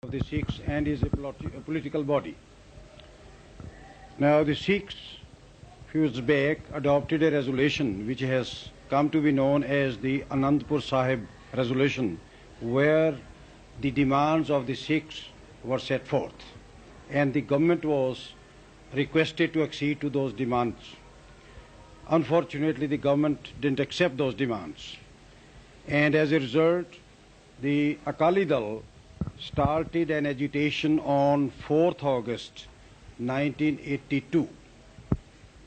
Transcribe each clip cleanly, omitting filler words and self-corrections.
of the Sikhs and is a political body. Now the Sikhs few years back adopted a resolution which has come to be known as the Anandpur Sahib resolution, where the demands of the Sikhs were set forth and the government was requested to accede to those demands. Unfortunately, the government didn't accept those demands, and as a result the Akali Dal started an agitation on 4th August 1982,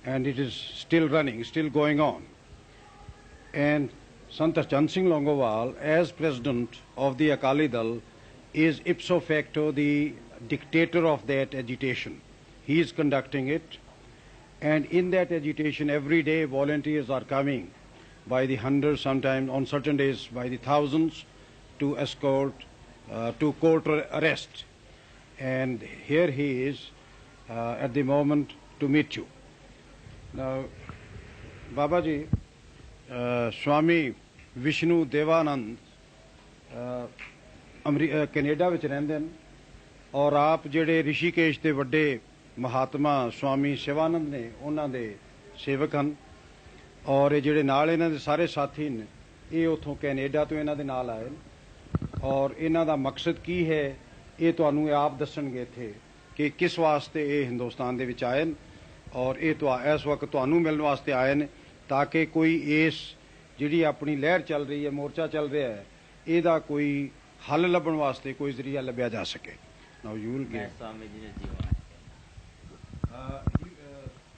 and it is still running, still going on. And Sant Singh Longowal, as president of the Akali Dal, is ipso facto the dictator of that agitation. He is conducting it, and in that agitation every day volunteers are coming by the hundreds, sometimes on certain days by the thousands, to escort to court arrest. And here he is at the moment to meet you. Now, Babaji, swami vishnu devanand Canada ਵਿੱਚ ਰਹਿੰਦੇ ਨੇ, ਔਰ ਆਪ ਜਿਹੜੇ ਰਿਸ਼ੀਕੇਸ਼ ਦੇ ਵੱਡੇ ਮਹਾਤਮਾ ਸਵਾਮੀ ਸ਼ਿਵਾਨੰਦ ਨੇ ਉਹਨਾਂ ਦੇ ਸੇਵਕ ਹਨ, ਔਰ ਇਹ ਜਿਹੜੇ ਨਾਲ ਇਹਨਾਂ ਦੇ ਸਾਰੇ ਸਾਥੀ ਨੇ ਇਹ ਉੱਥੋਂ ਕੈਨੇਡਾ ਤੋਂ ਇਹਨਾਂ ਦੇ ਨਾਲ ਆਏ ਨੇ, ਔਰ ਇਹਨਾਂ ਦਾ ਮਕਸਦ ਕੀ ਹੈ ਇਹ ਤੁਹਾਨੂੰ ਆਪ ਦੱਸਣਗੇ ਇੱਥੇ ਕਿ ਕਿਸ ਵਾਸਤੇ ਇਹ ਹਿੰਦੁਸਤਾਨ ਦੇ ਵਿੱਚ ਆਏ ਨੇ, ਔਰ ਇਹ ਇਸ ਵਕਤ ਤੁਹਾਨੂੰ ਮਿਲਣ ਵਾਸਤੇ ਆਏ ਨੇ ਤਾਂ ਕਿ ਕੋਈ ਇਸ ਜਿਹੜੀ ਆਪਣੀ ਲਹਿਰ ਚੱਲ ਰਹੀ ਹੈ, ਮੋਰਚਾ ਚੱਲ ਰਿਹਾ ਹੈ, ਇਹਦਾ ਕੋਈ ਹੱਲ ਲੱਭਣ ਵਾਸਤੇ ਕੋਈ ਜ਼ਰੀਆ ਲੱਭਿਆ ਜਾ ਸਕੇ. Now you will get.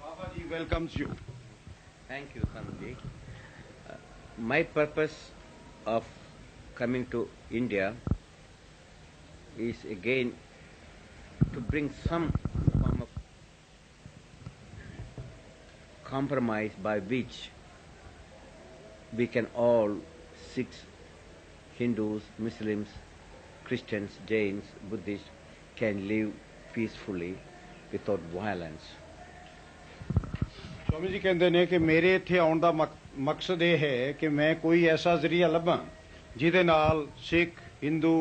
Baba ji welcomes you. Thank you, Swamiji. My purpose of coming to India is again to bring some form of compromise by which we can all, Sikhs, Hindus, Muslims, Christians, Jains, Buddhists, can live peacefully without violence. Swami ji कहते हैं कि मेरे इत्थे आउण दा मकसद ये है कि मैं कोई ऐसा जरिया लभां जिहदे नाल सिख, हिंदू,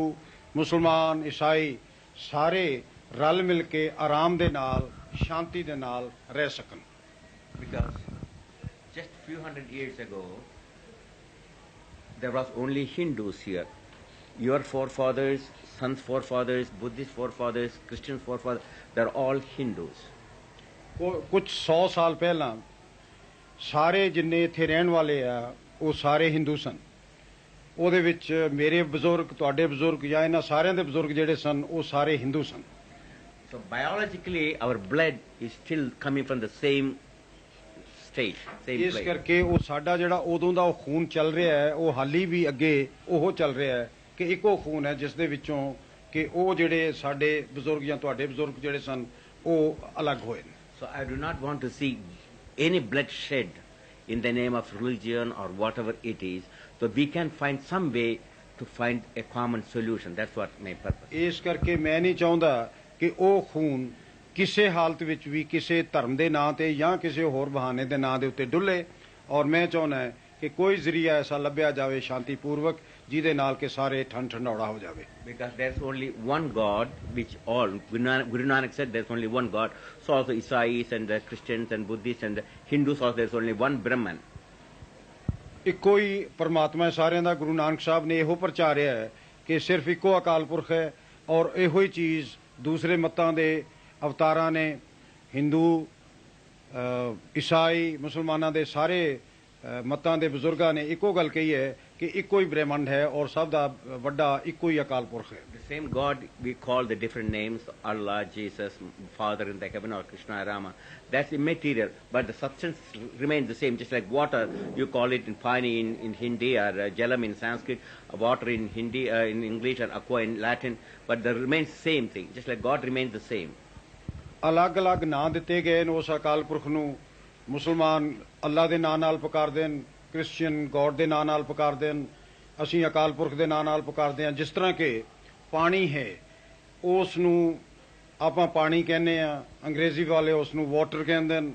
मुसलमान, ईसाई सारे रल मिल के आराम दे नाल, शांति दे नाल रह सकन. Because just few hundred years ago there was only Hindus here. Your forefathers, Sant forefathers, Buddhist forefathers, Christian forefathers, they're all Hindus. कुछ 100 साल पहला सारे जिन्ने इत्थे रहन वाले आ वो सारे हिंदू सन. ਉਹਦੇ ਵਿੱਚ ਮੇਰੇ ਬਜ਼ੁਰਗ, ਤੁਹਾਡੇ ਬਜ਼ੁਰਗ ਜਾਂ ਇਹਨਾਂ ਸਾਰਿਆਂ ਦੇ ਬਜ਼ੁਰਗ ਜਿਹੜੇ ਸਨ ਉਹ ਸਾਰੇ ਹਿੰਦੂ ਸਨ. So biologically our blood is still coming from the same state, same place. ਇਸ ਕਰਕੇ ਉਹ ਸਾਡਾ ਜਿਹੜਾ ਉਦੋਂ ਦਾ ਉਹ ਖੂਨ ਚੱਲ ਰਿਹਾ ਹੈ ਉਹ ਹਾਲੀ ਵੀ ਅੱਗੇ ਉਹ ਚੱਲ ਰਿਹਾ ਹੈ ਕਿ ਇੱਕੋ ਖੂਨ ਹੈ ਜਿਸ ਦੇ ਵਿੱਚੋਂ ਕਿ ਉਹ ਜਿਹੜੇ ਸਾਡੇ ਬਜ਼ੁਰਗ ਜਾਂ ਤੁਹਾਡੇ ਬਜ਼ੁਰਗ ਜਿਹੜੇ ਸਨ ਉਹ ਅਲੱਗ ਹੋਏ ਨੇ. So I do not want to see any bloodshed in the name of religion or whatever it is. So we can find some way to find a common solution. That's what my purpose. ਇਸ ਕਰਕੇ ਮੈਂ ਨਹੀਂ ਚਾਹੁੰਦਾ ਕਿ ਉਹ ਖੂਨ ਕਿਸੇ ਹਾਲਤ ਵਿੱਚ ਵੀ ਕਿਸੇ ਧਰਮ ਦੇ ਨਾਂ ਤੇ ਜਾਂ ਕਿਸੇ ਹੋਰ ਬਹਾਨੇ ਦੇ ਨਾਂ ਦੇ ਉੱਤੇ ਡੁੱਲੇ, ਔਰ ਮੈਂ ਚਾਹੁੰਦਾ ਕਿ ਕੋਈ ਜ਼ਰੀਆ ਐਸਾ ਲੱਭਿਆ ਜਾਵੇ ਸ਼ਾਂਤੀਪੂਰਵਕ ਜਿਹਦੇ ਨਾਲ ਕਿ ਸਾਰੇ ਠੰਡੌੜਾ ਹੋ ਜਾਵੇ. Because there's only one God, which all Guru Nanak said there's only one God. So also Isais and the Christians and Buddhists and the Hindus also there's only one Brahman. ਇੱਕੋ ਹੀ ਪਰਮਾਤਮਾ ਸਾਰਿਆਂ ਦਾ. ਗੁਰੂ ਨਾਨਕ ਸਾਹਿਬ ਨੇ ਇਹੋ ਪ੍ਰਚਾਰਿਆ ਹੈ ਕਿ ਸਿਰਫ ਇੱਕੋ ਅਕਾਲ ਪੁਰਖ ਹੈ, ਔਰ ਇਹੋ ਹੀ ਚੀਜ਼ ਦੂਸਰੇ ਮਤਾਂ ਦੇ ਅਵਤਾਰਾਂ ਨੇ, ਹਿੰਦੂ, ਈਸਾਈ, ਮੁਸਲਮਾਨਾਂ ਦੇ ਸਾਰੇ ਮਤਾਂ ਦੇ ਬਜ਼ੁਰਗਾਂ ਨੇ ਇੱਕੋ ਗੱਲ ਕਹੀ ਹੈ ਕਿ ਇੱਕੋ ਹੀ ਬ੍ਰਹਿਮੰਡ ਹੈ ਔਰ ਸਭ ਦਾ ਵੱਡਾ ਇੱਕੋ ਹੀ ਅਕਾਲ ਪੁਰਖ ਹੈ. The same God we call the different names, Allah, Jesus, Father in the heaven, or Krishna, Rama. That's immaterial, but the substance remains the same. Just like water, you call it in pani in Hindi, or jalam in Sanskrit, water in Hindi, in English, or aqua in Latin, but they remains the same thing. Just like God remains the same. ਅਲੱਗ-ਅਲੱਗ ਨਾਂ ਦਿੱਤੇ ਗਏ ਨੇ ਉਸ ਅਕਾਲ ਪੁਰਖ ਨੂੰ. ਮੁਸਲਮਾਨ ਅੱਲਾ ਦੇ ਨਾਂ ਨਾਲ ਪੁਕਾਰਦੇ ਨੇ, ਕ੍ਰਿਸਚੀਅਨ ਗੋਡ ਦੇ ਨਾਂ ਨਾਲ ਪੁਕਾਰਦੇ ਨੇ, ਅਸੀਂ ਅਕਾਲ ਪੁਰਖ ਦੇ ਨਾਂ ਨਾਲ ਪੁਕਾਰਦੇ ਹਾਂ. ਜਿਸ ਤਰ੍ਹਾਂ ਕਿ ਪਾਣੀ ਹੈ ਉਸ ਨੂੰ ਆਪਾਂ ਪਾਣੀ ਕਹਿੰਦੇ ਆ, ਅੰਗਰੇਜ਼ੀ ਵਾਲੇ ਉਸ ਨੂੰ ਵਾਟਰ ਕਹਿੰਦੇ ਨੇ,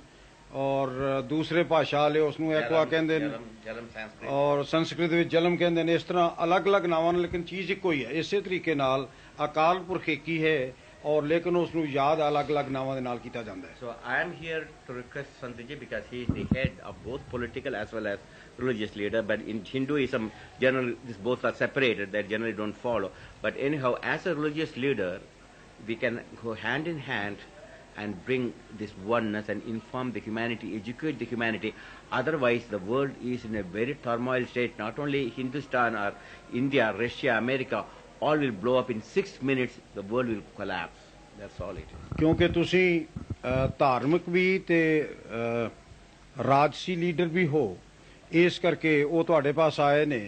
ਔਰ ਦੂਸਰੇ ਭਾਸ਼ਾ ਵਾਲੇ ਉਸ ਨੂੰ ਐਕਵਾ ਕਹਿੰਦੇ ਨੇ, ਔਰ ਸੰਸਕ੍ਰਿਤ ਵਿੱਚ ਜਲਮ ਕਹਿੰਦੇ ਨੇ. ਇਸ ਤਰ੍ਹਾਂ ਅਲੱਗ-ਅਲੱਗ ਨਾਵਾਂ ਨੇ ਲੇਕਿਨ ਚੀਜ਼ ਇੱਕੋ ਹੀ ਹੈ. ਇਸੇ ਤਰੀਕੇ ਨਾਲ ਅਕਾਲ ਪੁਰਖ ਇੱਕ ਹੀ ਹੈ ਔਰ ਲੇਕਿਨ ਉਸ ਨੂੰ ਯਾਦ ਅਲੱਗ-ਅਲੱਗ ਨਾਵਾਂ ਦੇ ਨਾਲ ਕੀਤਾ ਜਾਂਦਾ ਹੈ। So I am here to request Santji because he is the head of both political as well as religious leader. But in Hinduism, generally these both are separated. They generally don't follow. But anyhow, as a religious leader, we can go hand in hand and bring this oneness and inform the humanity, educate the humanity. Otherwise, the world is in a very turmoil state. Not only Hindustan or India, Russia, America, all will blow up in 6 minutes. The world will collapse. That's all it is. ਕਿਉਂਕਿ ਤੁਸੀਂ ਧਾਰਮਿਕ ਵੀ ਤੇ ਰਾਜਸੀ leader ਵੀ ਹੋ, ਇਸ ਕਰਕੇ ਉਹ ਤੁਹਾਡੇ ਪਾਸ ਆਏ ਨੇ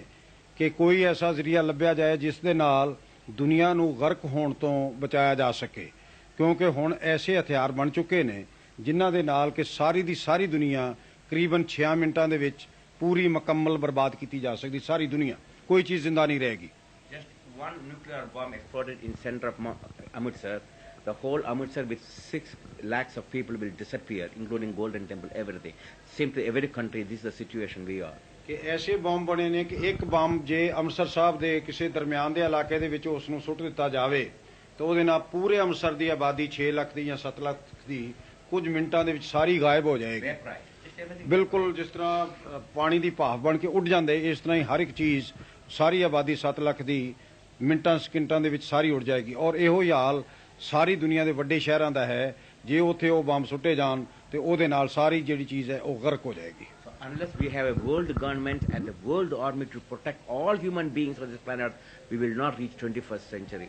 ਕਿ ਕੋਈ ਐਸਾ ਜ਼ਰੀਆ ਲੱਭਿਆ ਜਾਏ ਜਿਸ ਦੇ ਨਾਲ ਦੁਨੀਆ ਨੂੰ ਗਰਕ ਹੋਣ ਤੋਂ ਬਚਾਇਆ ਜਾ ਸਕੇ। ਕਿਉਂਕਿ ਹੁਣ ਐਸੇ ਹਥਿਆਰ ਬਣ ਚੁੱਕੇ ਨੇ ਜਿਨ੍ਹਾਂ ਦੇ ਨਾਲ ਕਿ ਸਾਰੀ ਦੀ ਸਾਰੀ ਦੁਨੀਆ ਕਰੀਬਨ 6 ਮਿੰਟਾਂ ਦੇ ਵਿੱਚ ਪੂਰੀ ਮੁਕੰਮਲ ਬਰਬਾਦ ਕੀਤੀ ਜਾ ਸਕਦੀ। ਸਾਰੀ ਦੁਨੀਆ, ਕੋਈ ਚੀਜ਼ ਜ਼ਿੰਦਾ ਨਹੀਂ ਰਹੇਗੀ। Just one nuclear bomb exploded in center of Amritsar. The whole Amritsar with 6 lakhs of people will disappear, including Golden Temple, everything. Simply every country, this is the situation we are. ਕਿ ਐਸੇ bomb ਬਣੇ ਨੇ ਕਿ ਇੱਕ bomb ਜੇ ਅੰਮ੍ਰਿਤਸਰ ਸਾਹਿਬ ਦੇ ਕਿਸੇ ਦਰਮਿਆਨ ਦੇ ਇਲਾਕੇ ਦੇ ਵਿੱਚ ਉਸ ਨੂੰ ਸੁੱਟ ਦਿੱਤਾ ਜਾਵੇ ਤਾਂ ਉਹਦੇ ਨਾਲ ਪੂਰੇ ਅੰਮ੍ਰਿਤਸਰ ਦੀ ਆਬਾਦੀ 6 ਲੱਖ ਦੀ ਜਾਂ 7 ਲੱਖ ਦੀ ਕੁਝ ਮਿੰਟਾਂ ਦੇ ਵਿੱਚ ਸਾਰੀ ਗਾਇਬ ਹੋ ਜਾਏਗੀ। ਬਿਲਕੁਲ ਜਿਸ ਤਰ੍ਹਾਂ ਪਾਣੀ ਦੀ ਭਾਫ ਬਣ ਕੇ ਉੱਡ ਜਾਂਦੇ, ਇਸ ਤਰ੍ਹਾਂ ਹੀ ਹਰ ਇੱਕ ਚੀਜ਼ ਸਾਰੀ ਆਬਾਦੀ 7 ਲੱਖ ਦੀ ਮਿੰਟਾਂ ਸਕਿੰਟਾਂ ਦੇ ਵਿੱਚ ਸਾਰੀ ਉੱਡ ਜਾਏਗੀ। ਔਰ ਇਹੋ ਹੀ ਹਾਲ ਸਾਰੀ ਦੁਨੀਆ ਦੇ ਵੱਡੇ ਸ਼ਹਿਰਾਂ ਦਾ ਹੈ। ਜੇ ਉੱਥੇ ਉਹ ਬੰਬ ਸੁੱਟੇ ਜਾਣ ਤੇ ਉਹਦੇ ਨਾਲ ਸਾਰੀ ਜਿਹੜੀ ਚੀਜ਼ ਹੈ ਉਹ ਗਰਕ ਹੋ ਜਾਏਗੀ। Unless we have a world government and a world army to protect all human beings on this planet, we will not reach 21st century.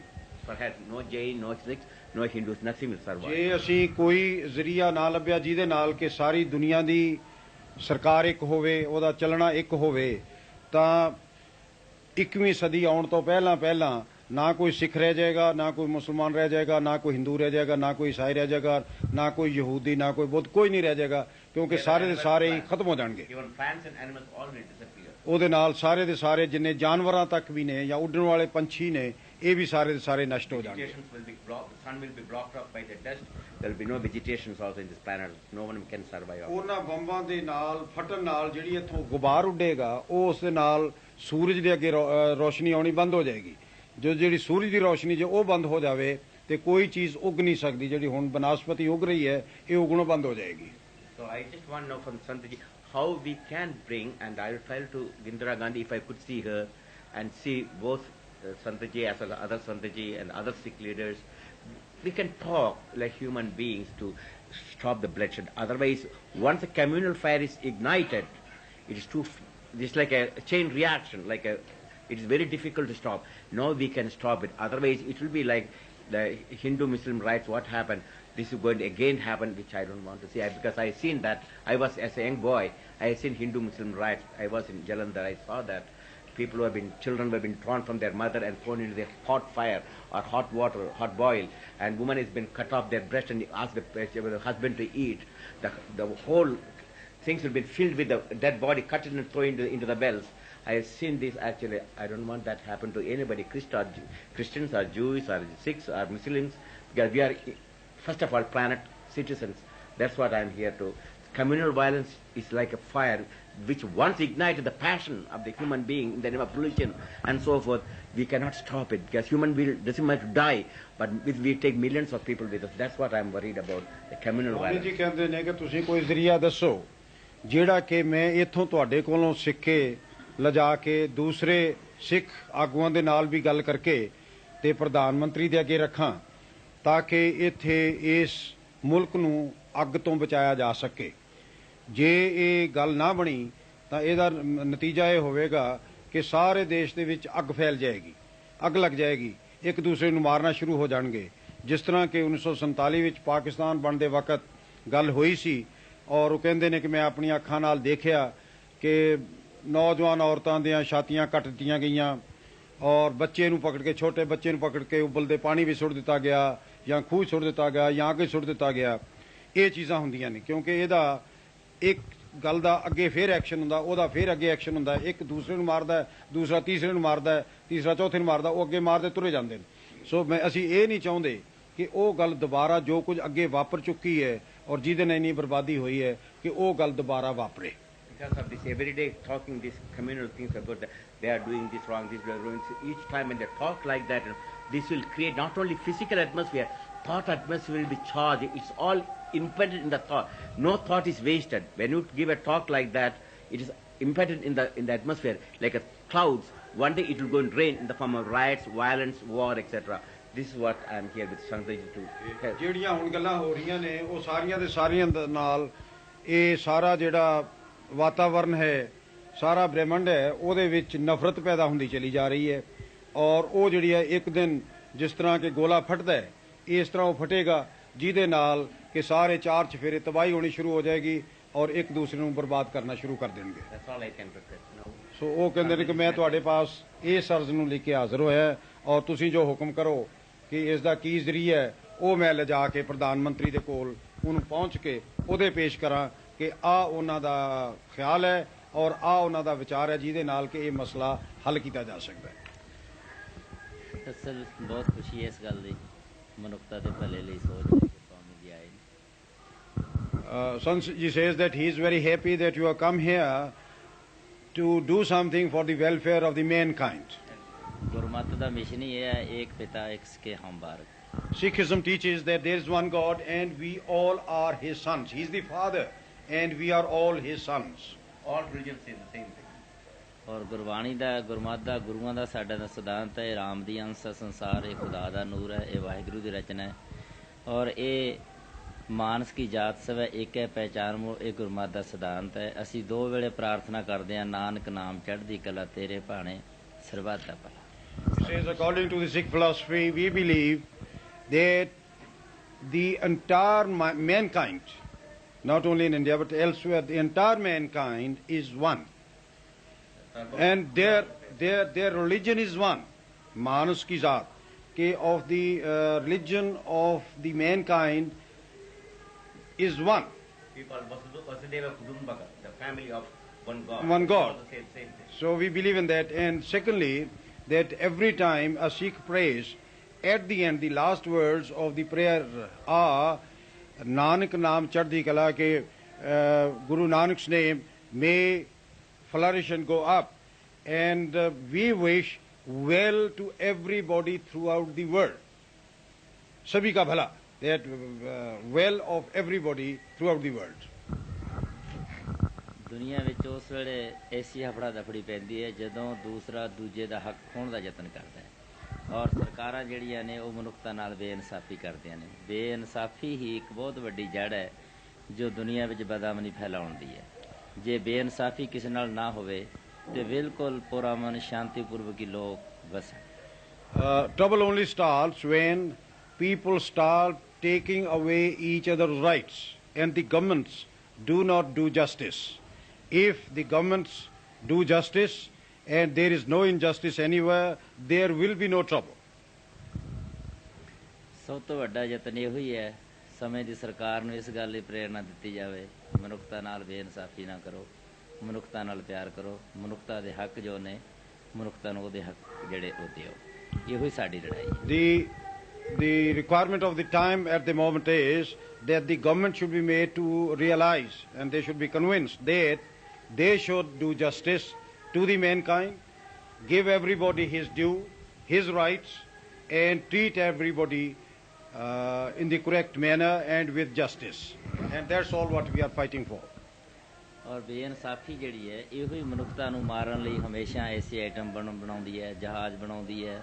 Perhaps no Jain, no Sikhs, no Hindus, nothing will survive. ਜੇ ਅਸੀਂ ਕੋਈ ਜ਼ਰੀਆ ਨਾ ਲੱਭਿਆ ਜਿਹਦੇ ਨਾਲ ਕਿ ਸਾਰੀ ਦੁਨੀਆ ਦੀ ਸਰਕਾਰ ਇੱਕ ਹੋਵੇ, ਉਹਦਾ ਚੱਲਣਾ ਇੱਕ ਹੋਵੇ, ਤਾਂ 21ਵੀਂ ਸਦੀ ਆਉਣ ਤੋਂ ਪਹਿਲਾਂ ਨਾ ਕੋਈ ਸਿੱਖ ਰਹਿ ਜਾਏਗਾ, ਨਾ ਕੋਈ ਮੁਸਲਮਾਨ ਰਹਿ ਜਾਏਗਾ, ਨਾ ਕੋਈ ਹਿੰਦੂ ਰਹਿ ਜਾਏਗਾ, ਨਾ ਕੋਈ ਈਸਾਈ ਰਹਿ ਜਾਏਗਾ, ਨਾ ਕੋਈ ਯਹੂਦੀ, ਨਾ ਕੋਈ ਬੁੱਧ, ਕੋਈ ਨਹੀਂ ਰਹਿ ਜਾਏਗਾ ਕਿਉਂਕਿ ਸਾਰੇ ਦੇ ਸਾਰੇ ਹੀ ਖਤਮ ਹੋ ਜਾਣਗੇ। ਉਹਦੇ ਨਾਲ ਸਾਰੇ ਦੇ ਸਾਰੇ ਜਿੰਨੇ ਜਾਨਵਰਾਂ ਤੱਕ ਵੀ ਨੇ ਜਾਂ ਉੱਡਣ ਵਾਲੇ ਪੰਛੀ ਨੇ ਇਹ ਵੀ ਸਾਰੇ ਦੇ ਸਾਰੇ ਨਸ਼ਟ ਹੋ ਜਾਣਗੇ। ਉਹਨਾਂ ਬੰਬਾਂ ਦੇ ਨਾਲ ਫਟਣ ਨਾਲ ਜਿਹੜੀ ਇੱਥੋਂ ਗੁਬਾਰ ਉੱਡੇਗਾ ਉਹ ਉਸ ਦੇ ਨਾਲ ਸੂਰਜ ਦੇ ਅੱਗੇ ਰੋਸ਼ਨੀ ਆਉਣੀ ਬੰਦ ਹੋ ਜਾਏਗੀ। ਜੋ ਜਿਹੜੀ ਸੂਰਜ ਦੀ ਰੋਸ਼ਨੀ ਜੇ ਉਹ ਬੰਦ ਹੋ ਜਾਵੇ ਤੇ ਕੋਈ ਚੀਜ਼ ਉੱਗ ਨਹੀਂ ਸਕਦੀ। ਜਿਹੜੀ ਹੁਣ ਬਨਸਪਤੀ ਉੱਗ ਰਹੀ ਹੈ ਇਹ ਉਗਣੋਂ ਬੰਦ ਹੋ ਜਾਏਗੀ। So I just want to know from Santji how we can bring, and I will try to Indira Gandhi if I could see her and see both Santji as well as other Santji and other Sikh leaders. We can talk like human beings to stop the bloodshed. Otherwise, once a communal fire is ignited, it is it's like a chain reaction, it is very difficult to stop. Now we can stop it. Otherwise, it will be like the Hindu-Muslim riots, what happened. This is going to again happen, which I don't want to see. Because I seen that. I was, as a young boy, I seen Hindu-Muslim riots. I was in Jalandhar. I saw that. Children who have been torn from their mother and thrown into the hot fire or hot water, hot boil. And woman has been cut off their breast and asked the husband to eat. The whole things will be filled with the dead body, cut it and thrown into the wells. I have seen this actually. I don't want that happen to anybody, Christians or Jews or Sikhs or Muslims, because we are, first of all, planet citizens. That's what I am here to. Communal violence is like a fire which once ignited the passion of the human being in the name of religion and so forth. We cannot stop it because human being doesn't want to die, but if we take millions of people with us, that's what I am worried about, the communal violence. ਜੀ ਕਹਿੰਦੇ ਨੇ ਕਿ ਤੁਸੀਂ ਕੋਈ ਜ਼ਰੀਆ ਦੱਸੋ ਜਿਹੜਾ ਕਿ ਮੈਂ ਇੱਥੋਂ ਤੁਹਾਡੇ ਕੋਲੋਂ ਸਿੱਖ ਕੇ ਲਿਜਾ ਕੇ ਦੂਸਰੇ ਸਿੱਖ ਆਗੂਆਂ ਦੇ ਨਾਲ ਵੀ ਗੱਲ ਕਰਕੇ ਤੇ ਪ੍ਰਧਾਨ ਮੰਤਰੀ ਦੇ ਅੱਗੇ ਰੱਖਾਂ ਤਾਂ ਕਿ ਇੱਥੇ ਇਸ ਮੁਲਕ ਨੂੰ ਅੱਗ ਤੋਂ ਬਚਾਇਆ ਜਾ ਸਕੇ। ਜੇ ਇਹ ਗੱਲ ਨਾ ਬਣੀ ਤਾਂ ਇਹਦਾ ਨਤੀਜਾ ਇਹ ਹੋਵੇਗਾ ਕਿ ਸਾਰੇ ਦੇਸ਼ ਦੇ ਵਿੱਚ ਅੱਗ ਫੈਲ ਜਾਏਗੀ, ਅੱਗ ਲੱਗ ਜਾਏਗੀ, ਇੱਕ ਦੂਸਰੇ ਨੂੰ ਮਾਰਨਾ ਸ਼ੁਰੂ ਹੋ ਜਾਣਗੇ। ਜਿਸ ਤਰ੍ਹਾਂ ਕਿ 1947 ਵਿੱਚ ਪਾਕਿਸਤਾਨ ਬਣਦੇ ਵਕਤ ਗੱਲ ਹੋਈ ਸੀ ਔਰ ਉਹ ਕਹਿੰਦੇ ਨੇ ਕਿ ਮੈਂ ਆਪਣੀਆਂ ਅੱਖਾਂ ਨਾਲ ਦੇਖਿਆ ਕਿ ਨੌਜਵਾਨ ਔਰਤਾਂ ਦੀਆਂ ਛਾਤੀਆਂ ਕੱਟ ਦਿੱਤੀਆਂ ਗਈਆਂ ਔਰ ਬੱਚੇ ਨੂੰ ਪਕੜ ਕੇ, ਛੋਟੇ ਬੱਚੇ ਨੂੰ ਪਕੜ ਕੇ ਉਬਲਦੇ ਪਾਣੀ ਵੀ ਸੁੱਟ ਦਿੱਤਾ ਗਿਆ ਜਾਂ ਖੂਹ ਸੁੱਟ ਦਿੱਤਾ ਗਿਆ ਜਾਂ ਅੱਗੇ ਸੁੱਟ ਦਿੱਤਾ ਗਿਆ। ਇਹ ਚੀਜ਼ਾਂ ਹੁੰਦੀਆਂ ਨੇ ਕਿਉਂਕਿ ਇਹਦਾ ਇੱਕ ਗੱਲ ਦਾ ਅੱਗੇ ਫਿਰ ਐਕਸ਼ਨ ਹੁੰਦਾ, ਉਹਦਾ ਫਿਰ ਅੱਗੇ ਐਕਸ਼ਨ ਹੁੰਦਾ। ਇੱਕ ਦੂਸਰੇ ਨੂੰ ਮਾਰਦਾ, ਦੂਸਰਾ ਤੀਸਰੇ ਨੂੰ ਮਾਰਦਾ, ਤੀਸਰਾ ਚੌਥੇ ਨੂੰ ਮਾਰਦਾ, ਉਹ ਅੱਗੇ ਮਾਰਦੇ ਤੁਰੇ ਜਾਂਦੇ ਨੇ। ਸੋ ਅਸੀਂ ਇਹ ਨਹੀਂ ਚਾਹੁੰਦੇ ਕਿ ਉਹ ਗੱਲ ਦੁਬਾਰਾ ਜੋ ਕੁਝ ਅੱਗੇ ਵਾਪਰ ਚੁੱਕੀ ਹੈ ਔਰ ਜਿਹਦੇ ਨਾਲ ਇੰਨੀ ਬਰਬਾਦੀ ਹੋਈ ਹੈ ਕਿ ਉਹ ਗੱਲ ਦੁਬਾਰਾ ਵਾਪਰੇ। Because of this every day talking these communal things about that they are doing this wrong, this they are doing. Each time when they talk like that, this will create not only physical atmosphere, thought atmosphere will be charged. It's all embedded in the thought. No thought is wasted. When you give a talk like that, it is embedded in the atmosphere like a clouds. One day it will go and rain in the form of riots, violence, war, etc. This is what I am here with Shankarji to help. ਜਿਹੜੀਆਂ ਹੁਣ ਗੱਲਾਂ ਹੋ ਰਹੀਆਂ ਨੇ ਉਹ ਸਾਰੀਆਂ ਦੇ ਸਾਰੀਆਂ ਨਾਲ ਇਹ ਸਾਰਾ ਜਿਹੜਾ ਵਾਤਾਵਰਨ ਹੈ ਸਾਰਾ ਬ੍ਰਹਿਮੰਡ ਹੈ ਉਹਦੇ ਵਿੱਚ ਨਫ਼ਰਤ ਪੈਦਾ ਹੁੰਦੀ ਚਲੀ ਜਾ ਰਹੀ ਹੈ ਔਰ ਉਹ ਜਿਹੜੀ ਹੈ ਇੱਕ ਦਿਨ ਜਿਸ ਤਰ੍ਹਾਂ ਕਿ ਗੋਲਾ ਫਟਦਾ ਹੈ ਇਸ ਤਰ੍ਹਾਂ ਉਹ ਫਟੇਗਾ ਜਿਹਦੇ ਨਾਲ ਕਿ ਸਾਰੇ ਚਾਰ ਚਫੇਰੇ ਤਬਾਹੀ ਹੋਣੀ ਸ਼ੁਰੂ ਹੋ ਜਾਏਗੀ ਔਰ ਇੱਕ ਦੂਸਰੇ ਨੂੰ ਬਰਬਾਦ ਕਰਨਾ ਸ਼ੁਰੂ ਕਰ ਦੇਣਗੇ ਸੋ ਉਹ ਕਹਿੰਦੇ ਨੇ ਕਿ ਮੈਂ ਤੁਹਾਡੇ ਪਾਸ ਇਸ ਅਰਜ਼ ਨੂੰ ਲੈ ਕੇ ਹਾਜ਼ਰ ਹੋਇਆ ਔਰ ਤੁਸੀਂ ਜੋ ਹੁਕਮ ਕਰੋ ਕਿ ਇਸ ਦਾ ਕੀ ਜ਼ਰੀਆ ਹੈ ਉਹ ਮੈਂ ਲਿਜਾ ਕੇ ਪ੍ਰਧਾਨ ਮੰਤਰੀ ਦੇ ਕੋਲ ਉਹਨੂੰ ਪਹੁੰਚ ਕੇ ਉਹਦੇ ਪੇਸ਼ ਕਰਾਂ ਕਿ ਆ ਉਹਨਾਂ ਦਾ ਖਿਆਲ ਹੈ ਔਰ ਆ ਉਹਨਾਂ ਦਾ ਵਿਚਾਰ ਹੈ ਜਿਹਦੇ ਨਾਲ ਕਿ ਇਹ ਮਸਲਾ ਹੱਲ ਕੀਤਾ ਜਾ ਸਕਦਾ ਹੈ ਅਸਲ ਬਹੁਤ ਖੁਸ਼ੀ ਹੈ ਇਸ ਗੱਲ ਦੀ ਮਨੁੱਖਤਾ ਦੇ ਭਲੇ ਲਈ ਸੋਚ ਕੇ ਸਵਾਮੀ ਜੀ ਆਏ Sant ji says that he is very happy that you have come here to do something for the welfare of the mankind. Gurmat ਦਾ ਮਿਸ਼ਨ ਹੀ ਇਹ ਹੈ ਏਕ ਪਿਤਾ ਏਕ ਕੇ ਹਮ ਬਾਰਕ Sikhism teaches that there is one God and we all are his sons. He is the father and we are all his sons. All religions say the same thing. ਔਰ ਗੁਰਬਾਣੀ ਦਾ ਗੁਰਮਤ ਦਾ ਗੁਰੂਆਂ ਦਾ ਸਾਡਾ ਦਾ ਸਿਧਾਂਤ ਹੈ ਰਾਮ ਦੀ ਅੰਸ਼ ਹੈ ਸੰਸਾਰ ਇਹ ਖੁਦਾ ਦਾ ਨੂਰ ਹੈ ਇਹ ਵਾਹਿਗੁਰੂ ਦੀ ਰਚਨਾ ਹੈ ਔਰ ਇਹ ਮਾਨਸ ਕੀ ਜਾਤ ਸਭ ਹੈ ਇੱਕ ਹੈ ਪਹਿਚਾਨ ਮੋ ਇਹ ਗੁਰਮਤ ਦਾ ਸਿਧਾਂਤ ਹੈ ਅਸੀਂ ਦੋ ਵੇਲੇ ਪ੍ਰਾਰਥਨਾ ਕਰਦੇ ਹਾਂ ਨਾਨਕ ਨਾਮ ਚੜ੍ਹਦੀ ਕਲਾ ਤੇਰੇ ਭਾਣੇ ਸਰਬੱਤ ਦਾ ਭਲਾ Says according to the Sikh philosophy we believe that the entire mankind not only in India but elsewhere the entire mankind is one and their religion is one manus ki zaat ke of the religion of the mankind is one. People Vasudeva Kudumbaka, the family of one God. One God. Same thing. So we believe in that. And secondly, that every time a Sikh prays, at the end, the last words of the prayer are Nanak Naam Chardhi Kala ke Guru Nanak's name may flourish and go up. And we wish well to everybody throughout the world. Sabhi ka bhala. That well of everybody throughout the world. ਦੁਨੀਆ ਵਿੱਚ ਉਸ ਵੇਲੇ ਐਸੀ ਹਫੜਾ ਦਫੜੀ ਪੈਂਦੀ ਹੈ ਜਦੋਂ ਦੂਸਰਾ ਦੂਜੇ ਦਾ ਹੱਕ ਖੋਹਣ ਦਾ ਯਤਨ ਕਰਦਾ ਹੈ ਔਰ ਸਰਕਾਰਾਂ ਜਿਹੜੀਆਂ ਨੇ ਉਹ ਮਨੁੱਖਤਾ ਨਾਲ ਬੇਇਨਸਾਫੀ ਕਰਦੀਆਂ ਨੇ ਬੇਇਨਸਾਫੀ ਹੀ ਇੱਕ ਬਹੁਤ ਵੱਡੀ ਜੜ ਹੈ ਜੋ ਦੁਨੀਆ ਵਿੱਚ ਬਦਅਮਨੀ ਫੈਲਾਉਣ ਦੀ ਹੈ ਜੇ ਬੇਇਨਸਾਫੀ ਕਿਸੇ ਨਾਲ ਨਾ ਹੋਵੇ ਤੇ ਬਿਲਕੁਲ ਪੁਰਅਮਨ ਸ਼ਾਂਤੀਪੂਰਵਕ ਹੀ ਲੋਕ ਵਸਣ Trouble only starts when people start taking away each other's rights and the governments do not do justice. If the governments do justice and there is no injustice anywhere, there will be no trouble. ਸਭ ਤੋਂ ਵੱਡਾ ਯਤਨ ਇਹੋ ਹੀ ਹੈ ਸਮੇਂ ਦੀ ਸਰਕਾਰ ਨੂੰ ਇਸ ਗੱਲ ਦੀ ਪ੍ਰੇਰਣਾ ਦਿੱਤੀ ਜਾਵੇ ਮਨੁੱਖਤਾ ਨਾਲ ਬੇਇਨਸਾਫੀ ਨਾ ਕਰੋ ਮਨੁੱਖਤਾ ਨਾਲ ਪਿਆਰ ਕਰੋ ਮਨੁੱਖਤਾ ਦੇ ਹੱਕ ਜੋ ਨੇ ਮਨੁੱਖਤਾ ਨੂੰ ਉਹਦੇ ਹੱਕ ਜਿਹੜੇ ਉਹ ਦਿਓ ਇਹੋ ਹੀ ਸਾਡੀ ਲੜਾਈ ਹੈ The requirement of the time at the moment is that the government should be made to realize and they should be convinced that they should do justice to the mankind, give everybody his due, his rights, and treat everybody in the correct manner and with justice. And that's all what we are fighting for. ਔਰ ਬੇਇਨਸਾਫੀ ਜਿਹੜੀ ਹੈ ਇਹੋ ਹੀ ਮਨੁੱਖਤਾ ਨੂੰ ਮਾਰਨ ਲਈ ਹਮੇਸ਼ਾ ਐਸੀ item ਬਣਾਉਂਦੀ ਹੈ ਜਹਾਜ਼ ਬਣਾਉਂਦੀ ਹੈ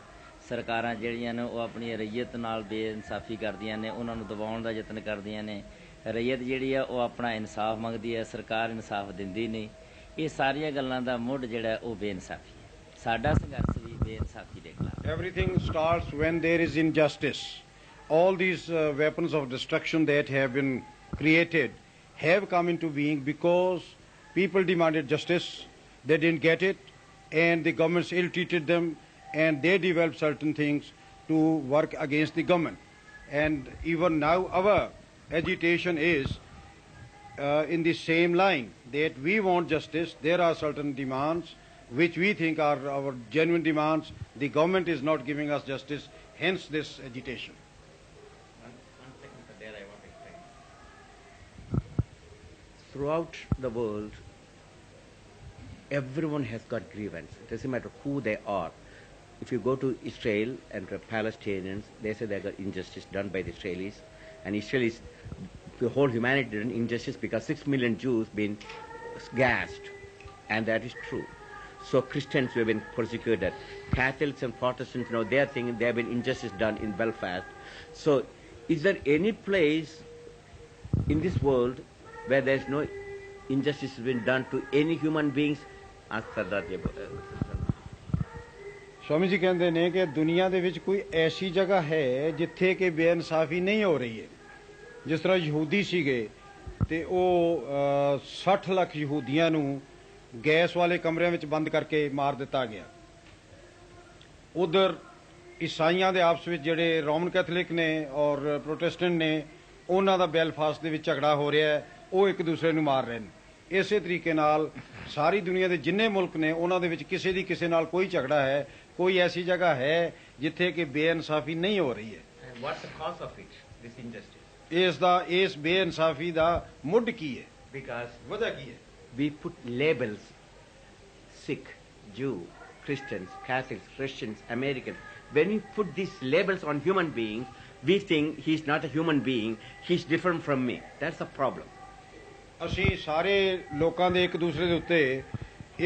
ਸਰਕਾਰਾਂ ਜਿਹੜੀਆਂ ਨੇ ਉਹ ਆਪਣੀ ਰਈਅਤ ਨਾਲ ਬੇਇਨਸਾਫੀ ਕਰਦੀਆਂ ਨੇ ਉਹਨਾਂ ਨੂੰ ਦਬਾਉਣ ਦਾ ਯਤਨ ਕਰਦੀਆਂ ਨੇ ਰਈਅਤ ਜਿਹੜੀ ਆ ਉਹ ਆਪਣਾ ਇਨਸਾਫ ਮੰਗਦੀ ਹੈ ਸਰਕਾਰ ਇਨਸਾਫ ਦਿੰਦੀ ਨਹੀਂ ਇਹ ਸਾਰੀਆਂ ਗੱਲਾਂ ਦਾ ਮੁੱਢ ਜਿਹੜਾ ਉਹ ਬੇਇਨਸਾਫੀ ਹੈ ਸਾਡਾ ਸੰਘਰਸ਼ ਵੀ ਬੇਇਨਸਾਫੀ ਦੇ ਖਿਲਾਫ Everything starts when there is injustice. All these weapons of destruction that have been created have come into being because people demanded justice, they didn't get it, and the governments ill-treated them, and they developed certain things to work against the government. And even now our agitation is in the same line, that we want justice. There are certain demands which we think are our genuine demands. The government is not giving us justice, hence this agitation. One second, sir, there I want to explain. Throughout the world, everyone has got grievance. It doesn't matter who they are. if you go to Israel and the Palestinians, they say they got injustice done by the Israelis, and Israelis, the whole humanity did injustice because 6 million Jews been gassed, and that is true. So Christians have been persecuted. Catholics and Protestants, they are thinking there have been injustice done in Belfast. So is there any place in this world where there is no injustice has been done to any human beings? Ask Sardar Ji. Swami ji कहते हैं कि दुनिया ਦੇ ਵਿੱਚ ਕੋਈ ਐਸੀ ਜਗ੍ਹਾ ਹੈ ਜਿੱਥੇ ਕਿ ਬੇਇਨਸਾਫੀ ਨਹੀਂ ਹੋ ਰਹੀ ਹੈ। ਜਿਸ ਤਰ੍ਹਾਂ ਯਹੂਦੀ ਸੀਗੇ ਤੇ ਉਹ 60 ਲੱਖ ਯਹੂਦੀਆਂ ਨੂੰ ਗੈਸ ਵਾਲੇ ਕਮਰਿਆਂ ਵਿੱਚ ਬੰਦ ਕਰਕੇ ਮਾਰ ਦਿੱਤਾ ਗਿਆ। ਉਧਰ ਈਸਾਈਆਂ ਦੇ ਆਪਸ ਵਿੱਚ ਜਿਹੜੇ ਰੋਮਨ ਕੈਥੋਲਿਕ ਨੇ ਔਰ ਪ੍ਰੋਟੈਸਟੈਂਟ ਨੇ ਉਹਨਾਂ ਦਾ ਬੈਲਫਾਸਟ ਦੇ ਵਿੱਚ ਝਗੜਾ ਹੋ ਰਿਹਾ ਹੈ, ਉਹ ਇੱਕ ਦੂਸਰੇ ਨੂੰ ਮਾਰ ਰਹੇ ਨੇ। ਇਸੇ ਤਰੀਕੇ ਨਾਲ ਸਾਰੀ ਦੁਨੀਆ ਦੇ ਜਿੰਨੇ ਮੁਲਕ ਨੇ ਉਹਨਾਂ ਦੇ ਵਿੱਚ ਕਿਸੇ ਦੀ ਕਿਸੇ ਨਾਲ ਕੋਈ ਝਗੜਾ ਹੈ, ਕੋਈ ਐਸੀ ਜਗ੍ਹਾ ਹੈ ਜਿੱਥੇ ਕਿ ਬੇਇਨਸਾਫੀ ਨਹੀਂ ਹੋ ਰਹੀ ਹੈ। What's the cause of it, this injustice? ਇਸ ਬੇਇਨਸਾਫੀ ਦਾ ਮੁੱਢ ਕੀ ਹੈ? Because ਵਜ੍ਹਾ ਕੀ ਹੈ? we put labels, Sikh, Jew, Christians, Catholics, Christians, Americans. When we put these labels on human beings, we think he's not a human being, he's different from me. That's the problem. ਅਸੀਂ ਸਾਰੇ ਲੋਕਾਂ ਦੇ ਇੱਕ ਦੂਸਰੇ ਦੇ ਉੱਤੇ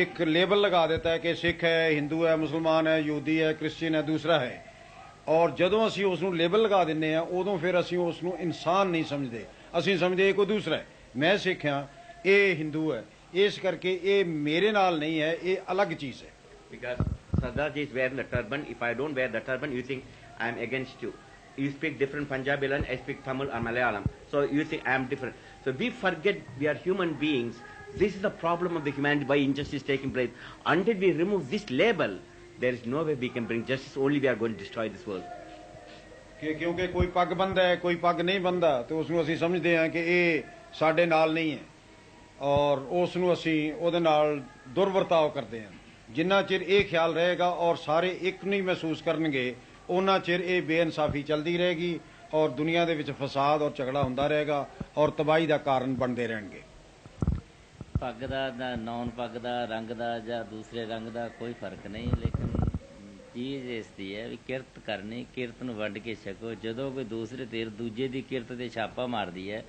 ਇੱਕ label ਲਗਾ ਦਿੱਤਾ ਹੈ ਕਿ ਸਿੱਖ ਹੈ, ਹਿੰਦੂ ਹੈ, ਮੁਸਲਮਾਨ ਹੈ, ਯਹੂਦੀ ਹੈ, ਕ੍ਰਿਸਚੀਅਨ ਹੈ, ਦੂਸਰਾ ਹੈ। ਔਰ ਜਦੋਂ ਅਸੀਂ ਉਸ ਨੂੰ ਲੇਬਲ ਲਗਾ ਦਿੰਦੇ ਹਾਂ ਉਦੋਂ ਫਿਰ ਅਸੀਂ ਉਸ ਨੂੰ ਇਨਸਾਨ ਨਹੀਂ ਸਮਝਦੇ, ਅਸੀਂ ਸਮਝਦੇ ਇਹ ਕੋਈ ਦੂਸਰਾ ਹੈ। ਮੈਂ ਸਿੱਖ ਹਾਂ, ਇਹ ਹਿੰਦੂ ਹੈ, ਇਸ ਕਰਕੇ ਇਹ ਮੇਰੇ ਨਾਲ ਨਹੀਂ ਹੈ, ਇਹ ਅਲੱਗ ਚੀਜ਼ ਹੈ। Because Sardar Ji is wearing the turban. If I don't wear the turban, you think I'm against you. You speak different Punjabi language, I speak Tamil or Malayalam. So you think I'm different. So we forget we are human beings. This is the problem of the humanity by injustice taking place. Until we remove this label, there is no way we can bring justice. Only we are going to destroy this world. ਕਿਉਂਕਿ ਕੋਈ ਪੱਗ ਬੰਨਦਾ ਹੈ, ਕੋਈ ਪੱਗ ਨਹੀਂ ਬੰਨਦਾ, ਤੇ ਉਸ ਨੂੰ ਅਸੀਂ ਸਮਝਦੇ ਹਾਂ ਕਿ ਇਹ ਸਾਡੇ ਨਾਲ ਨਹੀਂ ਹੈ ਔਰ ਉਸ ਨੂੰ ਅਸੀਂ ਉਹਦੇ ਨਾਲ ਦੁਰਵਰਤਾਓ ਕਰਦੇ ਹਾਂ। ਜਿੰਨਾ ਚਿਰ ਇਹ ਖਿਆਲ ਰਹੇਗਾ ਔਰ ਸਾਰੇ ਇੱਕ ਨਹੀਂ ਮਹਿਸੂਸ ਕਰਨਗੇ, ਉਹਨਾਂ ਚਿਰ ਇਹ ਬੇਇਨਸਾਫੀ ਚੱਲਦੀ ਰਹੇਗੀ ਔਰ ਦੁਨੀਆ ਦੇ ਵਿੱਚ ਫਸਾਦ ਔਰ ਝਗੜਾ ਹੁੰਦਾ ਰਹੇਗਾ ਔਰ ਤਬਾਹੀ ਦਾ ਕਾਰਨ ਬਣਦੇ ਰਹਿਣਗੇ। ਪੱਗ ਦਾ ਨੌਨ ਪੱਗ ਦਾ ਰੰਗ ਦਾ ਜਾਂ ਦੂਸਰੇ ਰੰਗ ਦਾ ਕੋਈ ਫਰਕ ਨਹੀਂ, ਲੇਕਿਨ ਚੀਜ਼ ਇਸ ਦੀ ਹੈ ਵੀ ਕਿਰਤ ਕਰਨੀ, ਕਿਰਤ ਨੂੰ ਵੰਡ ਕੇ ਛਕੋ। ਜਦੋਂ ਕੋਈ ਦੂਸਰੇ ਧਿਰ ਦੂਜੇ ਦੀ ਕਿਰਤ ਤੇ ਛਾਪਾ ਮਾਰਦੀ ਹੈ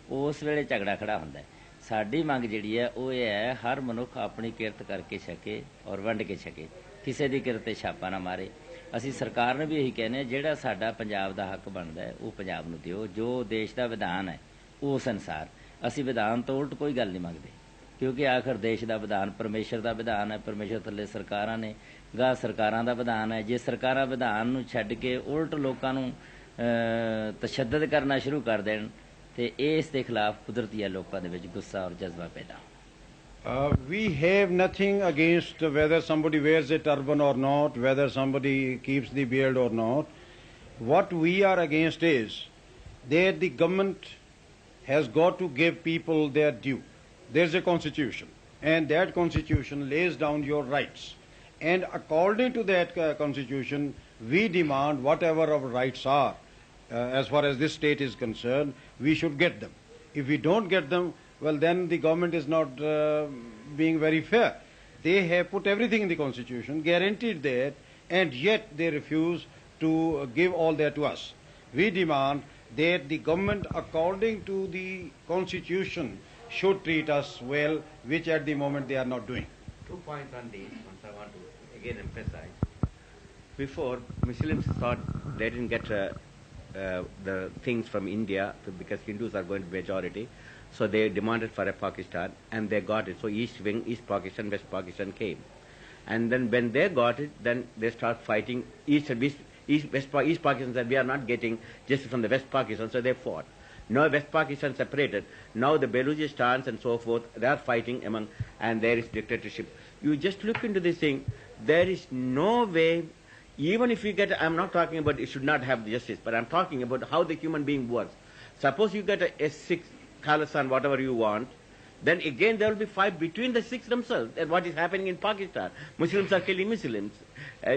ਉਸ ਵੇਲੇ ਝਗੜਾ ਖੜਾ ਹੁੰਦਾ ਹੈ। ਸਾਡੀ ਮੰਗ ਜਿਹੜੀ ਹੈ ਉਹ ਇਹ ਹੈ ਹਰ ਮਨੁੱਖ ਆਪਣੀ ਕਿਰਤ ਕਰਕੇ ਛਕੇ ਔਰ ਵੰਡ ਕੇ ਛਕੇ, ਕਿਸੇ ਦੀ ਕਿਰਤ ਤੇ ਛਾਪਾ ਨਾ ਮਾਰੇ। ਅਸੀਂ ਸਰਕਾਰ ਨੂੰ ਵੀ ਇਹੀ ਕਹਿੰਦੇ ਹਾਂ ਜਿਹੜਾ ਸਾਡਾ ਪੰਜਾਬ ਦਾ ਹੱਕ ਬਣਦਾ ਹੈ ਉਹ ਪੰਜਾਬ ਨੂੰ ਦਿਓ। ਜੋ ਦੇਸ਼ ਦਾ ਵਿਧਾਨ ਹੈ ਉਸ ਅਨੁਸਾਰ ਅਸੀਂ ਵਿਧਾਨ ਤੋਂ ਉਲਟ ਕੋਈ ਗੱਲ ਨਹੀਂ ਮੰਗਦੇ, ਕਿਉਂਕਿ ਆਖਰ ਦੇਸ਼ ਦਾ ਵਿਧਾਨ ਪਰਮੇਸ਼ਰ ਦਾ ਵਿਧਾਨ ਹੈ, ਪਰਮੇਸ਼ਰ ਥੱਲੇ ਸਰਕਾਰਾਂ ਨੇ, ਗਾਹ ਸਰਕਾਰਾਂ ਦਾ ਵਿਧਾਨ ਹੈ। ਜੇ ਸਰਕਾਰਾਂ ਵਿਧਾਨ ਨੂੰ ਛੱਡ ਕੇ ਉਲਟ ਲੋਕਾਂ ਨੂੰ ਤਸ਼ੱਦਦ ਕਰਨਾ ਸ਼ੁਰੂ ਕਰ ਦੇਣ ਤੇ ਇਸ ਦੇ ਖਿਲਾਫ ਕੁਦਰਤੀ ਹੈ ਲੋਕਾਂ ਦੇ ਵਿੱਚ ਗੁੱਸਾ ਔਰ ਜਜ਼ਬਾ ਪੈਦਾ। We have nothing against whether somebody wears a turban or not, whether somebody keeps the beard or not. What we are against is that the government has got to give people their due. There's a constitution, and that constitution lays down your rights. And according to that constitution, we demand whatever our rights are. As far as this state is concerned, we should get them. If we don't get them, well, then the government is not being very fair. They have put everything in the constitution, guaranteed that, and yet they refuse to give all that to us. We demand that the government, according to the constitution, should treat us well, which at the moment they are not doing. 2 points on this, once I want to again emphasize. Before, Muslims thought they didn't get the things from India because Hindus are going to be majority. So they demanded for a Pakistan and they got it. So East Wing, East Pakistan, West Pakistan came. And then when they got it, then they start fighting. East Pakistan said, we are not getting justice from the West Pakistan, so they fought. Now West Pakistan separated. Now the Balochistan and so forth, they are fighting among, and there is dictatorship. You just look into this thing, there is no way, even if you get, I'm not talking about it should not have justice, but I'm talking about how the human being works. Suppose you get a Sikh, khalsa, whatever you want, then again there will be fight between the Sikhs themselves. And what is happening in Pakistan? Muslims are killing Muslims.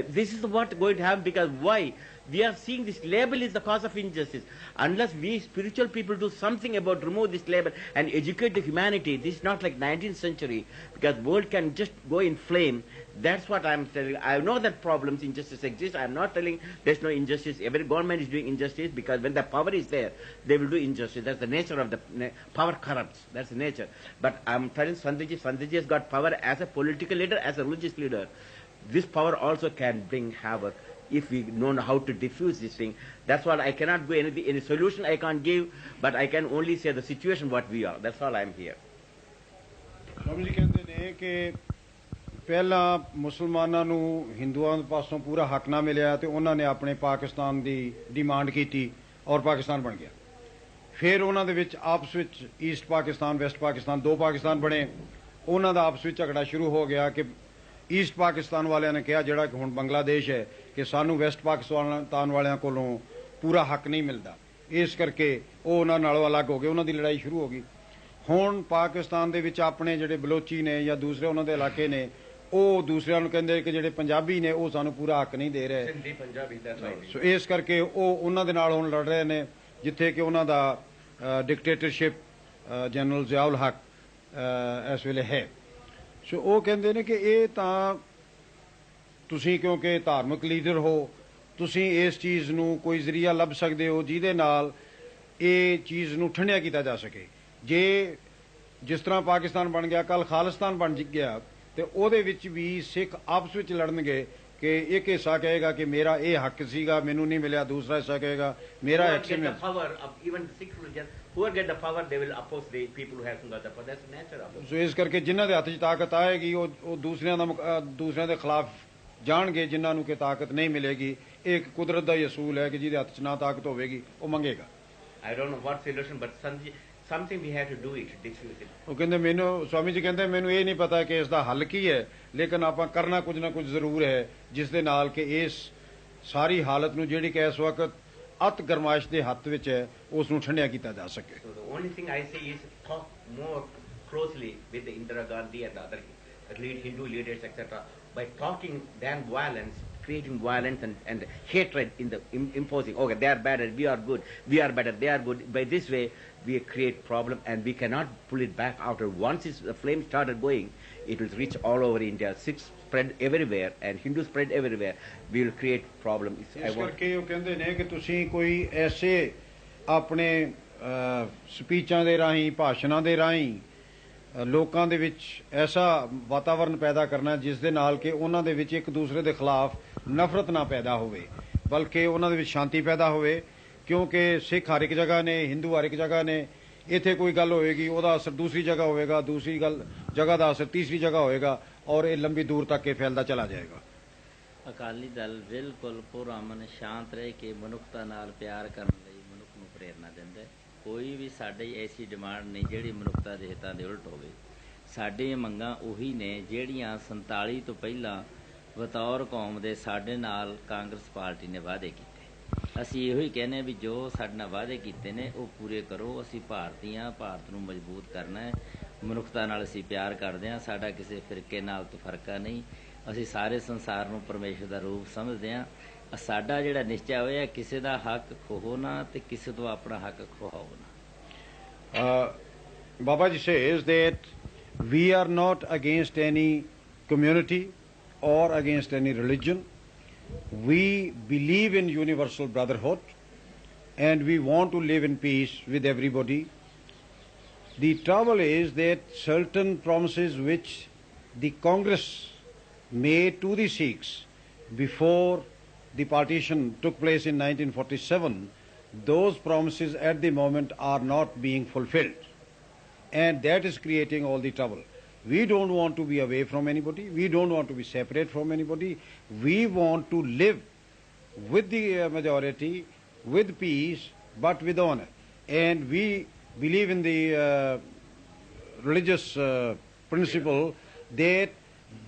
This is what going to happen, because why? We are seeing this label is the cause of injustice. Unless we spiritual people do something about remove this label and educate the humanity, this is not like 19th century, because world can just go in flame. That's what I'm telling. I know that problems, injustice exists. I'm not telling there's no injustice. Every government is doing injustice, because when the power is there, they will do injustice. That's the nature of the power corrupts. That's the nature. But I'm telling Sandhiji has got power as a political leader, as a religious leader. This power also can bring havoc if we know how to diffuse this thing. That's what I cannot go any solution I can't give, but I can only say the situation what we are. That's all I'm here. Swami ji कहते ने कि ਪਹਿਲਾਂ ਮੁਸਲਮਾਨਾਂ ਨੂੰ ਹਿੰਦੂਆਂ ਦੇ ਪਾਸੋਂ ਪੂਰਾ ਹੱਕ ਨਾ ਮਿਲਿਆ ਤੇ ਉਹਨਾਂ ਨੇ ਆਪਣੇ ਪਾਕਿਸਤਾਨ ਦੀ ਡਿਮਾਂਡ ਕੀਤੀ ਔਰ ਪਾਕਿਸਤਾਨ ਬਣ ਗਿਆ। ਫਿਰ ਉਹਨਾਂ ਦੇ ਵਿੱਚ ਆਪਸ ਵਿੱਚ ਈਸਟ ਪਾਕਿਸਤਾਨ ਵੈਸਟ ਪਾਕਿਸਤਾਨ ਦੋ ਪਾਕਿਸਤਾਨ ਬਣੇ। ਉਹਨਾਂ ਦਾ ਆਪਸ ਵਿੱਚ ਝਗੜਾ ਸ਼ੁਰੂ ਹੋ ਗਿਆ ਕਿ ਈਸਟ ਪਾਕਿਸਤਾਨ ਵਾਲਿਆਂ ਨੇ ਕਿਹਾ ਜਿਹੜਾ ਕਿ ਹੁਣ ਬੰਗਲਾਦੇਸ਼ ਹੈ ਕਿ ਸਾਨੂੰ ਵੈਸਟ ਪਾਕਿਸਤਾਨ ਵਾਲਿਆਂ ਕੋਲੋਂ ਪੂਰਾ ਹੱਕ ਨਹੀਂ ਮਿਲਦਾ, ਇਸ ਕਰਕੇ ਉਹ ਉਹਨਾਂ ਨਾਲੋਂ ਅਲੱਗ ਹੋ ਗਏ, ਉਹਨਾਂ ਦੀ ਲੜਾਈ ਸ਼ੁਰੂ ਹੋ ਗਈ। ਹੁਣ ਪਾਕਿਸਤਾਨ ਦੇ ਵਿੱਚ ਆਪਣੇ ਜਿਹੜੇ ਬਲੋਚੀ ਨੇ ਜਾਂ ਦੂਸਰੇ ਉਹਨਾਂ ਦੇ ਇਲਾਕੇ ਨੇ ਉਹ ਦੂਸਰਿਆਂ ਨੂੰ ਕਹਿੰਦੇ ਕਿ ਜਿਹੜੇ ਪੰਜਾਬੀ ਨੇ ਉਹ ਸਾਨੂੰ ਪੂਰਾ ਹੱਕ ਨਹੀਂ ਦੇ ਰਹੇ, ਸੋ ਇਸ ਕਰਕੇ ਉਹ ਉਹਨਾਂ ਦੇ ਨਾਲ ਹੁਣ ਲੜ ਰਹੇ ਨੇ, ਜਿੱਥੇ ਕਿ ਉਹਨਾਂ ਦਾ ਡਿਕਟੇਟਰਸ਼ਿਪ ਜਨਰਲ ਜ਼ਿਆਉਲ ਹਕ ਇਸ ਵੇਲੇ ਹੈ। ਸੋ ਉਹ ਕਹਿੰਦੇ ਨੇ ਕਿ ਇਹ ਤਾਂ ਤੁਸੀਂ ਕਿਉਂਕਿ ਧਾਰਮਿਕ ਲੀਡਰ ਹੋ, ਤੁਸੀਂ ਇਸ ਚੀਜ਼ ਨੂੰ ਕੋਈ ਜ਼ਰੀਆ ਲੱਭ ਸਕਦੇ ਹੋ ਜਿਹਦੇ ਨਾਲ ਇਹ ਚੀਜ਼ ਨੂੰ ਠੰਡਿਆ ਕੀਤਾ ਜਾ ਸਕੇ। ਜੇ ਜਿਸ ਤਰ੍ਹਾਂ ਪਾਕਿਸਤਾਨ ਬਣ ਗਿਆ, ਕੱਲ ਖਾਲਿਸਤਾਨ ਬਣ ਗਿਆ, ਤੇ ਉਹਦੇ ਵਿੱਚ ਵੀ ਸਿੱਖ ਆਪਸ ਵਿੱਚ ਲੜਨਗੇ ਕਿ ਇੱਕ ਹਿੱਸਾ ਕਹੇਗਾ ਕਿ ਮੇਰਾ ਇਹ ਹੱਕ ਸੀਗਾ ਮੈਨੂੰ ਨਹੀਂ ਮਿਲਿਆ, ਦੂਸਰਾ ਹਿੱਸਾ ਕਹੇਗਾ ਮੇਰਾ ਹੱਕ ਸੀ। ਸੋ ਇਸ ਕਰਕੇ ਜਿਨ੍ਹਾਂ ਦੇ ਹੱਥ 'ਚ ਤਾਕਤ ਆਏਗੀ ਉਹ ਦੂਸਰਿਆਂ ਦੇ ਖਿਲਾਫ ਜਾਣਗੇ, ਜਿਨ੍ਹਾਂ ਨੂੰ ਕਿ ਤਾਕਤ ਨਹੀਂ ਮਿਲੇਗੀ। ਇਹ ਇੱਕ ਕੁਦਰਤ ਦਾ ਹੀ ਅਸੂਲ ਹੈ ਕਿ ਜਿਹਦੇ ਹੱਥ 'ਚ ਨਾ ਤਾਕਤ ਹੋਵੇਗੀ ਉਹ ਮੰਗੇਗਾ। I don't know what solution, but something we have to do it, diffuse it. ਉਹ ਕਹਿੰਦੇ ਮੈਨੂੰ ਸਵਾਮੀ ਜੀ ਕਹਿੰਦੇ ਮੈਨੂੰ ਇਹ ਨਹੀਂ ਪਤਾ ਕਿ ਇਸ ਦਾ ਹੱਲ ਕੀ ਹੈ, ਲੇਕਿਨ ਆਪਾਂ ਕਰਨਾ ਕੁਝ ਨਾ ਕੁਝ ਜ਼ਰੂਰ ਹੈ ਜਿਸ ਦੇ ਨਾਲ ਕਿ ਇਸ ਸਾਰੀ ਹਾਲਤ ਨੂੰ ਜਿਹੜੀ ਕਿ ਇਸ ਵਕਤ ਅਤ ਗਰਮਾਇਸ਼ ਦੇ ਹੱਥ ਵਿੱਚ ਹੈ ਉਸ ਨੂੰ ਠੰਡਿਆ ਕੀਤਾ ਜਾ ਸਕੇ। So the only thing I say is talk more closely with the Indira Gandhi and the other Hindu leaders, etc. By talking than violence, creating violence and hatred in the imposing. Okay, they are bad and we are good. We are better. They are good. By this way, we create problem and we cannot pull it back after. Once the flame started going, it will reach all over India. Sikhs spread everywhere and Hindus spread everywhere. We will create problem. ਇਸ ਕਰਕੇ ਉਹ ਕਹਿੰਦੇ ਨੇ ਕਿ ਤੁਸੀਂ ਕੋਈ ਐਸੇ ਆਪਣੇ ਸਪੀਚਾਂ ਦੇ ਰਾਹੀਂ ਭਾਸ਼ਣਾਂ ਦੇ ਰਾਹੀਂ ਲੋਕਾਂ ਦੇ ਵਿੱਚ ਐਸਾ ਵਾਤਾਵਰਨ ਪੈਦਾ ਕਰਨਾ ਜਿਸ ਦੇ ਨਾਲ ਕਿ ਉਹਨਾਂ ਦੇ ਵਿੱਚ ਇੱਕ ਦੂਸਰੇ ਦੇ ਖਿਲਾਫ ਨਫ਼ਰਤ ਨਾ ਪੈਦਾ ਹੋਵੇ, ਬਲਕਿ ਉਹਨਾਂ ਦੇ ਵਿੱਚ ਸ਼ਾਂਤੀ ਪੈਦਾ ਹੋਵੇ। ਕਿਉਂਕਿ ਸਿੱਖ ਹਰ ਇੱਕ ਜਗ੍ਹਾ ਨੇ, ਹਿੰਦੂ ਹਰ ਇੱਕ ਜਗ੍ਹਾ ਨੇ, ਇੱਥੇ ਕੋਈ ਗੱਲ ਹੋਏਗੀ ਉਹਦਾ ਅਸਰ ਦੂਸਰੀ ਜਗ੍ਹਾ ਹੋਵੇਗਾ, ਦੂਸਰੀ ਜਗ੍ਹਾ ਦਾ ਅਸਰ ਤੀਸਰੀ ਜਗ੍ਹਾ ਹੋਏਗਾ ਔਰ ਇਹ ਲੰਬੀ ਦੂਰ ਤੱਕ ਇਹ ਫੈਲਦਾ ਚਲਾ ਜਾਏਗਾ। ਅਕਾਲੀ ਦਲ ਬਿਲਕੁਲ ਪੁਰਅਮਨ ਸ਼ਾਂਤ ਰਹਿ ਕੇ ਮਨੁੱਖਤਾ ਨਾਲ ਪਿਆਰ ਕਰਨ ਲਈ ਮਨੁੱਖ ਨੂੰ ਪ੍ਰੇਰਨਾ ਦਿੰਦਾ। ਕੋਈ ਵੀ ਸਾਡੀ ਐਸੀ ਡਿਮਾਂਡ ਨਹੀਂ ਜਿਹੜੀ ਮਨੁੱਖਤਾ ਦੇ ਹਿੱਤਾਂ ਦੇ ਉਲਟ ਹੋਵੇ। ਸਾਡੀਆਂ ਮੰਗਾਂ ਉਹੀ ਨੇ ਜਿਹੜੀਆਂ 47 ਤੋਂ ਪਹਿਲਾਂ ਬਤੌਰ ਕੌਮ ਦੇ ਸਾਡੇ ਨਾਲ ਕਾਂਗਰਸ ਪਾਰਟੀ ਨੇ ਵਾਅਦੇ ਕੀਤੇ। ਅਸੀਂ ਇਹੋ ਹੀ ਕਹਿੰਦੇ ਹਾਂ ਵੀ ਜੋ ਸਾਡੇ ਨਾਲ ਵਾਅਦੇ ਕੀਤੇ ਨੇ ਉਹ ਪੂਰੇ ਕਰੋ। ਅਸੀਂ ਭਾਰਤੀ ਹਾਂ, ਭਾਰਤ ਨੂੰ ਮਜ਼ਬੂਤ ਕਰਨਾ ਹੈ, ਮਨੁੱਖਤਾ ਨਾਲ ਅਸੀਂ ਪਿਆਰ ਕਰਦੇ ਹਾਂ, ਸਾਡਾ ਕਿਸੇ ਫਿਰਕੇ ਨਾਲ ਤਫਰਕਾ ਨਹੀਂ, ਅਸੀਂ ਸਾਰੇ ਸੰਸਾਰ ਨੂੰ ਪਰਮੇਸ਼ਰ ਦਾ ਰੂਪ ਸਮਝਦੇ ਹਾਂ। ਸਾਡਾ ਜਿਹੜਾ ਨਿਸ਼ਚਾ ਹੋਇਆ ਕਿਸੇ ਦਾ ਹੱਕ ਖੋਹੋ ਨਾ ਤੇ ਕਿਸੇ ਤੋਂ ਆਪਣਾ ਹੱਕ ਖੋਹਾਓ ਨਾ। Baba ji says that we are not against any community or against any religion. We believe in universal brotherhood and we want to live in peace with everybody. The trouble is that certain promises which the Congress made to the Sikhs before the partition took place in 1947, those promises at the moment are not being fulfilled. And that is creating all the trouble. We don't want to be away from anybody. We don't want to be separate from anybody. We want to live with the majority, with peace, but with honor. And we believe in the religious principle that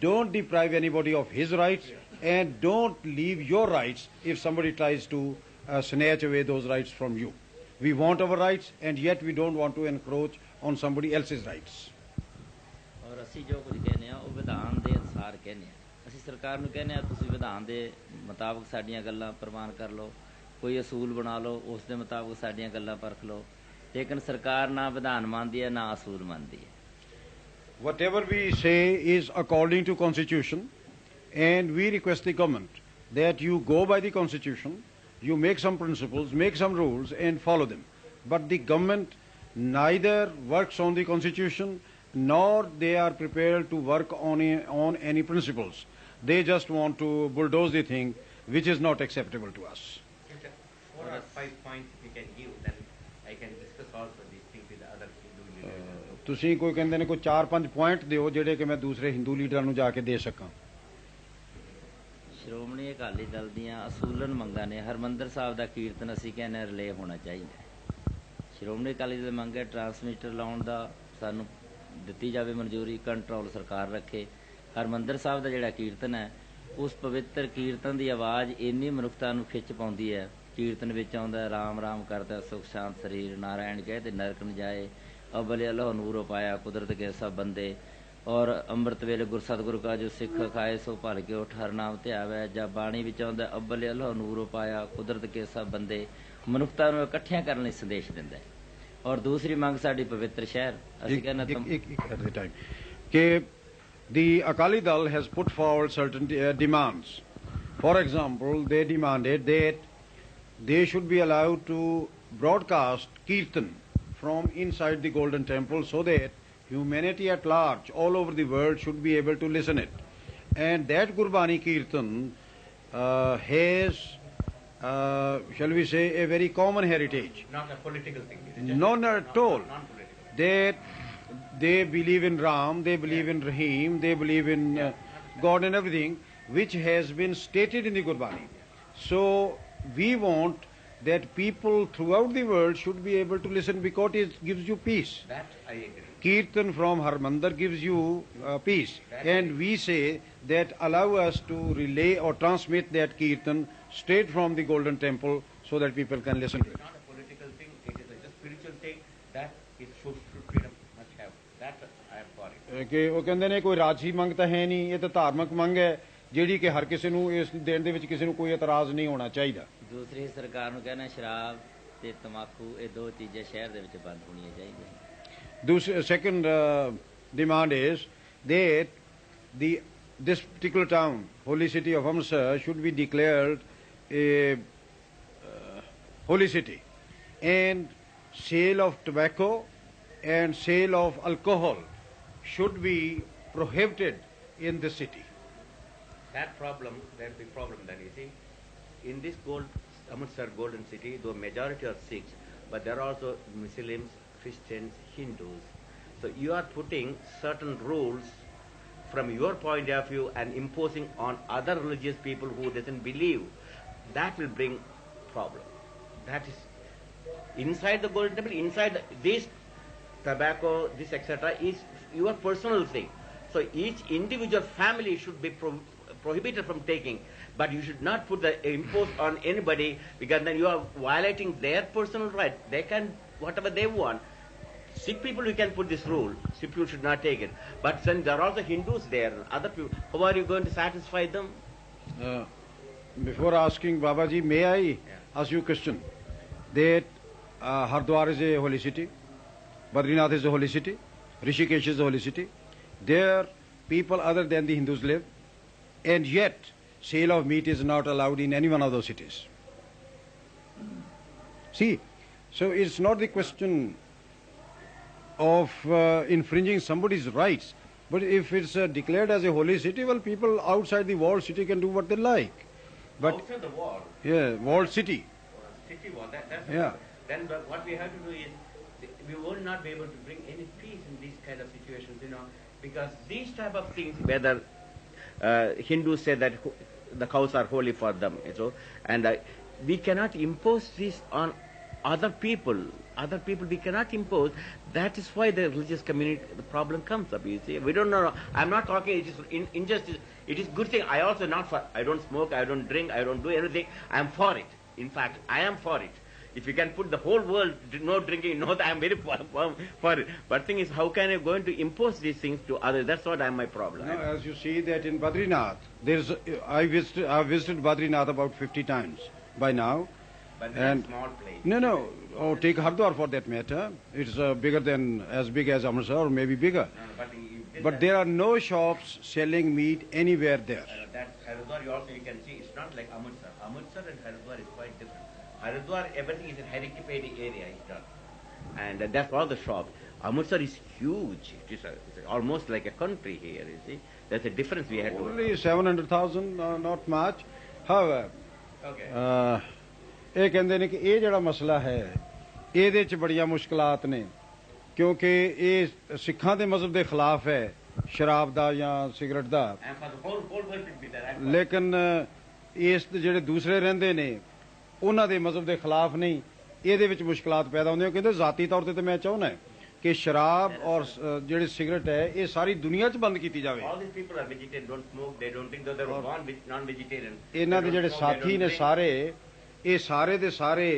don't deprive anybody of his rights and don't leave your rights if somebody tries to snatch away those rights from you. We want our rights and yet we don't want to encroach on somebody else's rights. ਔਰ ਅਸੀਂ ਜੋ ਕੁਝ ਕਹਿੰਦੇ ਆ ਉਹ ਵਿਧਾਨ ਦੇ ਅਨੁਸਾਰ ਕਹਿੰਦੇ ਆ। ਅਸੀਂ ਸਰਕਾਰ ਨੂੰ ਕਹਿੰਦੇ ਆ ਤੁਸੀਂ ਵਿਧਾਨ ਦੇ ਮੁਤਾਬਕ ਸਾਡੀਆਂ ਗੱਲਾਂ ਪ੍ਰਵਾਨ ਕਰ ਲਓ, ਕੋਈ ਅਸੂਲ ਬਣਾ ਲਓ, ਉਸ ਦੇ ਮੁਤਾਬਕ ਸਾਡੀਆਂ ਗੱਲਾਂ ਪਰਖ ਲਓ, ਲੇਕਿਨ ਸਰਕਾਰ ਨਾ ਵਿਧਾਨ ਮੰਨਦੀ ਹੈ ਨਾ ਅਸੂਲ ਮੰਨਦੀ ਹੈ। Whatever we say is according to Constitution, and we request the government that you go by the Constitution, you make some principles, make some rules and follow them. But the government neither works on the Constitution nor they are prepared to work on any principles. They just want to bulldoze the thing, which is not acceptable to us. 4 or 5 points we can give, then I can discuss also these things with the other Hindu leaders. ਤੁਸੀਂ ਕੋਈ ਕਹਿੰਦੇ ਨੇ ਕੋਈ 4-5 point ਦਿਓ ਜਿਹੜੇ ਕਿ ਮੈਂ ਦੂਸਰੇ ਹਿੰਦੂ ਲੀਡਰਾਂ ਨੂੰ ਜਾ ਕੇ ਦੇ ਸਕਾਂ। ਸ਼੍ਰੋਮਣੀ ਅਕਾਲੀ ਦਲ ਦੀਆਂ ਅਸੂਲਨ ਮੰਗਾਂ ਨੇ ਹਰਮੰਦਰ ਸਾਹਿਬ ਦਾ ਕੀਰਤਨ ਅਸੀਂ ਕਹਿੰਦੇ ਰਿਲੇ ਹੋਣਾ ਚਾਹੀਦਾ। ਸ਼੍ਰੋਮਣੀ ਅਕਾਲੀ ਦਲ ਮੰਗ ਹੈ ਟਰਾਂਸਮੀਟਰ ਲਾਉਣ ਦਾ, ਸਾਨੂੰ ਦਿੱਤੀ ਜਾਵੇ ਮਨਜ਼ੂਰੀ, ਕੰਟਰੋਲ ਸਰਕਾਰ ਰੱਖੇ। ਹਰਮੰਦਰ ਸਾਹਿਬ ਦਾ ਜਿਹੜਾ ਕੀਰਤਨ ਹੈ ਉਸ ਪਵਿੱਤਰ ਕੀਰਤਨ ਦੀ ਆਵਾਜ਼ ਇੰਨੀ ਮਨੁੱਖਤਾ ਨੂੰ ਖਿੱਚ ਪਾਉਂਦੀ ਹੈ। ਕੀਰਤਨ ਵਿੱਚ ਆਉਂਦਾ ਰਾਮ ਰਾਮ ਕਰਦਾ ਸੁਖ ਸ਼ਾਂਤ ਸਰੀਰ, ਨਾਰਾਇਣ ਕਹੇ ਤੇ ਨਰਕ ਨ ਜਾਏ, ਅਬਲੇ ਅੱਲਾਹ ਨੂਰ ਪਾਇਆ ਕੁਦਰਤ ਕੇ ਸਭ ਬੰਦੇ, ਔਰ ਅੰਮ੍ਰਿਤ ਵੇਲੇ ਗੁਰ ਸਤਿਗੁਰੂ ਕਾ ਜੋ ਸਿੱਖ ਖਾਏ ਸੋ ਭਲ ਕੇ ਉਠ ਹਰ ਨਾਮ ਧਿਆਵੈ। ਜਾਂ ਬਾਣੀ ਵਿੱਚ ਆਉਂਦਾ ਅਬਲੇ ਅੱਲਾਹ ਨੂਰ ਪਾਇਆ ਕੁਦਰਤ ਕੇ ਸਭ ਬੰਦੇ, ਮਨੁੱਖਤਾ ਨੂੰ ਇਕੱਠਿਆਂ ਕਰਨ ਲਈ ਸੰਦੇਸ਼ ਦਿੰਦਾ ਹੈ। ਔਰ ਦੂਸਰੀ ਮੰਗ ਸਾਡੀ ਪਵਿੱਤਰ ਸ਼ਹਿਰ, ਅਸੀਂ ਕਹਿੰਦੇ ਕਿ the Akali Dal has put forward certain demands. For example, they demanded that they should be allowed to broadcast kirtan from inside the Golden Temple so that humanity at large all over the world should be able to listen it. And that Gurbani Kirtan has, shall we say, a very common heritage. Not a political thing. Not at all. Non-political. They believe in Ram, they believe in Rahim, they believe in God and everything, which has been stated in the Gurbani. So we want that people throughout the world should be able to listen because it gives you peace. That I agree. Kirtan from Harmandir gives you peace. And we say that allow us to relay or transmit that Kirtan straight from the Golden Temple so that people can listen to it. It's not a political thing, it is a spiritual thing that is should freedom must have. That I am for it. ਕਿ ਉਹ ਕਹਿੰਦੇ ਨੇ ਕੋਈ ਰਾਜਸੀ ਮੰਗ ਤਾਂ ਹੈ ਨਹੀਂ, ਇਹ ਤਾਂ ਧਾਰਮਿਕ ਮੰਗ ਹੈ ਜਿਹੜੀ ਕਿ ਹਰ ਕਿਸੇ ਨੂੰ ਇਸ ਦੇਣ ਦੇ ਵਿੱਚ ਕਿਸੇ ਨੂੰ ਕੋਈ ਇਤਰਾਜ਼ ਨਹੀਂ ਹੋਣਾ ਚਾਹੀਦਾ। ਦੂਸਰੀ ਸਰਕਾਰ ਨੂੰ ਕਹਿੰਦਾ ਸ਼ਰਾਬ ਤੇ ਤੰਬਾਕੂ ਇਹ ਦੋ ਚੀਜ਼ਾਂ ਸ਼ਹਿਰ ਦੇ ਵਿੱਚ ਬੰਦ ਹੋਣੀਆਂ ਚਾਹੀਦੀਆਂ। Second demand is that this particular town, holy city of Amritsar, should be declared a holy city, and sale of tobacco and sale of alcohol should be prohibited in the city. That problem, that big problem that you see, in this Amritsar golden city, though majority are Sikhs, but there are also Muslims, Christians, Hindus. So you are putting certain rules from your point of view and imposing on other religious people who doesn't believe. That will bring problem. That is inside the golden temple, inside this tobacco, this etc. is your personal thing. So each individual family should be prohibited from taking, but you should not put the impose on anybody, because then you are violating their personal right. They can whatever they want. Sikh people, you can put this rule. Sikh people should not take it. But then there are also Hindus there, other people. How are you going to satisfy them? Before asking Babaji, may I ask you a question? That Hardwar is a holy city, Badrinath is a holy city, Rishikesh is a holy city. There people other than the Hindus live, and yet sale of meat is not allowed in any one of those cities. See, so it's not the question of infringing somebody's rights, but if it's declared as a holy city, well, people outside the walled city can do what they like. But outside the wall? Yeah, walled city. City wall, that's yeah. Then what we have to do is, we will not be able to bring any peace in these kind of situations, because these type of things, whether Hindus say that the cows are holy for them, and we cannot impose this on other people. Other people we cannot impose. That is why the religious community, the problem comes up, you see. We don't know. I'm not talking it is injustice. It is good thing. I also not for, I don't smoke, I don't drink, I don't do anything. I am for it. In fact, I am for it. If you can put the whole world no drinking, no, I am very for it. But thing is, how can I going to impose these things to others? That's what my problem. No, as you see that in Badrinath, I've visited Badrinath about 50 times by now. But And that's a small place. No. Oh, take Hardwar for that matter. It's as big as Amritsar or maybe bigger. But there are no shops selling meat anywhere there. That Haridwar you can see, it's not like Amritsar. Amritsar and Haridwar is quite different. Haridwar, everything is in heritage area, it's done. And that's all the shops. Amritsar is huge. It's almost like a country here, you see. There's a difference we had to... Only 700,000, not much. However, Okay. ਇਹ ਕਹਿੰਦੇ ਨੇ ਕਿ ਇਹ ਜਿਹੜਾ ਮਸਲਾ ਹੈ ਇਹਦੇ 'ਚ ਬੜੀਆਂ ਮੁਸ਼ਕਲਾਤ ਨੇ ਕਿਉਂਕਿ ਇਹ ਸਿੱਖਾਂ ਦੇ ਮਜ਼ਹਬ ਦੇ ਖਿਲਾਫ ਹੈ ਸ਼ਰਾਬ ਦਾ ਜਾਂ cigarette the And for the whole world should be there. ਲੇਕਿਨ ਇਸ ਜਿਹੜੇ ਦੂਸਰੇ ਰਹਿੰਦੇ ਨੇ ਉਹਨਾਂ ਦੇ ਮਜ਼ਹਬ ਦੇ ਖਿਲਾਫ ਨਹੀਂ ਇਹਦੇ ਵਿੱਚ ਮੁਸ਼ਕਲਾਤ ਪੈਦਾ ਹੁੰਦੀਆਂ ਕਹਿੰਦੇ ਜ਼ਾਤੀ ਤੌਰ ਤੇ ਮੈਂ ਚਾਹੁੰਦਾ ਕਿ ਸ਼ਰਾਬ ਔਰ ਜਿਹੜੀ ਸਿਗਰਟ ਹੈ ਇਹ ਸਾਰੀ ਦੁਨੀਆ 'ਚ ਬੰਦ ਕੀਤੀ ਜਾਵੇ All these people are vegetarian, don't smoke, they don't think that they're born non-vegetarian. ਇਹਨਾਂ ਦੇ ਜਿਹੜੇ ਸਾਥੀ ਨੇ ਸਾਰੇ ਇਹ ਸਾਰੇ ਦੇ ਸਾਰੇ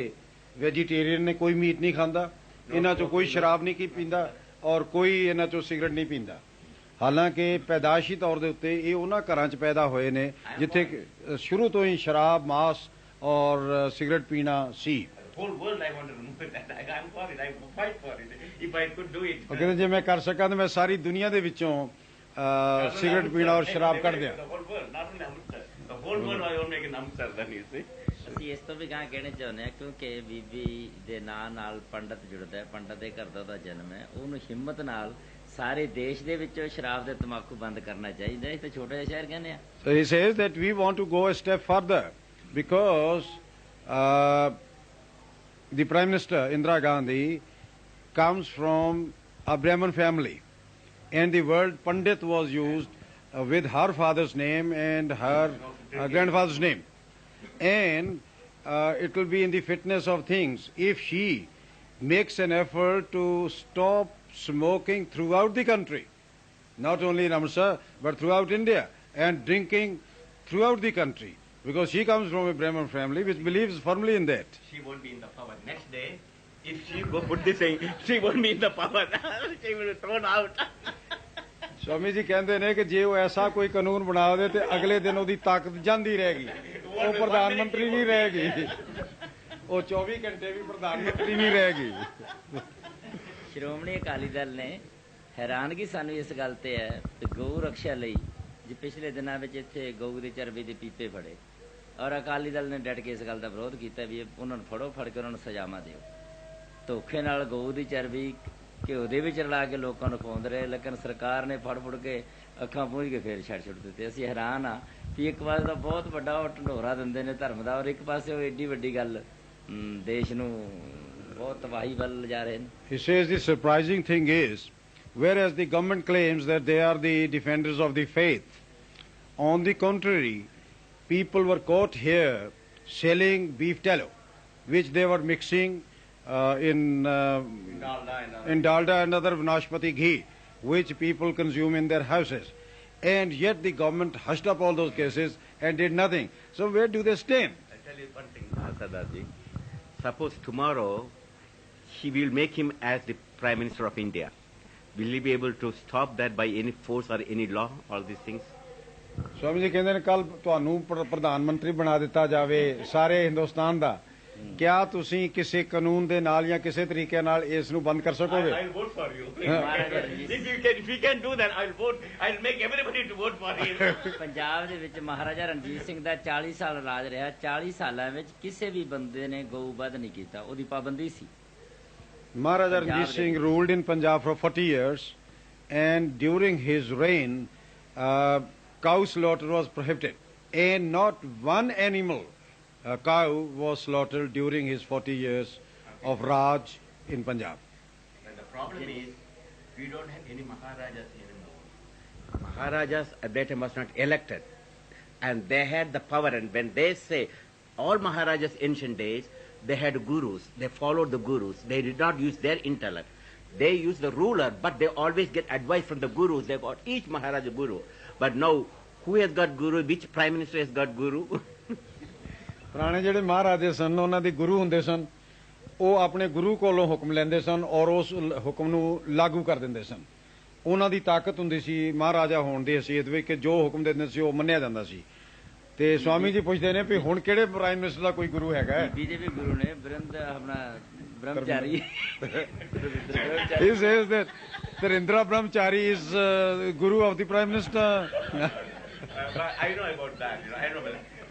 ਵੈਜੀਟੇਰੀਅਨ ਨੇ ਕੋਈ ਮੀਟ ਨਹੀਂ ਖਾਂਦਾ ਇਹਨਾਂ 'ਚੋਂ ਕੋਈ ਸ਼ਰਾਬ ਨਹੀਂ ਪੀਂਦਾ ਔਰ ਕੋਈ ਇਹਨਾਂ 'ਚੋਂ ਸਿਗਰਟ ਨਹੀਂ ਪੀਂਦਾ ਹਾਲਾਂਕਿ ਪੈਦਾਇਸ਼ੀ ਤੌਰ ਦੇ ਉੱਤੇ ਇਹ ਉਹਨਾਂ ਘਰਾਂ 'ਚ ਪੈਦਾ ਹੋਏ ਨੇ ਜਿੱਥੇ ਸ਼ੁਰੂ ਤੋਂ ਹੀ ਸ਼ਰਾਬ ਮਾਸ ਔਰ ਸਿਗਰਟ ਪੀਣਾ ਸੀ Whole world I want to remove that. I'm for it. I fight for it. If I could do it. ਉਹ ਕਹਿੰਦੇ ਜੇ ਮੈਂ ਕਰ ਸਕਾਂ ਤਾਂ ਮੈਂ ਸਾਰੀ ਦੁਨੀਆ ਦੇ ਵਿੱਚੋਂ ਸਿਗਰਟ ਪੀਣਾ ਔਰ ਸ਼ਰਾਬ ਕੱਢ ਦਿਆਂ The whole world, not only Amritsar. The whole world I want to make an Amritsar then, you see. ਅਸੀਂ ਇਸ ਤੋਂ ਵੀ ਗਾਂ ਕਹਿਣਾ ਚਾਹੁੰਦੇ ਹਾਂ ਕਿਉਂਕਿ ਬੀਬੀ ਦੇ ਨਾਂ ਨਾਲ ਪੰਡਤ ਜੁੜਦਾ ਹੈ ਪੰਡਤ ਦੇ ਘਰ ਦਾ ਉਹਦਾ ਜਨਮ ਹੈ ਉਹਨੂੰ ਹਿੰਮਤ ਨਾਲ ਸਾਰੇ ਦੇਸ਼ ਦੇ ਵਿੱਚੋਂ ਸ਼ਰਾਬ ਤੇ ਤੰਬਾਕੂ ਬੰਦ ਕਰਨਾ ਚਾਹੀਦਾ ਇਹ ਤਾਂ ਛੋਟਾ ਜਿਹਾ ਸ਼ਹਿਰ ਕਹਿੰਦੇ ਆ So he says that we want to go a step further because the Prime Minister Indira Gandhi comes from a Brahmin family and the word Pandit was used with her father's name and her grandfather's name. And it will be in the fitness of things if she makes an effort to stop smoking throughout the country, not only in Amritsar but throughout India, and drinking throughout the country, because she comes from a Brahmin family which believes firmly in that. She won't be in the power. Next day, if she go put this thing, she won't be in the power. She will be thrown out. Swami ji कहते हैं कि जे वो ऐसा कोई कानून बना दे तो अगले दिन ਉਹਦੀ ਤਾਕਤ ਜਾਂਦੀ ਰਹੇਗੀ ਉਹ ਪ੍ਰਧਾਨ ਮੰਤਰੀ ਨਹੀਂ ਰਹੇਗੀ ਉਹ 24 ਘੰਟੇ ਵੀ ਪ੍ਰਧਾਨ ਮੰਤਰੀ ਨਹੀਂ ਰਹੇਗੀ ਸ਼੍ਰੋਮਣੀ ਅਕਾਲੀ ਦਲ ਨੇ ਹੈਰਾਨਗੀ ਸਾਨੂੰ ਇਸ ਗੱਲ ਤੇ ਹੈ ਕਿ ਗਊ ਰੱਖਿਆ ਲਈ ਜੇ ਪਿਛਲੇ ਦਿਨਾਂ ਵਿੱਚ ਇੱਥੇ ਗਊ ਦੀ ਚਰਬੀ ਦੇ ਪੀਪੇ ਫੜੇ ਔਰ ਅਕਾਲੀ ਦਲ ਨੇ ਡਟ ਕੇ ਇਸ ਗੱਲ ਦਾ ਵਿਰੋਧ ਕੀਤਾ ਵੀ ਉਹਨਾਂ ਨੂੰ ਫੜੋ ਫੜ ਕੇ ਉਹਨਾਂ ਨੂੰ ਸਜ਼ਾਵਾਂ ਦਿਓ ਧੋਖੇ ਨਾਲ ਗਊ ਦੀ ਚਰਬੀ ਘਿਓ ਦੇ ਵਿੱਚ ਰਲਾ ਕੇ ਲੋਕਾਂ ਨੂੰ ਖਵਾਉਂਦੇ ਰਹੇ ਲੇਕਿਨ ਸਰਕਾਰ ਨੇ ਫੜ ਫੁੜ ਕੇ ਅੱਖਾਂ ਪੂੰਝ ਕੇ ਫੇਰ ਛੱਡ ਦਿੱਤੇ ਅਸੀਂ ਹੈਰਾਨ ਆ ਵੀ ਇੱਕ ਪਾਸੇ ਦਾ ਬਹੁਤ ਵੱਡਾ ਉਹ ਢੰਡੋਰਾ ਦਿੰਦੇ ਨੇ ਧਰਮ ਦਾ ਔਰ ਇੱਕ ਪਾਸੇ ਉਹ ਏਡੀ ਵੱਡੀ ਗੱਲ ਦੇਸ਼ ਨੂੰ ਬਹੁਤ ਤਬਾਹੀ ਵੱਲ ਲਿਜਾ ਰਹੇ ਨੇ He says the surprising thing is, whereas the government claims that they are the defenders of the faith, on the contrary, people were caught here selling beef tallow, which they were mixing in dalda and other Vanashpati ghee, which people consume in their houses. And yet the government hushed up all those cases and did nothing. So where do they stand? I tell you one thing, Sardarji. Suppose tomorrow he will make him as the Prime Minister of India. Will he be able to stop that by any force or any law, all these things? Swami ji कहते हैं कल ਤੁਹਾਨੂੰ ਪ੍ਰਧਾਨ ਮੰਤਰੀ ਬਣਾ ਦਿੱਤਾ ਜਾਵੇ ਸਾਰੇ ਹਿੰਦੁਸਤਾਨ ਦਾ ਕਿਆ ਤੁਸੀਂ ਕਿਸੇ ਕਾਨੂੰਨ ਦੇ ਨਾਲ ਜਾਂ ਕਿਸੇ ਤਰੀਕੇ ਨਾਲ ਇਸ ਨੂੰ ਬੰਦ ਕਰ ਸਕੋਗੇ I'll vote for you. If you can do that, I'll vote. I'll make everybody to vote for him. Punjab ਦੇ ਵਿੱਚ ਮਹਾਰਾਜਾ ਰਣਜੀਤ ਸਿੰਘ ਦਾ 40 ਸਾਲ ਰਾਜ ਰਿਹਾ 40 ਸਾਲਾਂ ਵਿੱਚ ਕਿਸੇ ਵੀ ਬੰਦੇ ਨੇ ਗਊ ਵਧ ਨਹੀਂ ਕੀਤਾ ਉਹਦੀ ਪਾਬੰਦੀ ਸੀ Maharaja Ranjit Singh ruled in Punjab for 40 years, and during his reign, cow slaughter was prohibited, and not one animal, cow, was slaughtered during his 40 years of Raj in Punjab. And the problem is, we don't have any Maharajas anymore. Maharajas at that time was not elected, and they had the power. And when they say, all Maharajas ancient days, they had gurus. They followed the gurus. They did not use their intellect. They used the ruler, but they always get advice from the gurus. They got each Maharaja guru. But now, who has got guru? Which prime minister has got guru? ਪੁਰਾਣੇ ਜਿਹੜੇ ਮਹਾਰਾਜੇ ਸਨ ਉਹਨਾਂ ਦੇ ਗੁਰੂ ਹੁੰਦੇ ਸਨ ਉਹ ਆਪਣੇ ਗੁਰੂ ਕੋਲੋਂ ਹੁਕਮ ਲੈਂਦੇ ਸਨ ਔਰ ਉਸ ਹੁਕਮ ਨੂੰ ਲਾਗੂ ਕਰ ਦਿੰਦੇ ਸਨ। ਉਹਨਾਂ ਦੀ ਤਾਕਤ ਹੁੰਦੀ ਸੀ ਮਹਾਰਾਜਾ ਹੋਣ ਦੀ ਹਸੀਅਤ ਵਿੱਚ ਕਿ ਜੋ ਹੁਕਮ ਦਿੰਦੇ ਸੀ ਉਹ ਮੰਨਿਆ ਜਾਂਦਾ ਸੀ। ਤੇ ਸਵਾਮੀ ਜੀ ਪੁੱਛਦੇ ਨੇ ਵੀ ਹੁਣ ਕਿਹੜੇ ਪ੍ਰਾਈਮ ਮਿਨਿਸਟਰ ਦਾ ਕੋਈ ਗੁਰੂ ਹੈਗਾ? ਬੀਜੇਪੀ ਗੁਰੂ ਨੇ ਆਪਣਾ ਬ੍ਰਹਮਚਾਰੀ। He says that Narendra Brahmachari is guru of the prime minister. I know about that. I know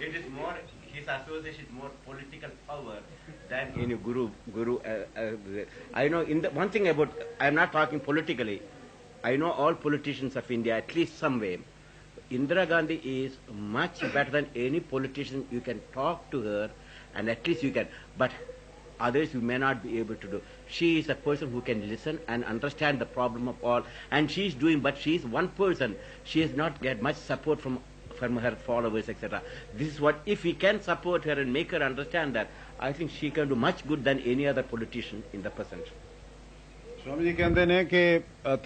it is more, his association is more political power than any guru. I know one thing about, I am not talking politically. I know all politicians of India, at least some way. Indira Gandhi is much better than any politician. You can talk to her and at least you can, but others you may not be able to do. She is a person who can listen and understand the problem of all, and she is doing, but she is one person. She has not get much support from her followers, etc. This is what, if we can support her and make her understand that, I think she can do much good than any other politician in the present. Swami ji कहते हैं कि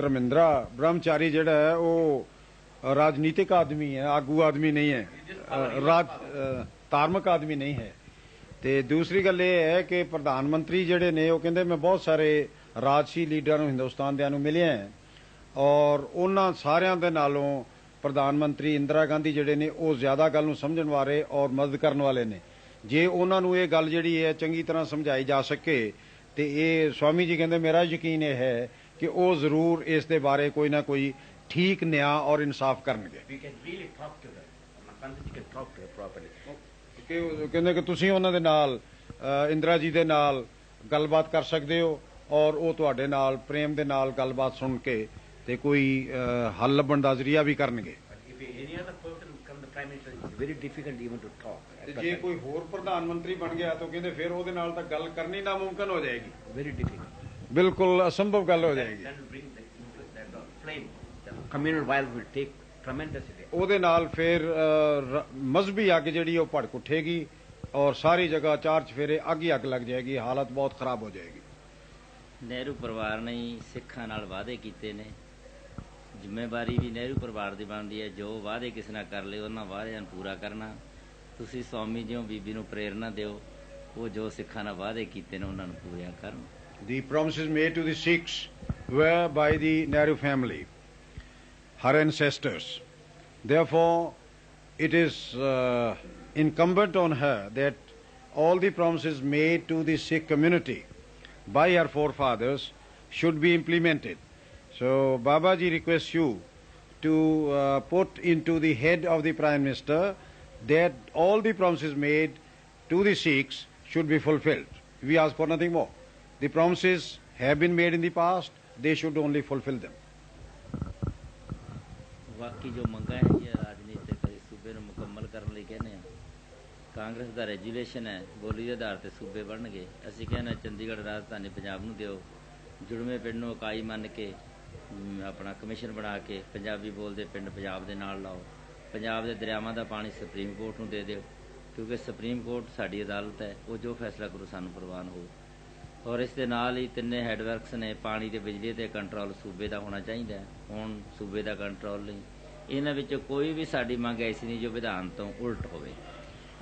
धर्मेंद्र ब्रह्मचारी ਜਿਹੜਾ ਹੈ ਉਹ ਰਾਜਨੀਤਿਕ ਆਦਮੀ ਹੈ, ਆਗੂ ਆਦਮੀ ਨਹੀਂ ਹੈ, ਧਾਰਮਿਕ ਆਦਮੀ ਨਹੀਂ ਹੈ। ਤੇ ਦੂਸਰੀ ਗੱਲ ਇਹ ਹੈ ਕਿ ਪ੍ਰਧਾਨ ਮੰਤਰੀ ਜਿਹੜੇ ਨੇ ਉਹ ਕਹਿੰਦੇ ਮੈਂ ਬਹੁਤ ਸਾਰੇ ਰਾਜਸੀ ਲੀਡਰਾਂ ਨੂੰ ਹਿੰਦੁਸਤਾਨ ਦਿਆਂ ਨੂੰ ਮਿਲਿਆ ਹੈ ਔਰ ਉਹਨਾਂ ਸਾਰਿਆਂ ਦੇ ਨਾਲੋਂ ਪ੍ਰਧਾਨ ਮੰਤਰੀ ਇੰਦਰਾ ਗਾਂਧੀ ਜਿਹੜੇ ਨੇ ਉਹ ਜ਼ਿਆਦਾ ਗੱਲ ਨੂੰ ਸਮਝਣ ਵਾਲੇ ਔਰ ਮਦਦ ਕਰਨ ਵਾਲੇ ਨੇ। ਜੇ ਉਹਨਾਂ ਨੂੰ ਇਹ ਗੱਲ ਜਿਹੜੀ ਹੈ ਚੰਗੀ ਤਰ੍ਹਾਂ ਸਮਝਾਈ ਜਾ ਸਕੇ ਤੇ ਇਹ ਸਵਾਮੀ ਜੀ ਕਹਿੰਦੇ ਮੇਰਾ ਯਕੀਨ ਇਹ ਹੈ ਕਿ ਉਹ ਜ਼ਰੂਰ ਇਸ ਦੇ ਬਾਰੇ ਕੋਈ ਨਾ ਕੋਈ ਠੀਕ ਨਿਆਂ ਔਰ ਇਨਸਾਫ ਕਰਨਗੇ। ਕਹਿੰਦੇ ਕਿ ਤੁਸੀਂ ਉਹਨਾਂ ਦੇ ਨਾਲ ਇੰਦਰਾ ਜੀ ਦੇ ਨਾਲ ਗੱਲਬਾਤ ਕਰ ਸਕਦੇ ਹੋ ਔਰ ਉਹ ਤੁਹਾਡੇ ਨਾਲ ਪ੍ਰੇਮ ਦੇ ਨਾਲ ਗੱਲਬਾਤ ਸੁਣ ਕੇ ਤੇ ਕੋਈ ਹੱਲ ਲੱਭਣ ਦਾ ਜ਼ਰੀਆ ਵੀ ਕਰਨਗੇ। ਜੇ ਕੋਈ ਹੋਰ ਪ੍ਰਧਾਨ ਮੰਤਰੀ ਬਣ ਗਿਆ ਤਾਂ ਕਹਿੰਦੇ ਫਿਰ ਉਹਦੇ ਨਾਲ ਤਾਂ ਗੱਲ ਕਰਨੀ ਨਾਮੁਮਕਿਨ ਹੋ ਜਾਏਗੀ, ਵੈਰੀ ਡਿਫਿਕਲਟ, ਬਿਲਕੁਲ ਅਸੰਭਵ ਗੱਲ ਹੋ ਜਾਏਗੀ। ਉਹਦੇ ਨਾਲ ਫਿਰ ਮਜ਼ਹਬੀ ਅੱਗ ਜਿਹੜੀ ਉਹ ਭੜਕ ਉੱਠੇਗੀ ਔਰ ਸਾਰੀ ਜਗ੍ਹਾ ਚਾਰ ਚਫੇਰੇ ਅੱਗ ਹੀ ਅੱਗ ਲੱਗ ਜਾਏਗੀ, ਹਾਲਤ ਬਹੁਤ ਖਰਾਬ ਹੋ ਜਾਏਗੀ। ਨਹਿਰੂ ਪਰਿਵਾਰ ਨੇ ਸਿੱਖਾਂ ਨਾਲ ਵਾਅਦੇ ਕੀਤੇ ਨੇ, ਜ਼ਿੰਮੇਵਾਰੀ ਵੀ ਨਹਿਰੂ ਪਰਿਵਾਰ ਦੀ ਬਣਦੀ ਹੈ। ਜੋ ਵਾਅਦੇ ਕਿਸੇ ਨਾਲ ਕਰ ਲਏ ਉਹਨਾਂ ਵਾਅਦਿਆਂ ਨੂੰ ਪੂਰਾ ਕਰਨਾ। ਤੁਸੀਂ ਸਵਾਮੀ ਜਿਉਂ ਬੀਬੀ ਨੂੰ ਪ੍ਰੇਰਨਾ ਦਿਓ, ਉਹ ਜੋ ਸਿੱਖਾਂ ਨਾਲ ਵਾਅਦੇ ਕੀਤੇ ਨੇ ਉਹਨਾਂ ਨੂੰ ਪੂਰੀਆਂ ਕਰਨ। The promises made to the Sikhs were by the Nehru family, her ancestors. Therefore, it is incumbent on her that all the promises made to the Sikh community by her forefathers should be implemented. So, Babaji requests you to put into the head of the Prime Minister that all the promises made to the Sikhs should be fulfilled. We ask for nothing more. The promises have been made in the past, they should only fulfill them. ਬਾਕੀ ਜੋ ਮੰਗਾਂ ਹੈਗੀਆਂ ਰਾਜਨੀਤਿਕ ਸੂਬੇ ਨੂੰ ਮੁਕੰਮਲ ਕਰਨ ਲਈ ਕਹਿੰਦੇ ਆ। ਕਾਂਗਰਸ ਦਾ ਰੈਜੂਲੇਸ਼ਨ ਹੈ ਬੋਲੀ ਦੇ ਆਧਾਰ ਤੇ ਸੂਬੇ ਬਣਨਗੇ। ਅਸੀਂ ਕਹਿੰਦੇ ਚੰਡੀਗੜ੍ਹ ਰਾਜਧਾਨੀ ਪੰਜਾਬ ਨੂੰ ਦਿਓ, ਜੁੜਵੇਂ ਪਿੰਡ ਨੂੰ ਇਕਾਈ ਮੰਨ ਕੇ ਆਪਣਾ ਕਮਿਸ਼ਨ ਬਣਾ ਕੇ ਪੰਜਾਬੀ ਬੋਲਦੇ ਪਿੰਡ ਪੰਜਾਬ ਦੇ ਨਾਲ ਲਾਓ। ਪੰਜਾਬ ਦੇ ਦਰਿਆਵਾਂ ਦਾ ਪਾਣੀ ਸੁਪਰੀਮ ਕੋਰਟ ਨੂੰ ਦੇ ਦਿਓ, ਕਿਉਂਕਿ ਸੁਪਰੀਮ ਕੋਰਟ ਸਾਡੀ ਅਦਾਲਤ ਹੈ, ਉਹ ਜੋ ਫੈਸਲਾ ਕਰੂ ਸਾਨੂੰ ਪ੍ਰਵਾਨ ਹੋਊ। ਔਰ ਇਸ ਦੇ ਨਾਲ ਹੀ ਤਿੰਨੇ ਹੈਡਵਰਕਸ ਨੇ, ਪਾਣੀ ਤੇ ਬਿਜਲੀ ਤੇ ਕੰਟਰੋਲ ਸੂਬੇ ਦਾ ਹੋਣਾ ਚਾਹੀਦਾ। ਹੁਣ ਸੂਬੇ ਦਾ ਕੰਟਰੋਲ ਨਹੀਂ, ਇਹਨਾਂ ਵਿੱਚੋਂ ਕੋਈ ਵੀ ਸਾਡੀ ਮੰਗ ਐਸੀ ਨਹੀਂ ਜੋ ਵਿਧਾਨ ਤੋਂ ਉਲਟ ਹੋਵੇ।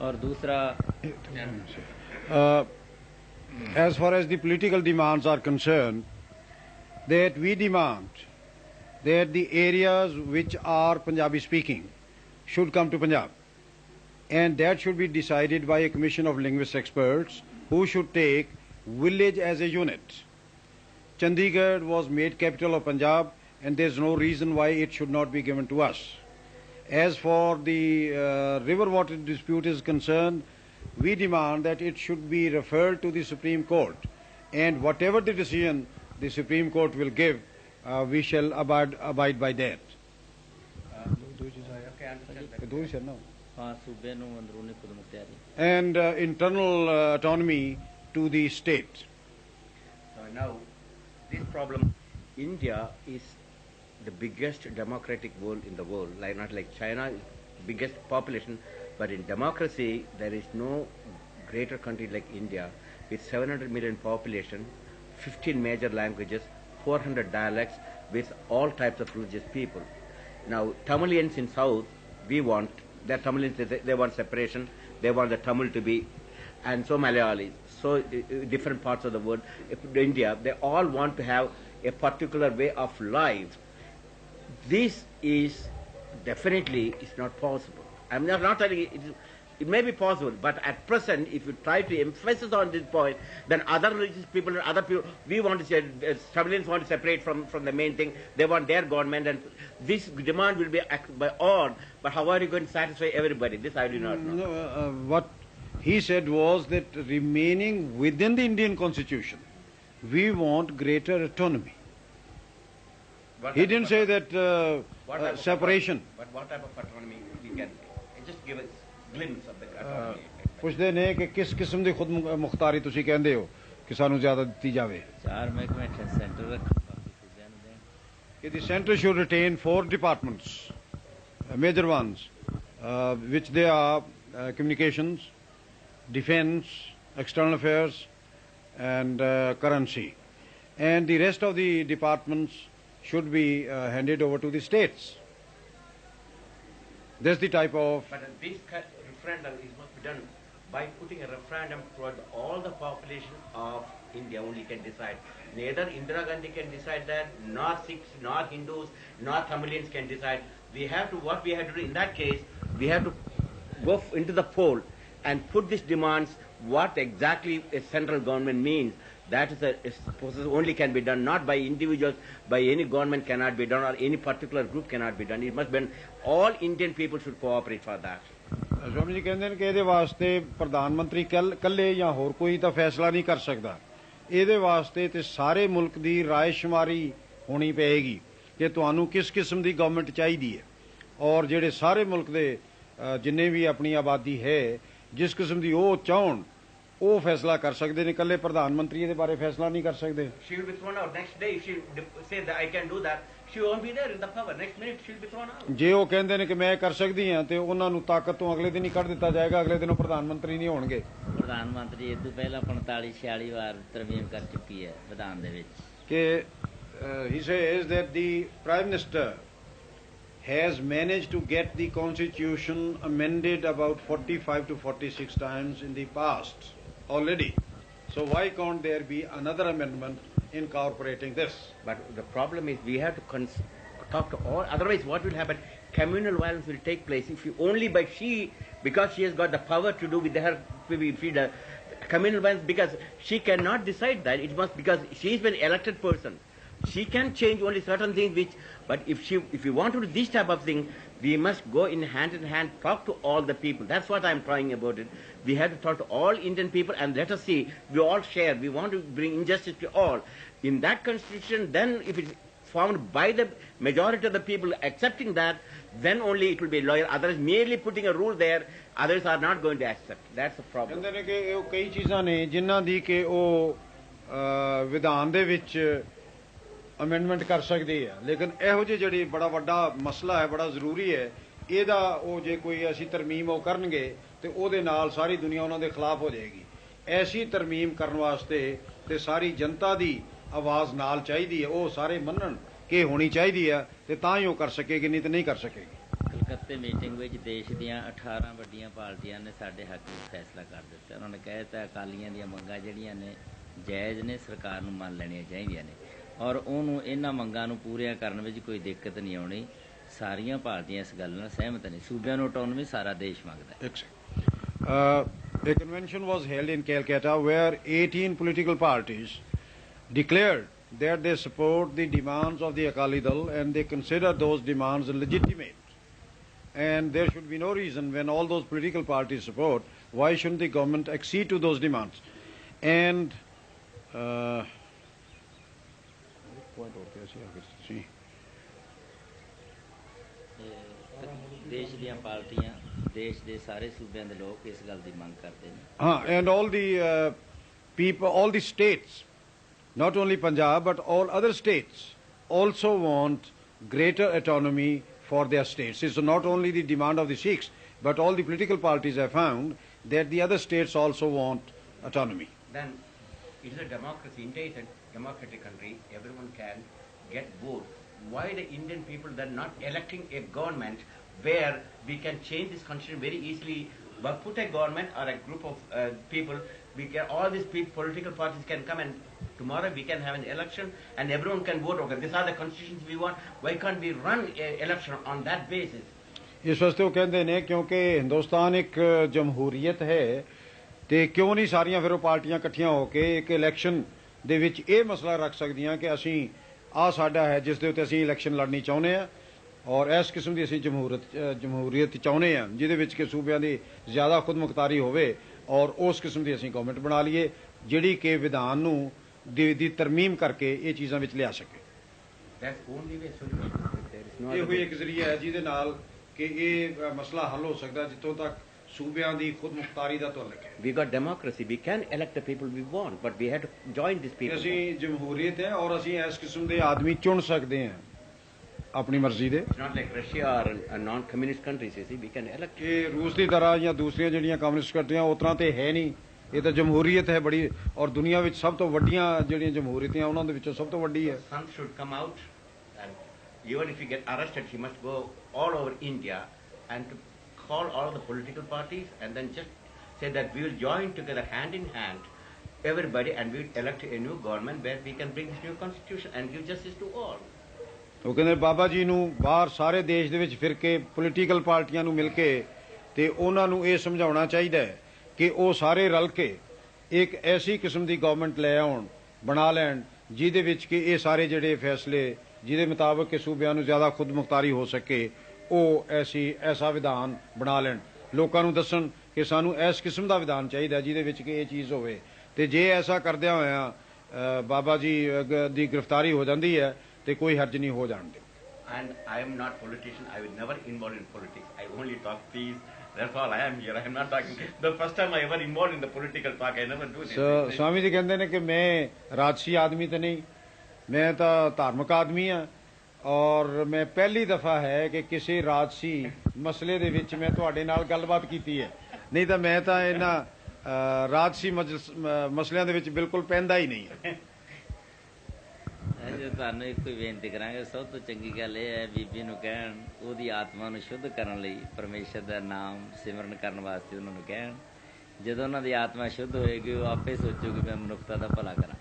ਔਰ ਦੂਸਰਾ, as far as the political demands are concerned, that we demand that the areas which are Punjabi speaking should come to Punjab, and that should be decided by a commission of linguist experts who should take village as a unit. Chandigarh was made capital of Punjab and there is no reason why it should not be given to us. As for the river water dispute is concerned, we demand that it should be referred to the Supreme Court, and whatever the decision the Supreme Court will give, we shall abide by that. And internal autonomy to the state. Now, this problem, India is the biggest democratic world in the world, like not like China, biggest population, but in democracy there is no greater country like India with 700 million population, 15 major languages, 400 dialects with all types of religious people. Now, Tamilians in South, we want, they're Tamilians, they want separation, they want the Tamil to be, and so Malayalis, so different parts of the world, India, they all want to have a particular way of life. This is definitely is not possible. I'm not telling you it may be possible, but at present, if you try to emphasize on this point, then other religious people and other people, we want to say, civilians want to separate from the main thing. They want their government, and this demand will be acted by all. But how are you going to satisfy everybody? This I do not know. No, what he said was that remaining within the Indian constitution, we want greater autonomy. He didn't say that separation. But what type of autonomy we can just give us glimpse of the autonomy? ਪੁੱਛਦੇ ਨੇ ਕਿ ਕਿਸ ਕਿਸਮ ਦੀ ਖੁਦ ਮੁਖਤਾਰੀ ਤੁਸੀਂ ਕਹਿੰਦੇ ਹੋ ਕਿ ਸਾਨੂੰ ਜ਼ਿਆਦਾ ਦਿੱਤੀ ਜਾਵੇ ਚਾਰ ਮਹਿਕਮੇ ਸੈਂਟਰ ਰੱਖਣ ਬਾਕੀ ਸੂਬਿਆਂ ਨੂੰ ਦੇਣ ਕਿ the center should retain 4 departments, major ones, which they are communications, defense, external affairs, and currency. And the rest of the departments should be handed over to the states. That's the type of... But this referendum must be done by putting a referendum toward all the population of India only can decide. Neither Indira Gandhi can decide that, nor Sikhs, nor Hindus, nor Tamilians can decide. We have to, what we have to do in that case, we have to go into the poll and put these demands, what exactly a central government means. That is a process only can be done, not by individuals, by any government cannot be done, or any particular group cannot be done. It must be done. All Indian people should cooperate for that. Swami ji ਕਹਿੰਦੇ ਨੇ ਕਿ ਇਹਦੇ ਵਾਸਤੇ ਪ੍ਰਧਾਨ ਮੰਤਰੀ ਇਕੱਲੇ ਜਾਂ ਹੋਰ ਕੋਈ ਤਾਂ ਫੈਸਲਾ ਨਹੀਂ ਕਰ ਸਕਦਾ। ਇਹਦੇ ਵਾਸਤੇ ਤੇ ਸਾਰੇ ਮੁਲਕ ਦੀ ਰਾਇਸ਼ੁਮਾਰੀ ਹੋਣੀ ਪਏਗੀ ਕਿ ਤੁਹਾਨੂੰ ਕਿਸ ਕਿਸਮ ਦੀ ਗਵਰਨਮੈਂਟ ਚਾਹੀਦੀ ਹੈ, ਔਰ ਜਿਹੜੇ ਸਾਰੇ ਮੁਲਕ ਦੇ ਜਿੰਨੇ ਵੀ ਆਪਣੀ ਆਬਾਦੀ ਹੈ ਜਿਸ ਕਿਸਮ ਦੀ ਉਹ ਚਾਹਣ ਉਹ ਫੈਸਲਾ ਕਰ ਸਕਦੇ ਨੇ। ਇਕੱਲੇ ਪ੍ਰਧਾਨ ਮੰਤਰੀ ਇਹਦੇ ਬਾਰੇ ਫੈਸਲਾ ਨਹੀਂ ਕਰ ਸਕਦੇ। She will be thrown out next day. If she say that I can do that, she won't be there in the power. Next minute she will be thrown out. ਜੇ ਉਹ ਕਹਿੰਦੇ ਨੇ ਕਿ ਮੈਂ ਕਰ ਸਕਦੀ ਹਾਂ ਤੇ ਉਹਨਾਂ ਨੂੰ ਤਾਕਤ ਤੋਂ ਅਗਲੇ ਦਿਨ ਹੀ ਕੱਢ ਦਿੱਤਾ ਜਾਏਗਾ, ਅਗਲੇ ਦਿਨ ਉਹ ਪ੍ਰਧਾਨ ਮੰਤਰੀ ਨਹੀਂ ਹੋਣਗੇ। ਪ੍ਰਧਾਨ ਮੰਤਰੀ ਇਸ ਤੋਂ ਪਹਿਲਾਂ 45-46 ਵਾਰ ਤਰਮੀਮ ਕਰ ਚੁੱਕੀ ਹੈ ਵਿਧਾਨ ਦੇ ਵਿੱਚ ਕਿ he says that the Prime Minister has managed to get the constitution amended about 45 to 46 times in the past already. So why can't there be another amendment incorporating this? But the problem is we have to talk to all. Otherwise, what will happen? Communal violence will take place if you only by because she has got the power to do with her communal violence, because she cannot decide that. It must, because she is an elected person. She can change only certain things but if we want to do this type of thing, we must go in hand, talk to all the people. That's what I'm trying about it. We have to talk to all Indian people and let us see, we all share, we want to bring injustice to all. In that constitution, then if it's formed by the majority of the people accepting that, then only it will be loyal. Otherwise, merely putting a rule there, others are not going to accept. That's the problem. ਕਹਿੰਦੇ ਨੇ ਕਿ ਇਹ ਕਈ ਚੀਜ਼ਾਂ ਨੇ ਜਿਨ੍ਹਾਂ ਦੀ ਕਿ ਉਹ ਵਿਧਾਨ ਦੇ ਵਿੱਚ ਅਮੈਂਡਮੈਂਟ ਕਰ ਸਕਦੀ ਹੈ, ਲੇਕਿਨ ਇਹੋ ਜਿਹੀ ਜਿਹੜੀ ਬੜਾ ਵੱਡਾ ਮਸਲਾ ਹੈ, ਬੜਾ ਜ਼ਰੂਰੀ ਹੈ, ਇਹਦਾ ਉਹ ਜੇ ਕੋਈ ਐਸੀ ਤਰਮੀਮ ਉਹ ਕਰਨਗੇ ਤੇ ਉਹਦੇ ਨਾਲ ਸਾਰੀ ਦੁਨੀਆ ਉਹਨਾਂ ਦੇ ਖਿਲਾਫ ਹੋ ਜਾਏਗੀ। ਐਸੀ ਤਰਮੀਮ ਕਰਨ ਵਾਸਤੇ ਤੇ ਸਾਰੀ ਜਨਤਾ ਦੀ ਆਵਾਜ਼ ਨਾਲ ਚਾਹੀਦੀ ਹੈ, ਉਹ ਸਾਰੇ ਮੰਨਣ ਕਿ ਹੋਣੀ ਚਾਹੀਦੀ ਹੈ ਤੇ ਤਾਂ ਹੀ ਉਹ ਕਰ ਸਕੇਗੀ, ਨਹੀਂ ਤੇ ਨਹੀਂ ਕਰ ਸਕੇਗੀ। ਕਲਕੱਤੇ ਮੀਟਿੰਗ ਵਿੱਚ ਦੇਸ਼ ਦੀਆਂ 18 ਵੱਡੀਆਂ ਪਾਰਟੀਆਂ ਨੇ ਸਾਡੇ ਹੱਕ ਵਿੱਚ ਫੈਸਲਾ ਕਰ ਦਿੱਤਾ। ਉਹਨਾਂ ਨੇ ਕਹਿ ਦਿੱਤਾ ਅਕਾਲੀਆਂ ਦੀਆਂ ਮੰਗਾਂ ਜਿਹੜੀਆਂ ਨੇ ਜਾਇਜ਼ ਨੇ, ਸਰਕਾਰ ਨੂੰ ਮੰਨ ਲੈਣੀਆਂ ਚਾਹੀਦੀਆਂ ਨੇ, ਔਰ ਉਹਨੂੰ ਇਹਨਾਂ ਮੰਗਾਂ ਨੂੰ ਪੂਰੀਆਂ ਕਰਨ ਵਿੱਚ ਕੋਈ ਦਿੱਕਤ ਨਹੀਂ ਆਉਣੀ। ਸਾਰੀਆਂ ਪਾਰਟੀਆਂ ਇਸ ਗੱਲ ਨਾਲ ਸਹਿਮਤ ਨੇ। ਸੂਬਿਆਂ ਨੂੰ ਆਟੋਨਮੀ ਸਾਰਾ ਦੇਸ਼ ਮੰਗਦਾ ਹੈ। A convention was held in Calcutta where 18 political parties declared that they support the demands of the Akali Dal and they consider those demands legitimate. And there should be no reason, when all those political parties support, why shouldn't the government accede to those demands? And ਦੇਸ਼ ਦੀਆਂ ਪਾਰਟੀਆਂ, ਦੇਸ਼ ਦੇ ਸਾਰੇ ਸੂਬਿਆਂ ਦੇ ਲੋਕ ਇਸ ਗੱਲ ਦੀ ਮੰਗ ਕਰਦੇ ਨੇ। and all the people, all the states, not only Punjab but all other states also want greater autonomy for their states. It's not only the demand of the Sikhs, but all the political parties have found that the other states also want autonomy. Then it is a democracy. India is a democratic country. Everyone can get vote. Why the Indian people are not electing a government where we can change this constitution very easily But put a government or a group of people, all these political parties can come, and tomorrow we can have an election and everyone can vote. Okay, these are the constitutions we want. Why can't we run an election on that basis? ਇਸ ਵਾਸਤੇ ਉਹ ਕਹਿੰਦੇ ਨੇ ਕਿਉਂਕਿ ਹਿੰਦੁਸਤਾਨ ਇੱਕ ਜਮਹੂਰੀਅਤ ਹੈ ਤੇ ਕਿਉਂ ਨਹੀਂ ਸਾਰੀਆਂ ਫਿਰ ਉਹ ਪਾਰਟੀਆਂ ਇਕੱਠੀਆਂ ਹੋ ਕੇ ਇੱਕ ਇਲੈਕਸ਼ਨ ਦੇ ਵਿੱਚ ਇਹ ਮਸਲਾ ਰੱਖ ਸਕਦੀਆਂ ਕਿ ਅਸੀਂ ਆਹ ਸਾਡਾ ਹੈ ਜਿਸ ਦੇ ਉੱਤੇ ਅਸੀਂ ਇਲੈਕਸ਼ਨ ਲੜਨੀ ਚਾਹੁੰਦੇ ਆ ਔਰ ਇਸ ਕਿਸਮ ਦੀ ਅਸੀਂ ਜਮਹੂਰੀਅਤ ਚਾਹੁੰਦੇ ਆ ਜਿਹਦੇ ਵਿੱਚ ਕਿ ਸੂਬਿਆਂ ਦੀ ਜ਼ਿਆਦਾ ਖੁਦਮੁਖਤਾਰੀ ਹੋਵੇ ਔਰ ਉਸ ਕਿਸਮ ਦੀ ਅਸੀਂ ਗਵਰਨਮੈਂਟ ਬਣਾ ਲਈਏ ਜਿਹੜੀ ਕਿ ਵਿਧਾਨ ਨੂੰ ਦੀ ਤਰਮੀਮ ਕਰਕੇ ਇਹ ਚੀਜ਼ਾਂ ਵਿੱਚ ਲਿਆ ਸਕੇ। ਇਹ ਹੋਈ ਇੱਕ ਜ਼ਰੀਆ ਹੈ ਜਿਹਦੇ ਨਾਲ ਕਿ ਇਹ ਮਸਲਾ ਹੱਲ ਹੋ ਸਕਦਾ ਜਿੱਥੋਂ ਤੱਕ ਸੂਬਿਆਂ ਦੀ ਖੁਦਮੁਖਤਾਰੀ ਦਾ ਤਾਲੁਕ ਹੈ। We got democracy. We can elect the people we want, but we have to join these people. ਅਸੀਂ ਜਮਹੂਰੀਅਤ ਹੈ ਔਰ ਅਸੀਂ ਇਸ ਕਿਸਮ ਦੇ ਆਦਮੀ ਚੁਣ ਸਕਦੇ ਹਾਂ ਆਪਣੀ ਮਰਜ਼ੀ ਦੇ। It's not like Russia or a non-communist countries. You see, we can elect. ਇਹ ਰੂਸ ਦੀ ਤਰ੍ਹਾਂ ਜਾਂ ਦੂਸਰੀਆਂ ਜਿਹੜੀਆਂ ਕਮਿਊਨਿਸਟ ਕੰਟਰੀਆਂ ਉਸ ਤਰ੍ਹਾਂ ਤੇ ਹੈ ਨਹੀਂ। ਇਹ ਤਾਂ ਜਮਹੂਰੀਅਤ ਹੈ ਬੜੀ ਔਰ ਦੁਨੀਆ ਵਿੱਚ ਸਭ ਤੋਂ ਵੱਡੀਆਂ ਜਿਹੜੀਆਂ ਜਮਹੂਰੀਅਤਾਂ ਉਹਨਾਂ ਦੇ ਵਿੱਚੋਂ ਸਭ ਤੋਂ ਵੱਡੀ ਹੈ। Sant should come out, and even if he get arrested, he must go all over India and to call all the political parties and then just say that we will join together hand in hand, everybody, and we will elect a new government where we can bring this new constitution and give justice to all. ਉਹ ਕਹਿੰਦੇ ਬਾਬਾ ਜੀ ਨੂੰ ਬਾਹਰ ਸਾਰੇ ਦੇਸ਼ ਦੇ ਵਿੱਚ ਫਿਰ ਕੇ political ਪਾਰਟੀਆਂ ਨੂੰ ਮਿਲ ਕੇ ਤੇ ਉਹਨਾਂ ਨੂੰ ਇਹ ਸਮਝਾਉਣਾ ਚਾਹੀਦਾ ਹੈ ਕਿ ਉਹ ਸਾਰੇ ਰਲ ਕੇ ਇੱਕ ਐਸੀ ਕਿਸਮ ਦੀ ਗਵਰਨਮੈਂਟ ਲੈ ਆਉਣ ਬਣਾ ਲੈਣ ਜਿਹਦੇ ਵਿੱਚ ਕਿ ਇਹ ਸਾਰੇ ਜਿਹੜੇ ਫੈਸਲੇ ਜਿਹਦੇ ਮੁਤਾਬਕ ਕਿ ਸੂਬਿਆਂ ਨੂੰ ਜ਼ਿਆਦਾ ਖੁਦਮੁਖਤਾਰੀ ਹੋ ਸਕੇ ਉਹ ਐਸਾ ਵਿਧਾਨ ਬਣਾ ਲੈਣ ਲੋਕਾਂ ਨੂੰ ਦੱਸਣ ਕਿ ਸਾਨੂੰ ਇਸ ਕਿਸਮ ਦਾ ਵਿਧਾਨ ਚਾਹੀਦਾ ਜਿਹਦੇ ਵਿੱਚ ਕਿ ਇਹ ਚੀਜ਼ ਹੋਵੇ ਤੇ ਜੇ ਐਸਾ ਕਰਦਿਆਂ ਹੋਇਆਂ ਬਾਬਾ ਜੀ ਦੀ ਗ੍ਰਿਫਤਾਰੀ ਹੋ ਜਾਂਦੀ ਹੈ ਤੇ ਕੋਈ ਹਰਜ ਨਹੀਂ ਹੋ ਜਾਣ ਦੇ। And I am not politician. I will never involve in politics. I only talk peace. That's all I am here. I am not talking. The first time I ever involved in the political talk, I never do this. Swami ji कहते हैं कि मैं राजसी आदमी तो नहीं, मैं तो धार्मिक आदमी हाँ और मैं पहली दफा है कि किसी राजसी मसले दे विच मैं तुहाडे नाल गलबात कीती है, नहीं तो मैं तो इन्हां राजसी मसलियां दे विच बिल्कुल पैंदा ही नहीं है। ਜੋ ਤੁਹਾਨੂੰ ਇੱਕ ਕੋਈ ਬੇਨਤੀ ਕਰਾਂਗੇ ਸਭ ਤੋਂ ਚੰਗੀ ਗੱਲ ਇਹ ਹੈ ਬੀਬੀ ਨੂੰ ਕਹਿਣ ਉਹਦੀ ਆਤਮਾ ਨੂੰ ਸ਼ੁੱਧ ਕਰਨ ਲਈ ਪਰਮੇਸ਼ਰ ਦਾ ਨਾਮ ਸਿਮਰਨ ਕਰਨ ਵਾਸਤੇ ਉਹਨਾਂ ਨੂੰ ਕਹਿਣ ਜਦੋਂ ਉਹਨਾਂ ਦੀ ਆਤਮਾ ਸ਼ੁੱਧ ਹੋਏਗੀ ਉਹ ਆਪੇ ਸੋਚੂਗੀ ਮੈਂ ਮਨੁੱਖਤਾ ਦਾ ਭਲਾ ਕਰਾਂ।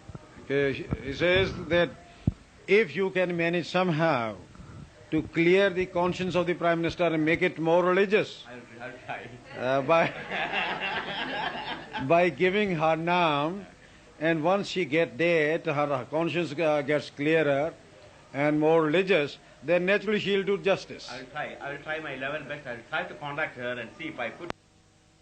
He says that if you can manage somehow to clear the conscience of the Prime Minister and make it more religious by giving her naam, and once she gets that, her conscience gets clearer and more religious, then naturally she'll do justice. I will try my level best. I will try to contact her and see if I could.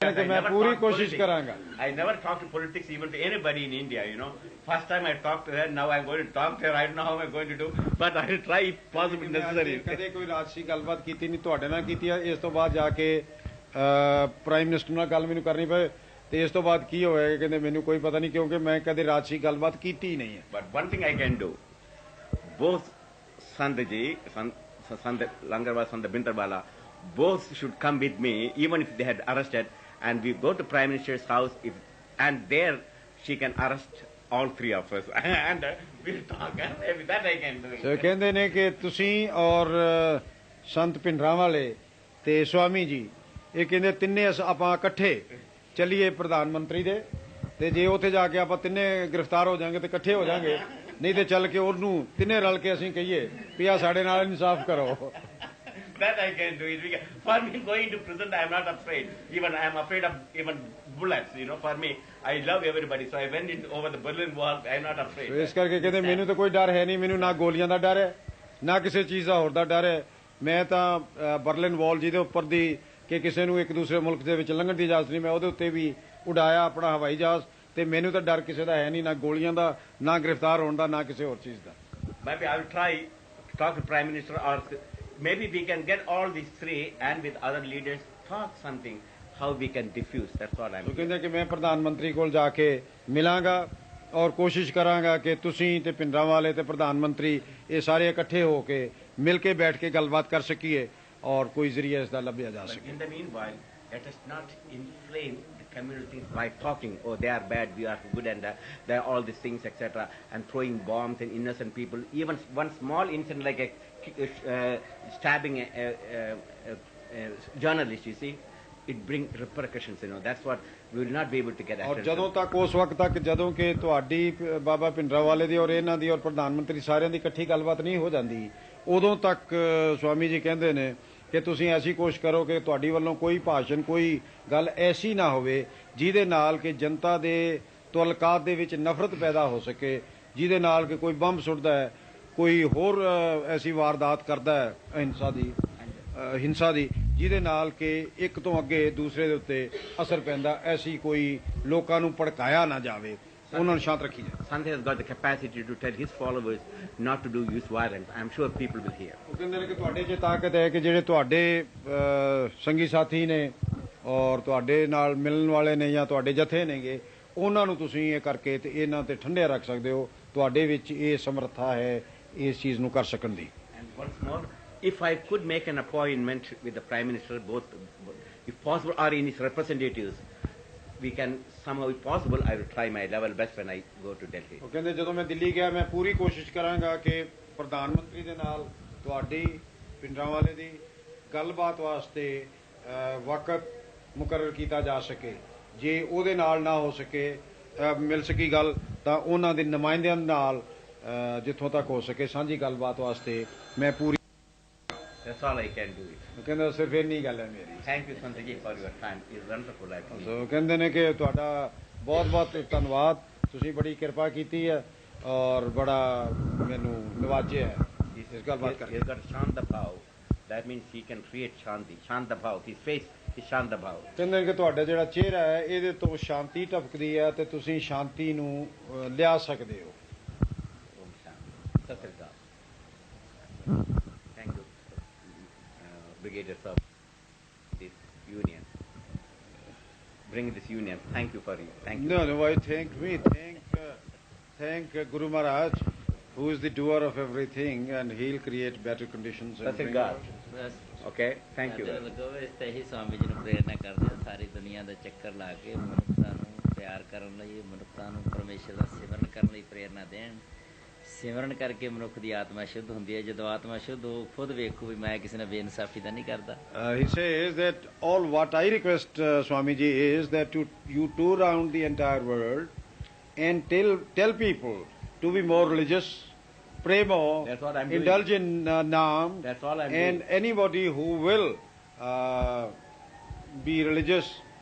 मैं पूरी कोशिश करांगा। I never talk to politics even to anybody in India, you know. First time I talked to her, now I'm going to talk to her. I don't know how I'm going to do, but I will try if possible necessary. ਕਦੇ ਕੋਈ ਰਾਜਸੀ ਗੱਲਬਾਤ ਕੀਤੀ ਨਹੀਂ ਤੁਹਾਡੇ ਨਾਲ ਕੀਤੀ ਹੈ ਇਸ ਤੋਂ ਬਾਅਦ ਜਾ ਕੇ ਪ੍ਰਾਈਮ ਮਿਨਿਸਟਰ ਨਾਲ ਗੱਲ ਮੈਨੂੰ ਕਰਨੀ ਪਏ ਤੇ ਇਸ ਤੋਂ ਬਾਅਦ ਕੀ ਹੋਇਆ ਕਹਿੰਦੇ ਮੈਨੂੰ ਕੋਈ ਪਤਾ ਨਹੀਂ ਕਿਉਂਕਿ ਮੈਂ ਕਦੇ ਰਾਜਸੀ ਗੱਲਬਾਤ ਕੀਤੀ ਹੀ ਨਹੀਂ ਹੈ। But one thing I can do, both Sandji, Sant Langarwa, Sant Bhindranwalle, both should come with me even if they had arrested, and we go to Prime Minister's house and there she can arrest all three of us and we'll talk and maybe that I can do. So ਕਹਿੰਦੇ ਨੇ ਕਿ ਤੁਸੀਂ ਔਰ ਸੰਤ ਭਿੰਡਰਾਂਵਾਲੇ ਤੇ ਸਵਾਮੀ ਜੀ ਇਹ ਕਹਿੰਦੇ ਤਿੰਨੇ ਆਪਾਂ ਇਕੱਠੇ ਚੱਲੀਏ ਪ੍ਰਧਾਨ ਮੰਤਰੀ ਦੇ ਤੇ ਜੇ ਉੱਥੇ ਜਾ ਕੇ ਆਪਾਂ ਤਿੰਨੇ ਗ੍ਰਿਫਤਾਰ ਹੋ ਜਾਾਂਗੇ ਤੇ ਇਕੱਠੇ ਹੋ ਜਾਾਂਗੇ ਨਹੀਂ ਤੇ ਚੱਲ ਕੇ ਉਹਨੂੰ ਤਿੰਨੇ ਰਲ ਕੇ ਅਸੀਂ ਕਹੀਏ ਵੀ ਆ ਸਾਡੇ ਨਾਲ ਇਨਸਾਫ ਕਰੋ। That I can do it. For me, going to prison, I am not afraid. Even I am afraid of even bullets. You know, for me, I love everybody. So I went in over the Berlin Wall. I am not afraid. So ਇਸ ਕਰਕੇ ਕਹਿੰਦੇ ਮੈਨੂੰ ਤਾਂ ਕੋਈ ਡਰ ਹੈ ਨਹੀਂ, ਮੈਨੂੰ ਨਾ ਗੋਲੀਆਂ ਦਾ ਡਰ ਹੈ ਨਾ ਕਿਸੇ ਚੀਜ਼ ਦਾ ਹੋਰ ਦਾ ਡਰ ਹੈ। ਮੈਂ ਤਾਂ ਬਰਲਿਨ ਵਾਲ ਜਿਹਦੇ ਉੱਪਰ ਦੀ ਕਿ ਕਿਸੇ ਨੂੰ ਇੱਕ ਦੂਸਰੇ ਮੁਲਕ ਦੇ ਵਿੱਚ ਲੰਘਣ ਦੀ ਇਜਾਜ਼ਤ ਨਹੀਂ, ਮੈਂ ਉਹਦੇ ਉੱਤੇ ਵੀ ਉਡਾਇਆ ਆਪਣਾ ਹਵਾਈ ਜਹਾਜ਼ ਤੇ ਮੈਨੂੰ ਤਾਂ ਡਰ ਕਿਸੇ ਦਾ ਹੈ ਨਹੀਂ, ਨਾ ਗੋਲੀਆਂ ਦਾ, ਨਾ ਗ੍ਰਿਫਤਾਰ ਹੋਣ ਦਾ, ਨਾ ਕਿਸੇ ਹੋਰ ਚੀਜ਼ ਦਾ। Maybe I will try to talk to Prime Minister or maybe we can get all these three and with other leaders talk something how we can diffuse. That's what I'm. ਕਹਿੰਦੇ ਕਿ ਮੈਂ ਪ੍ਰਧਾਨ ਮੰਤਰੀ ਕੋਲ ਜਾ ਕੇ ਮਿਲਾਂਗਾ ਔਰ ਕੋਸ਼ਿਸ਼ ਕਰਾਂਗਾ ਕਿ ਤੁਸੀਂ ਤੇ ਭਿੰਡਰਾਂਵਾਲੇ ਤੇ ਪ੍ਰਧਾਨ ਮੰਤਰੀ ਇਹ ਸਾਰੇ ਇਕੱਠੇ ਹੋ ਕੇ ਮਿਲ ਕੇ ਬੈਠ ਕੇ ਗੱਲਬਾਤ ਕਰ ਸਕੀਏ ਔਰ ਕੋਈ ਜ਼ਰੀਆ ਇਸ ਦਾ ਲੱਭਿਆ ਜਾ ਸਕੇ। In the meanwhile, let us not inflame the communities by talking, oh, they are bad, we are good, and they are all these things, etc., and throwing bombs and innocent people. Even one small incident like a stabbing a journalist, you see, it brings repercussions, That's what we will not be able to get ਔਰ attention. ਜਦੋਂ ਤੱਕ ਉਸ ਵਕਤ ਤੱਕ ਜਦੋਂ ਕਿ ਤੁਹਾਡੀ ਬਾਬਾ ਭਿੰਡਰਾਂਵਾਲੇ ਦੀ ਔਰ ਇਹਨਾਂ ਦੀ ਔਰ ਪ੍ਰਧਾਨ ਮੰਤਰੀ ਸਾਰਿਆਂ ਦੀ ਇਕੱਠੀ ਗੱਲਬਾਤ ਨਹੀਂ ਹੋ ਜਾਂਦੀ, ਉਦੋਂ ਤੱਕ ਸਵਾਮੀ ਜੀ ਕਹਿੰਦੇ ਨੇ ਕਿ ਤੁਸੀਂ ਐਸੀ ਕੋਸ਼ਿਸ਼ ਕਰੋ ਕਿ ਤੁਹਾਡੀ ਵੱਲੋਂ ਕੋਈ ਭਾਸ਼ਣ, ਕੋਈ ਗੱਲ ਐਸੀ ਨਾ ਹੋਵੇ ਜਿਹਦੇ ਨਾਲ ਕਿ ਜਨਤਾ ਦੇ ਤੁਅਲਕਾਤ ਦੇ ਵਿੱਚ ਨਫ਼ਰਤ ਪੈਦਾ ਹੋ ਸਕੇ, ਜਿਹਦੇ ਨਾਲ ਕਿ ਕੋਈ ਬੰਬ ਸੁੱਟਦਾ ਹੈ, ਕੋਈ ਹੋਰ ਐਸੀ ਵਾਰਦਾਤ ਕਰਦਾ ਹੈ ਹਿੰਸਾ ਦੀ ਜਿਹਦੇ ਨਾਲ ਕਿ ਇੱਕ ਤੋਂ ਅੱਗੇ ਦੂਸਰੇ ਦੇ ਉੱਤੇ ਅਸਰ ਪੈਂਦਾ, ਐਸੀ ਕੋਈ ਲੋਕਾਂ ਨੂੰ ਭੜਕਾਇਆ ਨਾ ਜਾਵੇ, ਉਹਨਾਂ ਨੂੰ ਸ਼ਾਂਤ ਰੱਖੀ ਜਾਏ। Sant has got the capacity to tell his followers not to do use violence. I am sure people will hear. ਉਹ ਕਹਿੰਦੇ ਨੇ ਕਿ ਤੁਹਾਡੇ 'ਚ ਤਾਕਤ ਹੈ ਕਿ ਜਿਹੜੇ ਤੁਹਾਡੇ ਸੰਗੀ ਸਾਥੀ ਨੇ ਔਰ ਤੁਹਾਡੇ ਨਾਲ ਮਿਲਣ ਵਾਲੇ ਨੇ ਜਾਂ ਤੁਹਾਡੇ ਜਥੇ ਨੇਗੇ, ਉਹਨਾਂ ਨੂੰ ਤੁਸੀਂ ਇਹ ਕਰਕੇ ਤੇ ਇਹਨਾਂ ਤੇ ਠੰਡੇ ਰੱਖ ਸਕਦੇ ਹੋ। ਤੁਹਾਡੇ ਵਿੱਚ ਇਹ ਸਮਰੱਥਾ ਹੈ ਇਸ ਚੀਜ਼ ਨੂੰ ਕਰ ਸਕਣ ਦੀ। And once more, if I could make an appointment with the Prime Minister, both if possible, or in his representatives, we can somehow, if possible, I will try my level best when I go to Delhi. ਉਹ ਕਹਿੰਦੇ ਜਦੋਂ ਮੈਂ ਦਿੱਲੀ ਗਿਆ ਮੈਂ ਪੂਰੀ ਕੋਸ਼ਿਸ਼ ਕਰਾਂਗਾ ਕਿ ਪ੍ਰਧਾਨ ਮੰਤਰੀ ਦੇ ਨਾਲ ਤੁਹਾਡੀ ਭਿੰਡਰਾਂਵਾਲੇ ਦੀ ਗੱਲਬਾਤ ਵਾਸਤੇ ਵਕਤ ਮੁਕਰਰ ਕੀਤਾ ਜਾ ਸਕੇ। ਜੇ ਉਹਦੇ ਨਾਲ ਨਾ ਹੋ ਸਕੇ ਮਿਲ ਸਕੀ ਗੱਲ ਤਾਂ ਉਹਨਾਂ ਦੇ ਨੁਮਾਇੰਦਿਆਂ ਨਾਲ ਜਿੱਥੋਂ ਤੱਕ ਹੋ ਸਕੇ ਸਾਂਝੀ ਗੱਲਬਾਤ ਵਾਸਤੇ ਮੈਂ ਪੂਰੀ। That's all I can do. ਉਹ ਕਹਿੰਦਾ ਸਿਰਫ ਇੰਨੀ ਗੱਲ ਹੈ ਮੇਰੀ। Thank you, Sant ji, for your time. It's wonderful. ਸੋ ਕਹਿੰਦੇ ਨੇ ਕਿ ਤੁਹਾਡਾ ਬਹੁਤ ਬਹੁਤ ਧੰਨਵਾਦ, ਤੁਸੀਂ ਬੜੀ ਕਿਰਪਾ ਕੀਤੀ ਹੈ ਔਰ ਬੜਾ ਮੈਨੂੰ ਨਵਾਜਿਆ ਹੈ ਇਸ ਗੱਲਬਾਤ ਕਰਕੇ। He's got Shanta Bhav. That means he can create Shanti. Shanta Bhav. His face is Shanta Bhav. ਕਹਿੰਦੇ ਨੇ ਕਿ ਤੁਹਾਡਾ ਜਿਹੜਾ ਚਿਹਰਾ ਹੈ ਇਹਦੇ ਤੋਂ ਸ਼ਾਂਤੀ ਟਪਕਦੀ ਹੈ ਤੇ ਤੁਸੀਂ ਸ਼ਾਂਤੀ ਨੂੰ ਲਿਆ ਸਕਦੇ ਹੋ। Om Shanti. Sat Sri Akal. Thank you, Brigadier Sir, this union. Bring this union. Thank you for you. Thank you. No, why thank me? Thank Guru Maharaj, who is the doer of everything, and he'll create better conditions. And Sat Sri bring Akal. Bus Okay. Thank you. ਲੱਗੋ ਇਸ ਤੇ ਹੀ ਸਵਾਮੀ ਜੀ ਨੂੰ ਪ੍ਰੇਰਨਾ ਕਰਦੇ ਆ, ਸਾਰੀ ਦੁਨੀਆ ਦਾ ਚੱਕਰ ਲਾ ਕੇ ਮਨੁੱਖਤਾ ਨੂੰ ਪਿਆਰ ਕਰਨ ਲਈ, ਮਨੁੱਖਤਾ ਨੂੰ ਪਰਮੇਸ਼ਰ ਦਾ ਸਿਮਰਨ ਕਰਨ ਲਈ ਪ੍ਰੇਰਨਾ ਦੇਣ। ਸਿਮਰਨ ਕਰਕੇ ਮਨੁੱਖ ਦੀ ਆਤਮਾ ਸ਼ੁੱਧ ਹੁੰਦੀ ਹੈ। ਜਦੋਂ ਆਤਮਾ ਸ਼ੁੱਧ ਹੋ ਖੁਦ ਵੇਖੋ ਵੀ ਮੈਂ ਕਿਸੇ ਨਾਲ ਬੇਇਨਸਾਫੀ ਤਾਂ ਨਹੀਂ ਕਰਦਾ। He says that all what I request, Swamiji, is that you tour around the entire world and tell people to be more religious, pray more, That's what I'm doing. indulge in Naam, That's all I'm and doing. anybody who will be religious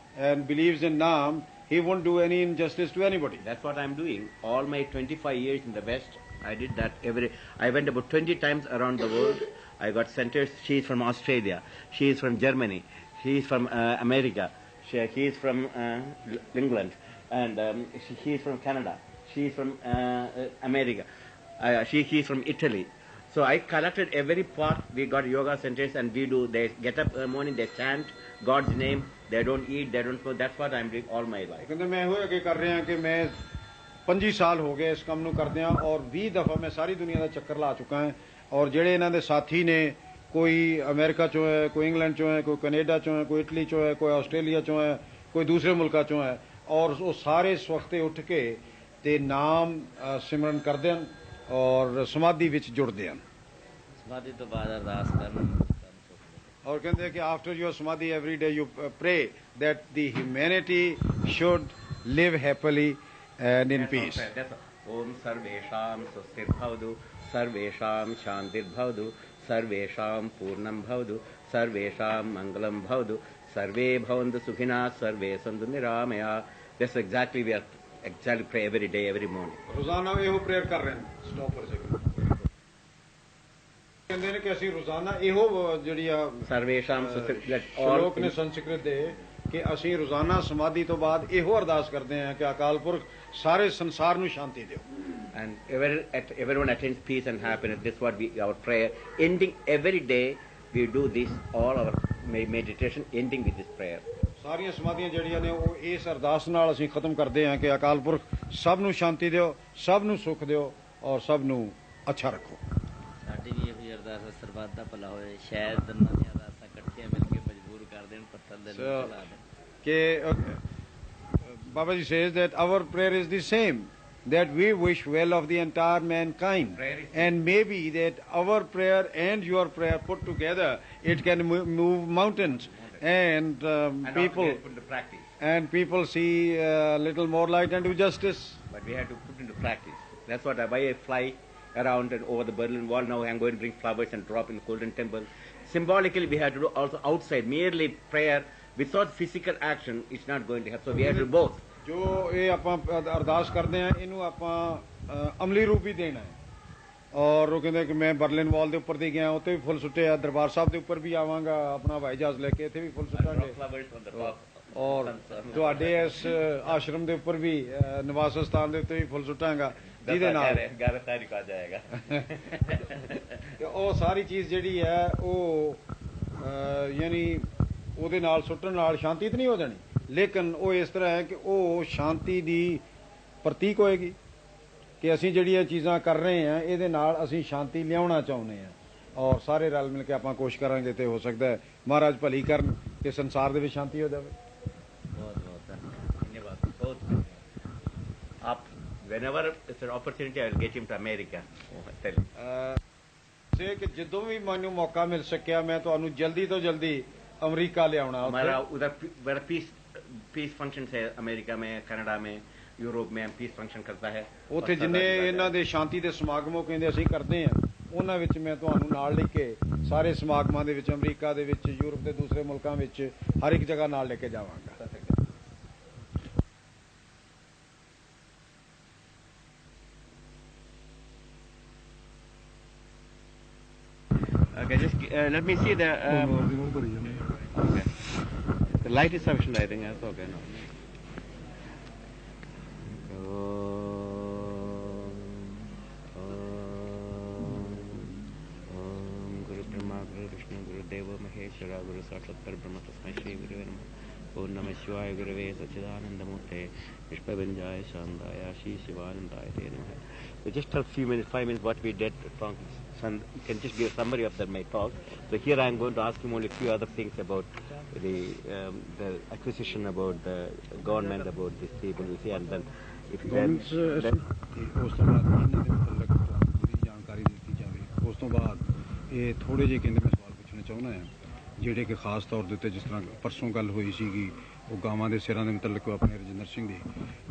and believes in Naam, he won't do any injustice to anybody. That's what I'm doing. All my 25 years in the West, I did that I went about 20 times around the world. I got centers. She is from Australia. She is from Germany. He is from America. He is from England. And he is from Canada. She is from America. He is from Italy. So I collected every part. We got yoga centers and we do. They get up in the morning, they chant God's name. They don't eat, they don't smoke. That's what I'm doing all my life. ਕਹਿੰਦੇ ਮੈਂ ਇਹੋ ਅੱਗੇ ਕਰ ਰਿਹਾ ਕਿ ਮੈਂ 25 ਸਾਲ ਹੋ ਗਏ ਇਸ ਕੰਮ ਨੂੰ ਕਰਦਿਆਂ ਔਰ 20 ਦਫਾ ਮੈਂ ਸਾਰੀ ਦੁਨੀਆ ਦਾ ਚੱਕਰ ਲਾ ਚੁੱਕਾ ਹਾਂ। ਔਰ ਜਿਹੜੇ ਇਹਨਾਂ ਦੇ ਸਾਥੀ ਨੇ, ਕੋਈ ਅਮਰੀਕਾ ਚੋਂ ਹੈ, ਕੋਈ ਇੰਗਲੈਂਡ ਚੋਂ ਹੈ, ਕੋਈ ਕੈਨੇਡਾ ਚੋਂ ਹੈ, ਕੋਈ ਇਟਲੀ ਚੋਂ ਹੈ, ਕੋਈ ਆਸਟ੍ਰੇਲੀਆ ਚੋਂ ਹੈ, ਕੋਈ ਦੂਸਰੇ ਮੁਲਕਾਂ ਚੋਂ ਹੈ, ਔਰ ਉਹ ਸਾਰੇ ਇਸ ਵਕਤੇ ਉੱਠ ਕੇ ਤੇ ਨਾਮ ਸਿਮਰਨ ਕਰਦੇ ਹਨ ਔਰ ਸਮਾਧੀ ਵਿੱਚ ਜੁੜਦੇ ਹਨ। ਸਮਾਧੀ ਤੋਂ ਬਾਅਦ ਅਰਦਾਸ ਕਰਨ। ਔਰ ਕਹਿੰਦੇ ਕਿ after your samadhi every day you pray that the humanity should live happily and in peace. Om sarvesham swastir bhavadu, sarvesham shantir bhavadu, sarvesham purnam bhavadu, sarvesham mangalam bhavadu, sarve bhavantu sukhina, sarve santu niramaya. That's exactly we are exactly pray every day, every morning. ਰੋਜ਼ਾਨਾ ਇਹੋ prayer ਕਰ ਰਹੇ ਨੇ। Stop ਕਰ ਸਕਦੇ ਕਹਿੰਦੇ ਨੇ ਕਿ ਅਸੀਂ ਰੋਜ਼ਾਨਾ ਇਹੋ ਜਿਹੜੀ ਆ Sarvesham swastir, that all ਸ਼ਲੋਕ ਨੇ ਸੰਸਕ੍ਰਿਤ ਦੇ ਕਿ ਅਸੀਂ ਰੋਜ਼ਾਨਾ ਸਮਾਧੀ ਤੋਂ ਬਾਅਦ ਇਹੋ ਅਰਦਾਸ ਕਰਦੇ ਹਾਂ ਕਿ ਅਕਾਲ ਪੁਰਖ ਸਾਰੇ ਸੰਸਾਰ ਨੂੰ ਸ਼ਾਂਤੀ ਦਿਓ। and everyone attains peace and happiness. This is what our prayer ending every day. We do this all our meditation ending with this prayer. ਸਾਰੀਆਂ ਸਮਾਧੀਆਂ ਜਿਹੜੀਆਂ ਨੇ ਉਹ ਇਸ ਅਰਦਾਸ ਨਾਲ ਅਸੀਂ ਖਤਮ ਕਰਦੇ ਹਾਂ ਕਿ ਅਕਾਲ ਪੁਰਖ ਸਭ ਨੂੰ ਸ਼ਾਂਤੀ ਦਿਓ, ਸਭ ਨੂੰ ਸੁੱਖ ਦਿਓ ਔਰ ਸਭ ਨੂੰ ਅੱਛਾ ਰੱਖੋ। ਸਾਡੀ ਵੀ ਇਹੋ ਅਰਦਾਸ ਹੈ ਸਰਬੱਤ ਦਾ ਭਲਾ ਹੋਏ। ਸ਼ਾਇਦ ਦੋਨਾਂ ਦੀਆਂ ਅਰਦਾਸਾਂ ਇਕੱਠੀਆਂ ਮਿਲ ਕੇ ਮਜਬੂਰ ਕਰ ਦੇਣ, ਪੱਥਰ ਦੇ ਨਾਲ ਚਲਾ ਦੇਣ। Baba ji says that our prayer is the same, that we wish well of the entire mankind, and maybe that our prayer and your prayer put together, it can move mountains, and And people also put into practice. people see a little more light and do justice. But we have to put into practice. That's what why I fly around and over the Berlin Wall. Now I'm going to bring flowers and drop in the Golden Temple. Symbolically, we have to do also outside. Merely prayer without physical action is not going to help. So we have to do both. ਜੋ ਇਹ ਆਪਾਂ ਅਰਦਾਸ ਕਰਦੇ ਆ ਇਹਨੂੰ ਆਪਾਂ ਅਮਲੀ ਰੂਪ ਵੀ ਦੇਣਾ ਹੈ ਔਰ ਉਹ ਕਹਿੰਦੇ ਕਿ ਮੈਂ ਬਰਲਿਨ ਵਾਲ ਦੇ ਉੱਪਰ ਦੀ ਗਿਆ ਉੱਥੇ ਵੀ ਫੁੱਲ ਸੁੱਟੇ ਆ ਦਰਬਾਰ ਸਾਹਿਬ ਦੇ ਉੱਪਰ ਵੀ ਆਵਾਂਗਾ ਆਪਣਾ ਹਵਾਈ ਜਹਾਜ਼ ਲੈ ਕੇ ਇੱਥੇ ਵੀ ਫੁੱਲ ਸੁੱਟਾਂਗੇ ਔਰ ਤੁਹਾਡੇ ਇਸ ਆਸ਼ਰਮ ਦੇ ਉੱਪਰ ਵੀ ਨਿਵਾਸ ਸਥਾਨ ਦੇ ਉੱਤੇ ਵੀ ਫੁੱਲ ਸੁੱਟਾਂਗਾ ਜਿਹਦੇ ਨਾਲ ਤੇ ਉਹ ਸਾਰੀ ਚੀਜ਼ ਜਿਹੜੀ ਹੈ ਉਹ ਯਾਨੀ ਉਹਦੇ ਨਾਲ ਸੁੱਟਣ ਨਾਲ ਸ਼ਾਂਤੀ ਤਾਂ ਨਹੀਂ ਹੋ ਜਾਣੀ ਲੇਕਿਨ ਉਹ ਇਸ ਤਰ੍ਹਾਂ ਹੈ ਕਿ ਉਹ ਸ਼ਾਂਤੀ ਦੀ ਪ੍ਰਤੀਕ ਹੋਏਗੀ ਕਿ ਅਸੀਂ ਜਿਹੜੀਆਂ ਚੀਜ਼ਾਂ ਕਰ ਰਹੇ ਹਾਂ ਇਹਦੇ ਨਾਲ ਅਸੀਂ ਸ਼ਾਂਤੀ ਲਿਆਉਣਾ ਚਾਹੁੰਦੇ ਹਾਂ ਔਰ ਸਾਰੇ ਰਲ ਮਿਲ ਕੇ ਆਪਾਂ ਕੋਸ਼ਿਸ਼ ਕਰਾਂਗੇ ਤੇ ਹੋ ਸਕਦਾ ਹੈ ਮਹਾਰਾਜ ਭਲੀ ਕਰਨ ਕਿ ਸੰਸਾਰ ਦੇ ਵਿੱਚ ਸ਼ਾਂਤੀ ਹੋ ਜਾਵੇ ਬਹੁਤ ਬਹੁਤ ਧੰਨਵਾਦ ਬਹੁਤ ਆਪ whenever it's an opportunity I will get him to America ਸੇ ਕਿ ਜਦੋਂ ਵੀ ਮੈਨੂੰ ਮੌਕਾ ਮਿਲ ਸਕਿਆ ਮੈਂ ਤੁਹਾਨੂੰ ਜਲਦੀ ਤੋਂ ਜਲਦੀ ਅਮਰੀਕਾ ਲਿਆਉਣਾ हमारा उधर बड़ा पीस फंक्शन है अमेरिका में कनाडा में यूरोप में पीस फंक्शन करता है ਉੱਥੇ ਜਿੰਨੇ ਇਹਨਾਂ ਦੇ ਸ਼ਾਂਤੀ ਦੇ ਸਮਾਗਮ ਉਹ ਕਹਿੰਦੇ ਅਸੀਂ ਕਰਦੇ ਹਾਂ ਉਹਨਾਂ ਵਿੱਚ ਮੈਂ ਤੁਹਾਨੂੰ ਨਾਲ ਲੈ ਕੇ ਸਾਰੇ ਸਮਾਗਮਾਂ ਦੇ ਵਿੱਚ ਅਮਰੀਕਾ ਦੇ ਵਿੱਚ ਯੂਰਪ ਦੇ ਦੂਸਰੇ ਮੁਲਕਾਂ ਵਿੱਚ ਹਰ ਇੱਕ ਜਗ੍ਹਾ ਨਾਲ ਲੈ ਕੇ ਜਾਵਾਂਗਾ Okay, just let me see the okay. The light is sufficient, I think. That's okay. No. Guru Brahma, Guru Vishnu, Guru Deva Maheshwara, Guru Sakshat Parabrahma Tasmai Shri Gurave Namaha. Om Namah Shivaya Gurave Sachidanandamurte Vishpavinjaya Shandaya Shri Shivanandaya Te Namaha. So just a few minutes, 5 minutes, what we did from you can just give a summary of my talk. So here I am going to ask him only a few other things about the acquisition, about the government, about these people, you see, and then if then ਉਸ ਤੋਂ ਬਾਅਦ ਇਹਨਾਂ ਦੇ ਮੁਤਲਕ ਪੂਰੀ ਜਾਣਕਾਰੀ ਦਿੱਤੀ ਜਾਵੇ ਉਸ ਤੋਂ ਬਾਅਦ ਇਹ ਥੋੜੇ ਜਿਹੇ ਕਹਿੰਦੇ ਮੈਂ ਸਵਾਲ ਪੁੱਛਣਾ ਚਾਹੁੰਦਾ ਹਾਂ ਜਿਹੜੇ ਕਿ ਖਾਸ ਤੌਰ ਦੇ ਉੱਤੇ ਜਿਸ ਤਰ੍ਹਾਂ ਪਰਸੋਂ ਗੱਲ ਹੋਈ ਸੀਗੀ ਉਹ ਗਾਵਾਂ ਦੇ ਸਿਰਾਂ ਦੇ ਮੁਤਲਕ ਆਪਣੇ ਰਜਿੰਦਰ ਸਿੰਘ ਦੀ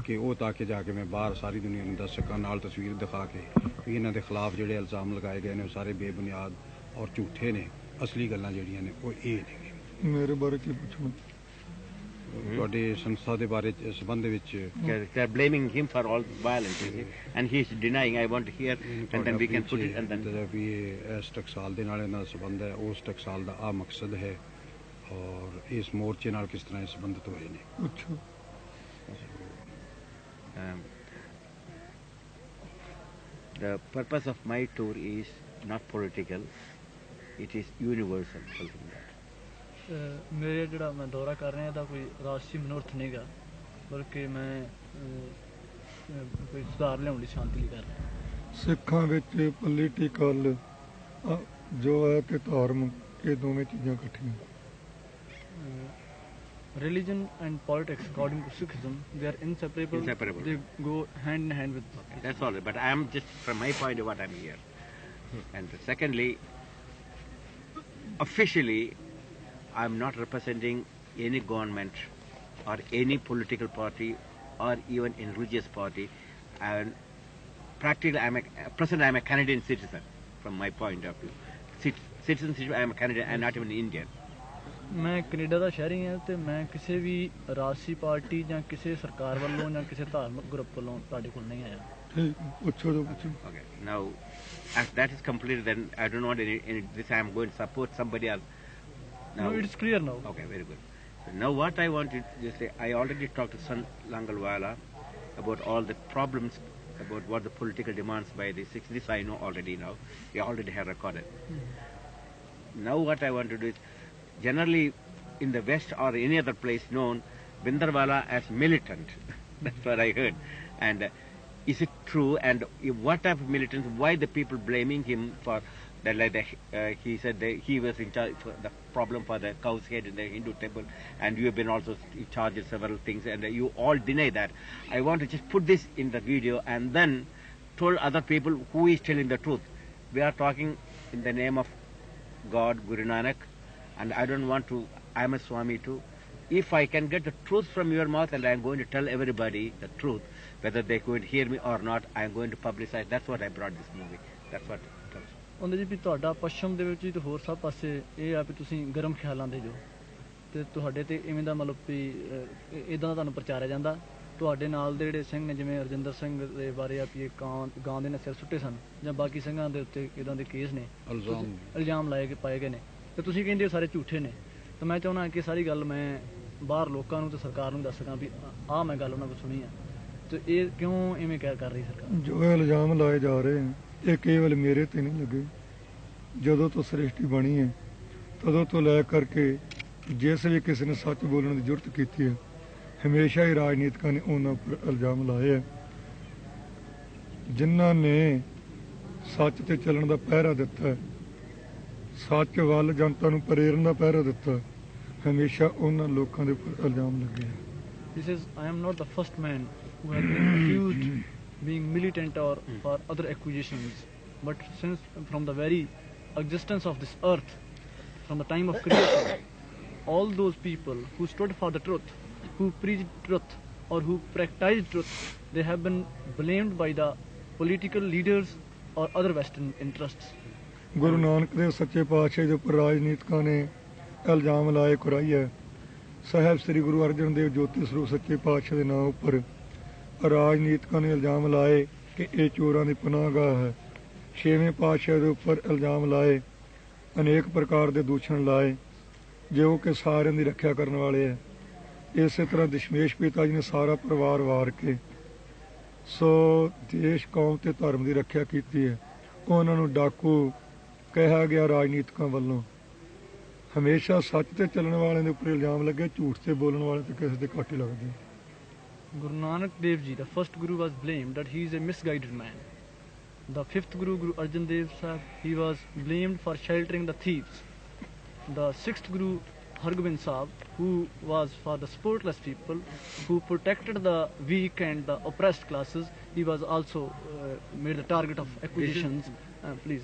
ਕਿ ਉਹ ਤਾਂ ਕਿ ਜਾ ਕੇ ਮੈਂ ਬਾਹਰ ਸਾਰੀ ਦੁਨੀਆ ਨੂੰ ਦੱਸ ਸਕਾਂ ਨਾਲ ਤਸਵੀਰ ਦਿਖਾ ਕੇ ਵੀ ਇਹਨਾਂ ਦੇ ਖਿਲਾਫ ਜਿਹੜੇ ਇਲਜ਼ਾਮ ਲਗਾਏ ਗਏ ਨੇ ਉਹ ਸਾਰੇ ਬੇਬੁਨਿਆਦ ਔਰ ਝੂਠੇ ਨੇ ਅਸਲੀ ਗੱਲਾਂ ਜਿਹੜੀਆਂ ਨੇ ਉਹ ਇਹ ਨੇ ਮੇਰੇ ਬਾਰੇ ਕੀ ਪੁੱਛਣਾ ਤੁਹਾਡੇ ਸੰਸਥਾ ਦੇ ਬਾਰੇ ਸੰਬੰਧ ਵਿੱਚ they are blaming him for all violence and he is denying. I want to hear and then we can put it and then ਵੀ ਇਸ ਟਕਸਾਲ ਦੇ ਨਾਲ ਇਹਨਾਂ ਦਾ ਸੰਬੰਧ ਹੈ ਉਸ ਟਕਸਾਲ ਦਾ ਆ ਮਕਸਦ ਹੈ ਔਰ ਇਸ ਮੋਰਚੇ ਨਾਲ ਕਿਸ ਤਰ੍ਹਾਂ ਇਹ ਸੰਬੰਧਿਤ ਹੋਏ ਨੇ ਅੱਛਾ the purpose of my tour is not political, it is universal, something like that. ਮੇਰੇ ਜਿਹੜਾ ਮੈਂ ਦੌਰਾ ਕਰ ਰਿਹਾ ਇਹਦਾ ਕੋਈ ਰਾਸ਼ਟਰੀ ਮਨੋਰਥ ਨਹੀਂਗਾ ਬਲਕਿ ਮੈਂ ਕੋਈ ਸੁਧਾਰ ਲਿਆਉਣ ਲਈ ਸ਼ਾਂਤੀ ਲਈ ਕਰ ਰਿਹਾ ਸਿੱਖਾਂ ਵਿੱਚ ਪੋਲੀਟੀਕਲ ਜੋ ਹੈ ਤੇ ਧਾਰਮਿਕ ਇਹ ਦੋਵੇਂ ਚੀਜ਼ਾਂ ਇਕੱਠੀਆਂ religion and politics according to Sikhism they are inseparable. They go hand in hand with politics. That's all, but I am just from my point of what I am here. And secondly, officially I am not representing any government or any political party or even any religious party, and practically present I am a Canadian citizen from my point of view. Citizenship I am a Canadian and not even Indian. ਮੈਂ Canada ਦਾ ਸ਼ਹਿਰੀ ਹਾਂ ਤੇ ਮੈਂ ਕਿਸੇ ਵੀ ਰਾਸ਼ਟਰੀ party ਜਾਂ ਕਿਸੇ ਸਰਕਾਰ ਵੱਲੋਂ ਜਾਂ ਕਿਸੇ ਧਾਰਮਿਕ ਗਰੁੱਪ ਵੱਲੋਂ ਤੁਹਾਡੇ ਕੋਲ ਨਹੀਂ ਆਇਆ ਠੀਕ ਪੁੱਛੋ ਜੋ ਪੁੱਛੋ Okay, now as that is completed, then I don't want any this I am going to support somebody else. Now, no, it's clear now. Okay, very good. So now what I want to say, I already talked to Sant Langalwala about all the problems, about what the political demands by the Sikhs. This I know already now. They already have recorded. Now what I want to do is, generally in the West or any other place known Bhindranwalle as militant. That's what I heard. And is it true? And what type of militants? Why the people blaming him for that? Like he said that he was in charge for the problem for the cow's head in the Hindu temple, and you have been also in charge of several things, and you all deny that. I want to just put this in the video and then told other people who is telling the truth. We are talking in the name of God, Guru Nanak. And I don't want to I am a Swami too. If I can get the truth from your mouth, and I am going to tell everybody the truth, whether they could hear me or not, I am going to publicize. That's what I brought this movie. That's what it comes. ਉਹਦੇ ਜੀ ਵੀ ਤੁਹਾਡਾ ਪੱਛਮ ਦੇ ਵਿੱਚ ਵੀ ਤੇ ਹੋਰ ਸਭ ਪਾਸੇ ਇਹ ਆ ਵੀ ਤੁਸੀਂ ਗਰਮ ਖਿਆਲਾਂ ਦੇ ਜੋ ਤੇ ਤੁਹਾਡੇ ਤੇ ਇਵੇਂ ਦਾ ਮਤਲਬ ਵੀ ਇਦਾਂ ਦਾ ਤੁਹਾਨੂੰ ਪ੍ਰਚਾਰਿਆ ਜਾਂਦਾ। ਤੁਹਾਡੇ ਨਾਲ ਦੇ ਜਿਹੜੇ ਸਿੰਘ ਨੇ ਜਿਵੇਂ ਰਜਿੰਦਰ ਸਿੰਘ ਦੇ ਬਾਰੇ ਆ ਵੀ ਇਹ ਗਾਂ ਦੇ ਨੇ ਸਿਰ ਸੁੱਟੇ ਸਨ ਜਾਂ ਬਾਕੀ ਸਿੰਘਾਂ ਦੇ ਉੱਤੇ ਇਦਾਂ ਦੇ ਕੇਸ ਨੇ ਇਲਜ਼ਾਮ ਲਾਏ ਕੇ ਪਾਏ ਗਏ ਨੇ ਤੇ ਤੁਸੀਂ ਕਹਿੰਦੇ ਹੋ ਸਾਰੇ ਝੂਠੇ ਨੇ। ਤਾਂ ਮੈਂ ਚਾਹੁੰਦਾ ਕਿ ਸਾਰੀ ਗੱਲ ਮੈਂ ਬਾਹਰ ਲੋਕਾਂ ਨੂੰ ਤੇ ਸਰਕਾਰ ਨੂੰ ਦੱਸ ਸਕਾਂ ਵੀ ਆਹ ਮੈਂ ਗੱਲ ਉਹਨਾਂ ਕੋਲ ਸੁਣੀ ਆ ਤੇ ਇਹ ਕਿਉਂ ਇਵੇਂ ਕਰ ਰਹੀ ਸਰਕਾਰ। ਜੋ ਇਲਜ਼ਾਮ ਲਾਏ ਜਾ ਰਹੇ ਹਨ ਇਹ ਕੇਵਲ ਮੇਰੇ ਤੇ ਨਹੀਂ ਲੱਗੇ। ਜਦੋਂ ਤੋਂ ਸ੍ਰਿਸ਼ਟੀ ਬਣੀ ਹੈ ਤਦੋਂ ਤੋਂ ਲੈ ਕਰਕੇ ਜਿਸ ਵੀ ਕਿਸੇ ਨੇ ਸੱਚ ਬੋਲਣ ਦੀ ਜ਼ਰੂਰਤ ਕੀਤੀ ਹੈ ਹਮੇਸ਼ਾ ਹੀ ਰਾਜਨੀਤਿਕਾਂ ਨੇ ਉਹਨਾਂ ਉੱਪਰ ਇਲਜ਼ਾਮ ਲਾਏ ਹੈ। ਜਿਨ੍ਹਾਂ ਨੇ ਸੱਚ ਤੇ ਚੱਲਣ ਦਾ ਪਹਿਰਾ ਦਿੱਤਾ ਹੈ, ਸੱਚ ਵੱਲ ਜਨਤਾ ਨੂੰ ਪ੍ਰੇਰਨ ਦਾ ਪਹਿਰਾ ਦਿੱਤਾ, ਹਮੇਸ਼ਾ ਉਹਨਾਂ ਲੋਕਾਂ ਦੇ ਉੱਪਰ ਇਲਜ਼ਾਮ ਲੱਗੇ ਹੈ। He says, I am not the first man who has been accused being militant or for other accusations, but since from the very existence of this earth, from the time of creation, all those people who stood for the truth, who preached truth or who practiced truth, they have been blamed by the political leaders or other Western interests. Guru Nanak Dev ਸੱਚੇ ਪਾਤਸ਼ਾਹ ਦੇ ਉੱਪਰ ਰਾਜਨੀਤਿਕਾਂ ਨੇ ਇਲਜ਼ਾਮ ਲਾਏ ਕੁਰਾਈ ਹੈ। ਸਾਹਿਬ ਸ੍ਰੀ ਗੁਰੂ ਅਰਜਨ ਦੇਵ ਜੋਤੀ ਸਰੂਪ ਸੱਚੇ ਪਾਤਸ਼ਾਹ ਦੇ ਨਾਂ ਉੱਪਰ ਰਾਜਨੀਤਿਕਾਂ ਨੇ ਇਲਜ਼ਾਮ ਲਾਏ ਕਿ ਇਹ ਚੋਰਾਂ ਦੀ ਪਨਾਹਗਾਹ ਹੈ। ਛੇਵੇਂ ਪਾਤਸ਼ਾਹ ਦੇ ਉੱਪਰ ਇਲਜ਼ਾਮ ਲਾਏ, ਅਨੇਕ ਪ੍ਰਕਾਰ ਦੇ ਦੂਸ਼ਣ ਲਾਏ ਜੋ ਕਿ ਸਾਰਿਆਂ ਦੀ ਰੱਖਿਆ ਕਰਨ ਵਾਲੇ ਹੈ। ਇਸੇ ਤਰ੍ਹਾਂ ਦਸ਼ਮੇਸ਼ ਪਿਤਾ ਜੀ ਨੇ ਸਾਰਾ ਪਰਿਵਾਰ ਵਾਰ ਕੇ ਸੋ ਦੇਸ਼ ਕੌਮ ਤੇ ਧਰਮ ਦੀ ਰੱਖਿਆ ਕੀਤੀ ਹੈ। ਉਹਨਾਂ ਨੂੰ ਡਾਕੂ ਕਿਹਾ ਗਿਆ ਰਾਜਨੀਤਿਕਾਂ ਵੱਲੋਂ। ਹਮੇਸ਼ਾ ਸੱਚ ਤੇ ਚੱਲਣ ਵਾਲਿਆਂ ਦੇ ਉੱਪਰ ਇਲਜ਼ਾਮ ਲੱਗੇ, ਝੂਠ ਤੇ ਬੋਲਣ ਵਾਲੇ ਤੇ ਕਿਸੇ ਦੇ ਘੱਟ ਹੀ ਲੱਗਦੇ। Guru Nanak Dev Ji, the first Guru, was blamed that he is a misguided man. The fifth Guru, Guru Arjan Dev Sahib, he was blamed for sheltering the thieves. The sixth Guru, Hargobind Sahib, who was for the supportless people, who protected the weak and the oppressed classes, he was also made the target of accusations. Please.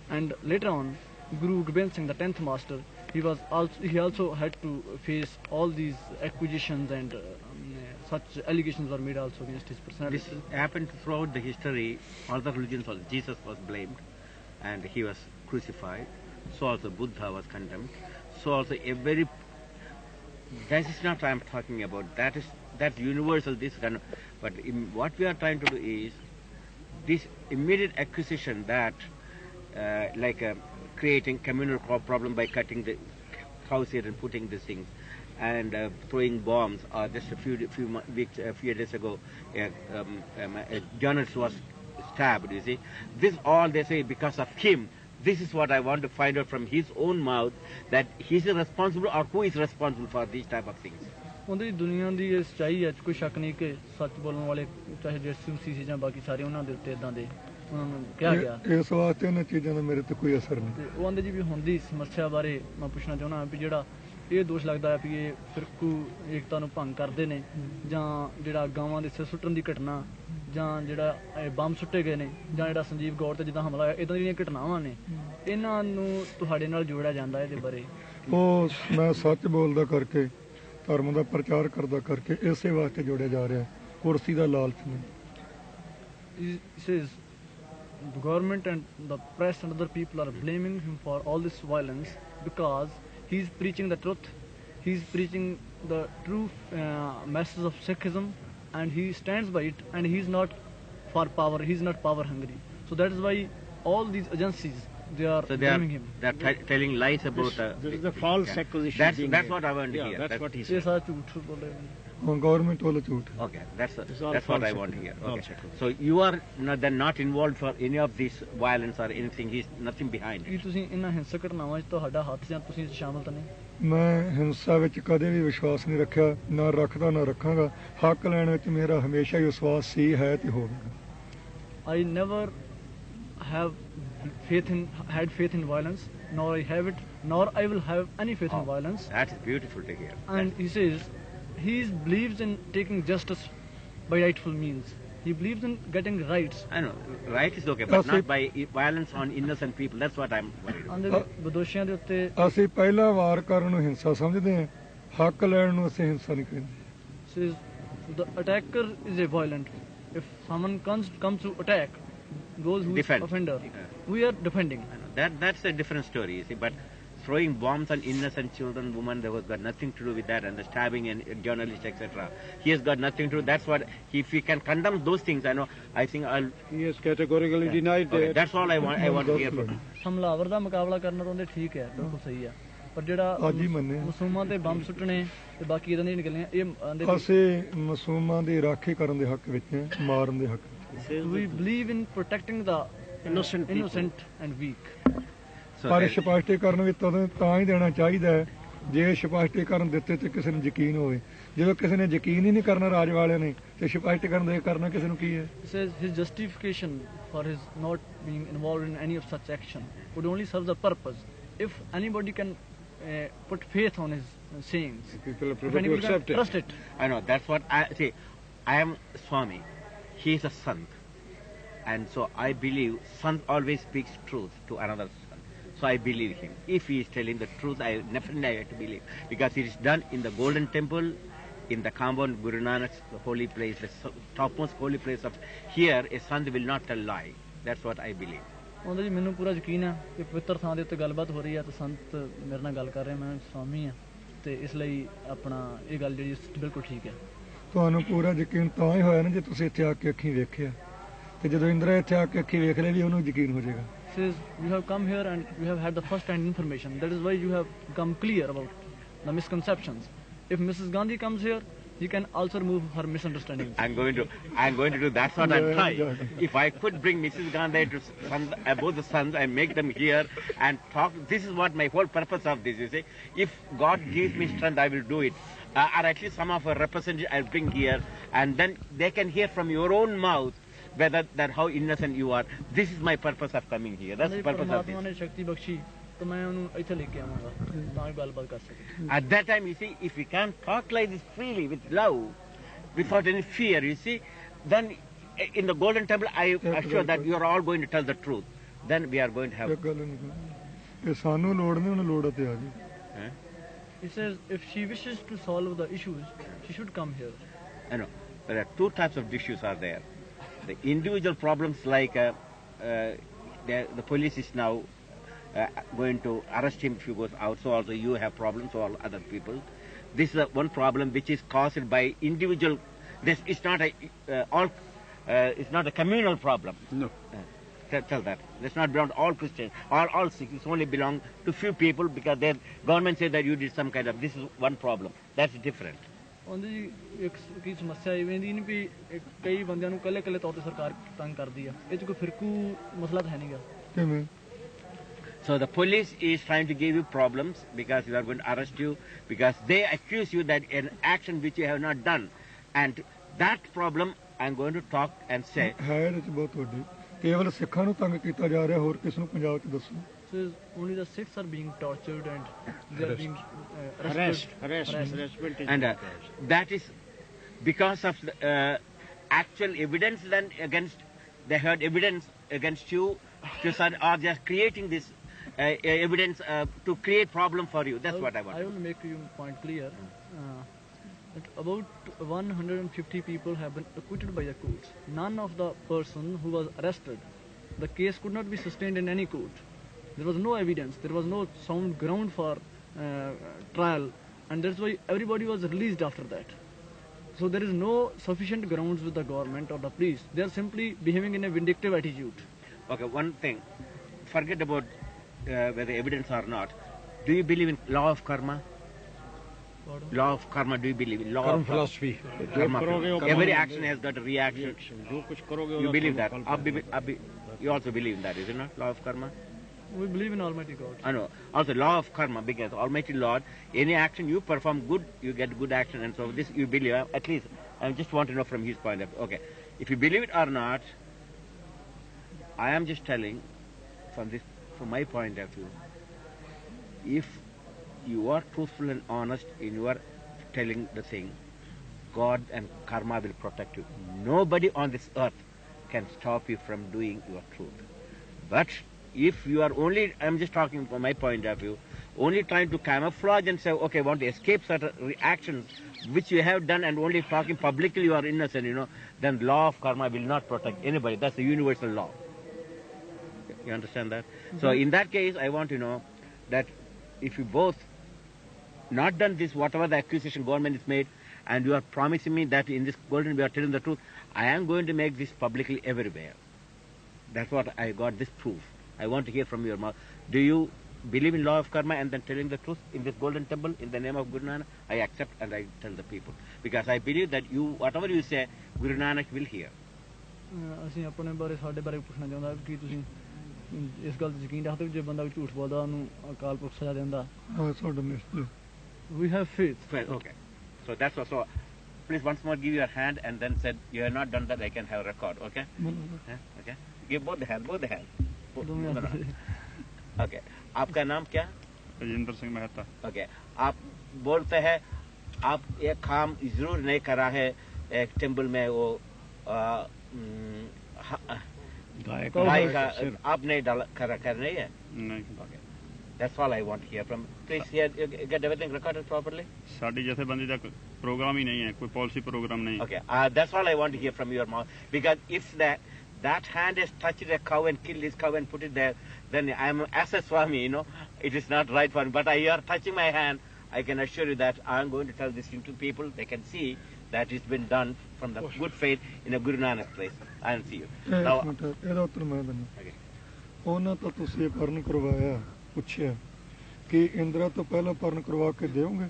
And later on, Guru Gobind Singh, the 10th master, he also had to face all these accusations and such allegations were made also against his personality. This happened throughout the history. All the religions, Jesus was blamed and he was crucified. So also Buddha was condemned. So also every, that is not what I am talking about. That's universal, this kind of, but what we are trying to do is this immediate accusation that creating communal problem by cutting the cows here and putting these things and throwing bombs. Just a few days ago, a journalist was stabbed. You see, this all they say because of him. This is what I want to find out from his own mouth, that he is responsible or who is responsible for these type of things. ਉਹਦੀ ਦੁਨੀਆ ਦੀ ਇਹ ਸੱਚਾਈ ਹੈ, ਕੋਈ ਸ਼ੱਕ ਨਹੀਂ ਕਿ ਸੱਚ ਬੋਲਣ ਵਾਲੇ ਚਾਹੇ ਯਿਸੂ ਸੀ ਜਾਂ ਬਾਕੀ ਸਾਰੇ ਉਹਨਾਂ ਦੇ ਉੱਤੇ ਇਦਾਂ ਦੇ ਉਹਨਾਂ ਨੂੰ ਕਿਹਾ ਗਿਆ। ਇਸ ਵਾਸਤੇ ਇਹਨਾਂ ਚੀਜ਼ਾਂ ਦਾ ਮੇਰੇ ਤੇ ਕੋਈ ਅਸਰ ਨਹੀਂ। ਉਹ ਆਂਦੇ ਜੀ ਵੀ ਹੁਣ ਦੀ ਸਮੱਸਿਆ ਬਾਰੇ ਮੈਂ ਪੁੱਛਣਾ ਚਾਹੁੰਦਾ ਵੀ ਜਿਹੜਾ ਇਹ ਦੋਸ਼ ਲੱਗਦਾ ਹੈ ਵੀ ਇਹ ਫਿਰਕੂ ਏਕਤਾ ਨੂੰ ਭੰਗ ਕਰਦੇ ਨੇ ਜਾਂ ਜਿਹੜਾ ਗਾਵਾਂ ਦੇ ਸਿਰ ਸੁੱਟਣ ਦੀ ਘਟਨਾ ਜਾਂ ਜਿਹੜਾ ਇਹ ਬੰਬ ਸੁੱਟੇ ਗਏ ਨੇ ਜਾਂ ਜਿਹੜਾ ਸੰਜੀਵ ਗੌਰ ਤੇ ਜਿੱਦਾਂ ਹਮਲਾ ਹੋਇਆ, ਇਦਾਂ ਦੀਆਂ ਘਟਨਾਵਾਂ ਨੇ, ਇਹਨਾਂ ਨੂੰ ਤੁਹਾਡੇ ਨਾਲ ਜੋੜਿਆ ਜਾਂਦਾ ਇਹਦੇ ਬਾਰੇ? ਉਹ ਮੈਂ ਸੱਚ ਬੋਲਦਾ ਕਰਕੇ ਧਰਮ ਦਾ ਪ੍ਰਚਾਰ ਕਰਦਾ ਕਰਕੇ ਇਸੇ ਵਾਸਤੇ ਜੋੜਿਆ ਜਾ ਰਿਹਾ, ਕੁਰਸੀ ਦਾ ਲਾਲਚ ਨਹੀਂ। He says the government and the press and other people are blaming him for all this violence because he is preaching the truth, he is preaching the true message of Sikhism, and he stands by it, and he is not for power, he is not power hungry. So that is why all these agencies, they are blaming him. They are telling lies about there is a false accusation. That's what I want to hear. That's what he says. Government wala jhoot. Okay, that's what I want to hear. Okay. So you are not involved for any of this violence or anything. He's nothing behind Ki it. ਤੁਸੀਂ ਇਹਨਾਂ ਹਿੰਸਕ ਘਟਨਾਵਾਂ 'ਚ ਤੁਹਾਡਾ ਹੱਥ ਜਾਂ ਤੁਸੀਂ ਸ਼ਾਮਲ ਤਾਂ ਨਹੀਂ? ਮੈਂ ਹਿੰਸਾ ਵਿੱਚ ਕਦੇ ਵੀ ਵਿਸ਼ਵਾਸ ਨਹੀਂ ਰੱਖਿਆ, ਨਾ ਰੱਖਦਾ ਨਾ ਰੱਖਾਂਗਾ। ਹੱਕ ਲੈਣ ਵਿੱਚ ਮੇਰਾ ਹਮੇਸ਼ਾ ਹੀ ਵਿਸ਼ਵਾਸ ਸੀ, ਹੈ ਤੇ ਹੋਵੇਗਾ। I never have had faith in violence, nor I have it, nor I will have any faith in violence. That's beautiful to hear. And he says he believes in taking justice by rightful means. He believes in getting rights. I know, right is okay, but That's not it. by violence on innocent people. That's what I'm worried about. ਆਂਦੇ ਬਦੋਸ਼ੀਆਂ ਦੇ ਉੱਤੇ ਅਸੀਂ ਪਹਿਲਾਂ ਵਾਰ ਕਰਨ ਨੂੰ ਹਿੰਸਾ ਸਮਝਦੇ ਹਾਂ, ਹੱਕ ਲੈਣ ਨੂੰ ਅਸੀਂ ਹਿੰਸਾ ਨਹੀਂ ਕਹਿੰਦੇ। says the attacker is a violent. If someone comes to attack those who is Defend. offender, Yeah. we are defending. I know. That's a different story, you see, but throwing bombs on innocent children, women, that was got nothing to do with that, and the stabbing and journalists, etc. He has got nothing to do. That's what, if he can condemn those things, I think I'll... He has categorically denied Okay, that. that's all I want to hear from him. ਹਮਲਾਵਰ ਦਾ ਮੁਕਾਬਲਾ ਕਰਨਾ ਤਾਂ ਉਹਦੇ ਠੀਕ ਹੈ, ਬਿਲਕੁਲ ਸਹੀ ਆ, ਪਰ ਜਿਹੜਾ ਅੱਜ ਹੀ ਮੰਨਿਆ। ਮਾਸੂਮਾਂ ਤੇ ਬੰਬ ਸੁੱਟਣੇ ਤੇ ਬਾਕੀ ਇਦਾਂ ਦੀਆਂ ਨਿਕਲੀਆਂ ਇਹ ਆਂਦੇ ਅਸੀਂ ਮਾਸੂਮਾਂ ਦੀ ਰਾਖੀ ਕਰਨ ਦੇ ਹੱਕ ਵਿੱਚ ਹਾਂ, ਮਾਰਨ ਦੇ ਹੱਕ ਵਿੱਚ। we believe in protecting the innocent and weak. So ਪਰ that- ਸਪਸ਼ਟੀਕਰਨ ਵੀ ਤਾਂ ਹੀ ਦੇਣਾ ਚਾਹੀਦਾ ਹੈ ਜੇ ਸਪਸ਼ਟੀਕਰਨ ਦਿੱਤੇ ਤੇ ਕਿਸੇ ਨੂੰ ਯਕੀਨ ਹੋਵੇ। ਜਦੋਂ ਕਿਸੇ ਨੇ ਯਕੀਨ ਹੀ ਨਹੀਂ ਕਰਨਾ ਰਾਜ ਵਾਲਿਆਂ ਨੇ ਤੇ ਸਪਸ਼ਟੀਕਰਨ ਦੇ ਕਰਨਾ ਕਿਸੇ ਨੂੰ ਕੀ ਹੈ? He says his justification for his not being involved in any of such action would only serve the purpose if anybody can put faith on his sayings. People are If prepared to anybody can accept it. trust it. I know, that's what I see. I am Swami. He is a sant. And so I believe sant always speaks truth to another sant. So I believe him. If he is telling the truth, I definitely have to believe. Because it is done in the Golden Temple, in the compound Guru Nanak's holy place, the topmost holy place of here, a sant will not tell lie. That's what I believe. ਉਹਦਾ ਜੀ ਮੈਨੂੰ ਪੂਰਾ ਯਕੀਨ ਹੈ ਕਿ ਪਵਿੱਤਰ ਥਾਂ ਦੇ ਉੱਤੇ ਗੱਲਬਾਤ ਹੋ ਰਹੀ ਹੈ ਤੇ ਸੰਤ ਮੇਰੇ ਨਾਲ ਗੱਲ ਕਰ ਰਹੇ, ਮੈਂ ਸਵਾਮੀ ਹਾਂ ਤੇ ਇਸ ਲਈ ਆਪਣਾ ਇਹ ਗੱਲ ਜਿਹੜੀ ਬਿਲਕੁਲ ਠੀਕ ਹੈ। ਤੁਹਾਨੂੰ ਪੂਰਾ ਯਕੀਨ ਤਾਂ ਹੀ ਹੋਇਆ ਨਾ ਜੇ ਤੁਸੀਂ ਇੱਥੇ ਆ ਕੇ ਅੱਖੀਂ ਵੇਖਿਆ, ਤੇ ਜਦੋਂ ਇੰਦਰਾ ਇੱਥੇ ਆ ਕੇ ਅੱਖੀਂ ਵੇਖ ਲੈ ਵੀ ਉਹਨੂੰ ਯਕੀਨ ਹੋ ਜਾਏਗਾ। Says you have come here and you have had the first hand information. That is why you have become clear about the misconceptions. If Mrs. Gandhi comes here, you can also remove her misunderstandings. I'm going to do. That's what I'm trying. If I could bring Mrs. Gandhi to both the sons and make them here and talk, this is what my whole purpose of this. You see, if God gives me strength, I will do it. Or at least some of our representatives I'll bring here, and then they can hear from your own mouth whether that how innocent you are. This is my purpose of coming here. That's the purpose of ਪਰਮਾਤਮਾ this. ਨੇ ਸ਼ਕਤੀ ਬਖਸ਼ੀ ਤਾਂ ਮੈਂ ਉਹਨੂੰ ਇੱਥੇ ਲੈ ਕੇ ਆਵਾਂਗਾ ਤਾਂ ਹੀ ਗੱਲਬਾਤ ਕਰ ਸਕੇ। At that time, you see, if we can't talk like this freely, with love, without any fear, you see, then in the Golden Temple, I assure that you are all going to tell the truth. Then we are going to have... ਇੱਕ ਗੱਲ ਨਹੀਂ ਕਰਨੀ। ਇਹ ਸਾਨੂੰ ਲੋੜ ਨਹੀਂ, ਉਹਨੂੰ ਲੋੜ ਤੇ ਆ ਜੀ। Huh? He says if she wishes to solve the issues, she should come here. I know. There are two types of issues are there. The individual problems like the police is now going to arrest him if he goes out, so also you have problems, so all other people. This is one problem which is caused by individual. This is not it's not a communal problem. No. Tell that. It's not belong to all Christians, all Sikhs. It's only belong to few people because their government says that you did some kind of. This is one problem. That's different. ਉਹਦੀ ਜੀ ਇੱਕ ਕੀ ਸਮੱਸਿਆ ਇਵੇਂ ਦੀ ਨਹੀਂ ਵੀ ਕਈ ਬੰਦਿਆਂ ਨੂੰ ਇਕੱਲੇ ਇਕੱਲੇ ਤੌਰ ਤੇ ਸਰਕਾਰ ਤੰਗ ਕਰਦੀ ਆ, ਇਹ 'ਚ ਕੋਈ ਫਿਰਕੂ ਮਸਲਾ ਤਾਂ ਹੈ ਨਹੀਂਗਾ। ਕਿਵੇਂ? So the police is trying to give you problems because they are going to arrest you because they accuse you that an action which you have not done, and that problem I'm going to talk and say. ਹੈ ਇਹਦੇ 'ਚ ਬਹੁਤ ਵੱਡੀ। ਕੇਵਲ ਸਿੱਖਾਂ ਨੂੰ ਤੰਗ ਕੀਤਾ ਜਾ ਰਿਹਾ, ਹੋਰ ਕਿਸ ਨੂੰ ਪੰਜਾਬ 'ਚ ਦੱਸੋ? Says only the Sikhs are being tortured and they are being Harassment is And that is because of the actual evidence then against, they heard evidence against you, or they are creating this evidence to create problem for you. That's what I want. I will make you point clear. That about 150 people have been acquitted by the courts. None of the person who was arrested, the case could not be sustained in any court. There was no evidence, there was no sound ground for trial, and that's why everybody was released after that. So there is no sufficient grounds with the government or the police. They are simply behaving in a vindictive attitude. Okay, one thing, forget about whether evidence or not. Do you believe in law of karma? Law of karma, do you believe in law Karma of philosophy. karma? करोगे वो Every karma action has got a reaction. जो कुछ करोगे You वो believe that? फल You also believe in that, is it not? Law of karma? We believe in Almighty God. I know. Also, law of karma, because Almighty Lord, any action you perform good, you get good action, and so this you believe. At least, I just want to know from his point of view. Okay, if you believe it or not, I am just telling from my point of view. If you are truthful and honest in your telling the thing, God and karma will protect you. Nobody on this earth can stop you from doing your truth. But if you are only, I'm just talking from my point of view, only trying to camouflage and say, okay, want to escape certain reactions which you have done and only talking publicly you are innocent, then law of karma will not protect anybody. That's the universal law. You understand that? So in that case, I want to know that if you both not done this, whatever the accusation government is made, and you are promising me that in this golden we are telling the truth, I am going to make this publicly everywhere. That's what I got this proof. I want to hear from your mouth. Do you believe in law of karma and then telling the truth in this golden temple in the name of Guru Nanak? I accept and I tell the people. Because I believe that you, whatever you say, Guru Nanak will hear. ਅਸੀਂ ਆਪਣੇ ਬਾਰੇ ਸਾਡੇ ਬਾਰੇ ਪੁੱਛਣਾ ਚਾਹੁੰਦਾ ਕਿ ਤੁਸੀਂ ਇਸ ਗੱਲ ਤੇ ਯਕੀਨ ਰੱਖਦੇ ਹੋ ਜੇ ਬੰਦਾ ਝੂਠ ਬੋਲਦਾ ਉਹਨੂੰ ਅਕਾਲ ਪੁਰਖ ਸਜ਼ਾ ਦਿੰਦਾ? ਹਾਂ ਤੁਹਾਡਾ ਨਿਸ਼ਚੈ। We have faith. Okay. So that's also. Please once more give your hand and then said you have not done that. I can have a record. Okay. Okay. Give both the hand. Both the hand. Okay. आपका नाम क्या? Rajendra Singh Mehta. Okay. आप बोलते हैं आप एक काम जरूर नहीं करा है एक टेम्पल में वो गाय का आपने डाला कर नहीं है? नहीं। Okay. That's all I want to hear from. Please hear, get everything recorded properly. Sari जथेबंदी का प्रोग्राम ही नहीं है, कोई पॉलिसी प्रोग्राम नहीं है। Okay, that's all I want to hear from your mouth. Because if that hand has touched a cow and killed this cow and put it there, then I am as a swami, it is not right for me. But you are touching my hand, I can assure you that I am going to tell this to people. They can see that it's been done from the good faith in a Guru Nanak place. I will see you. Now, ਇਹਦਾ ਉੱਤਰ ਮੈਂ ਦਿੰਦਾ। ਉਹਨਾਂ ਤੋਂ ਤੁਸੀਂ ਪਰਨ ਕਰਵਾਇਆ, ਪੁੱਛਿਆ ਕਿ ਇੰਦਰਾ ਤੋਂ ਪਹਿਲਾਂ ਪਰਨ ਕਰਵਾ ਕੇ ਦਿਓਗੇ?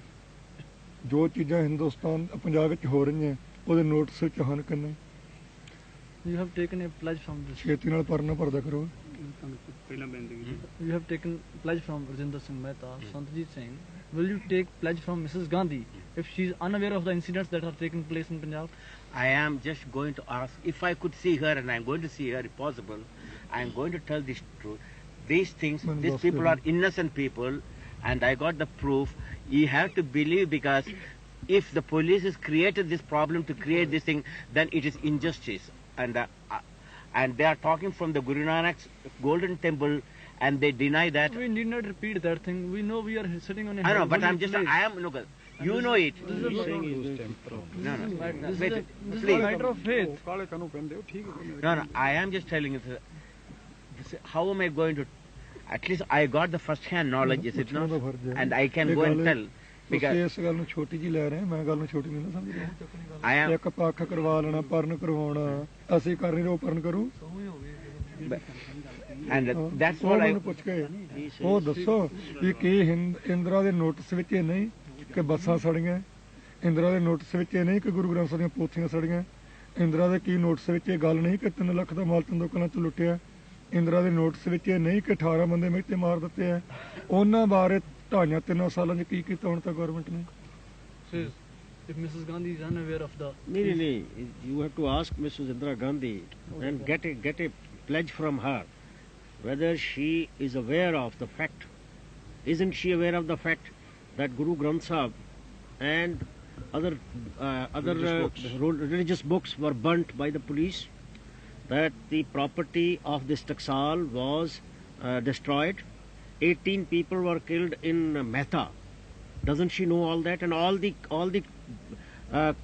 ਜੋ ਚੀਜ਼ਾਂ ਹਿੰਦੁਸਤਾਨ ਪੰਜਾਬ ਵਿੱਚ ਹੋ ਰਹੀਆਂ ਉਹਦੇ ਨੋਟਿਸ ਵਿੱਚ ਹਨ ਕਿ ਨਹੀਂ? You have taken a pledge from this. ਛੇਤੀ ਨਾਲ ਪਰਨ ਭਰਦਾ ਕਰੋ। ਪਹਿਲਾਂ ਬੇਨਤੀ You have taken pledge from Rajinder Singh Mehta, Santjit Singh. Will you take pledge from Mrs. Gandhi if she is unaware of the incidents that are taking place in Punjab? I am just going to ask if I could see her, and I am going to see her if possible. I am going to tell this truth. These things, these people are innocent people, and I got the proof. You have to believe, because if the police has created this problem to create this thing, then it is injustice. And they are talking from the Guru Nanak's golden temple, and they deny that. We need not repeat that thing. We know we are sitting on a. I know, but I'm just. place. I am. Look, you know it. This is a No. This Wait, is a please. matter of faith. No. I am just telling you. How am I going to? At least I got the first-hand knowledge, is it not? And I can go and tell. ਤੁਸੀਂ ਇਸ ਗੱਲ ਨੂੰ ਛੋਟੀ ਜੀ ਲੈ ਰਹੇ, ਮੈਂ ਗੱਲ ਨੂੰ ਛੋਟੀ ਨਹੀਂ ਨਾ ਸਮਝ ਰਿਹਾ। I am. ਇੱਕ ਪੱਖ ਕਰਵਾ ਲੈਣਾ, ਪਰਨ ਕਰਵਾਉਣਾ, ਅਸੀਂ ਕਰ ਨਹੀਂ ਰਹੇ, ਉਹ ਪਰਨ ਕਰੂ। And that's what I. ਪੁੱਛ ਕੇ ਉਹ ਦੱਸੋ ਵੀ ਕੀ ਇੰਦਰਾ ਦੇ ਨੋਟਿਸ ਵਿੱਚ ਇਹ ਨਹੀਂ ਕਿ ਬੱਸਾਂ ਸੜੀਆਂ? ਇੰਦਰਾ ਦੇ ਨੋਟਿਸ ਵਿੱਚ ਇਹ ਨਹੀਂ ਕਿ ਗੁਰੂ ਗ੍ਰੰਥ ਸਾਹਿਬ ਦੀਆਂ ਪੋਥੀਆਂ ਸੜੀਆਂ? ਇੰਦਰਾ ਦੇ ਕੀ ਨੋਟਿਸ ਵਿੱਚ ਇਹ ਗੱਲ ਨਹੀਂ ਕਿ 3 ਲੱਖ ਦਾ ਮਾਲ ਚੰਦੋਕਲਾਂ ਚ ਲੁੱਟਿਆ? ਇੰਦਰਾ ਦੇ ਨੋਟਿਸ ਵਿੱਚ ਇਹ ਨਹੀਂ ਕਿ 18 ਬੰਦੇ ਮਿਹਤੇ ਮਾਰ ਦਿੱਤੇ ਆ? ਉਹਨਾਂ ਬਾਰੇ 2.5-3 ਸਾਲਾਂ 'ਚ ਕੀ ਕੀਤਾ ਹੁਣ ਤੱਕ ਗਵਰਨਮੈਂਟ ਨੇ? If Mrs. Gandhi is unaware of the. No. You have to ask Mrs. Indira Gandhi and get a pledge from her whether she is aware of the fact. Isn't she aware of the fact that Guru Granth Sahib and other religious books were burnt by the police? That the property of this Taksal was destroyed. 18 people were killed in Mehta. Doesn't she know all that, and all the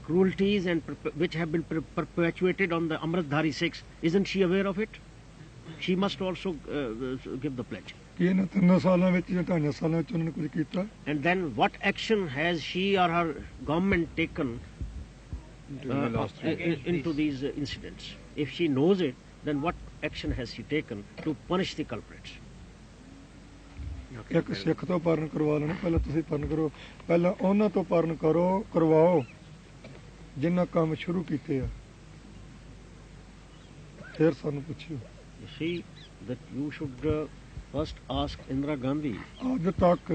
cruelties and which have been perpetuated on the Amritdhari Sikhs? Isn't she aware of it? She must also give the pledge. ਕਿ ਇਹਨਾਂ 3 ਸਾਲਾਂ ਵਿੱਚ ਜਾਂ 2.5 ਸਾਲਾਂ ਵਿੱਚ ਉਹਨਾਂ ਨੇ ਕੁਝ ਕੀਤਾ? And then what action has she or her government taken into these incidents? If she knows it, then what action has she taken to punish the culprits? ਇੱਕ ਸਿੱਖ ਤੋਂ ਪਰਨ ਕਰਵਾ ਲੈਣਾ, ਪਹਿਲਾਂ ਤੁਸੀਂ ਪਰਨ ਕਰੋ, ਪਹਿਲਾਂ ਉਹਨਾਂ ਤੋਂ ਪਰਨ ਕਰਵਾਓ ਜਿਨ੍ਹਾਂ ਕੰਮ ਸ਼ੁਰੂ ਕੀਤੇ ਆ, ਫਿਰ ਸਾਨੂੰ ਪੁੱਛਿਓ। You see that you should first ask Indira Gandhi. ਅੱਜ ਤੱਕ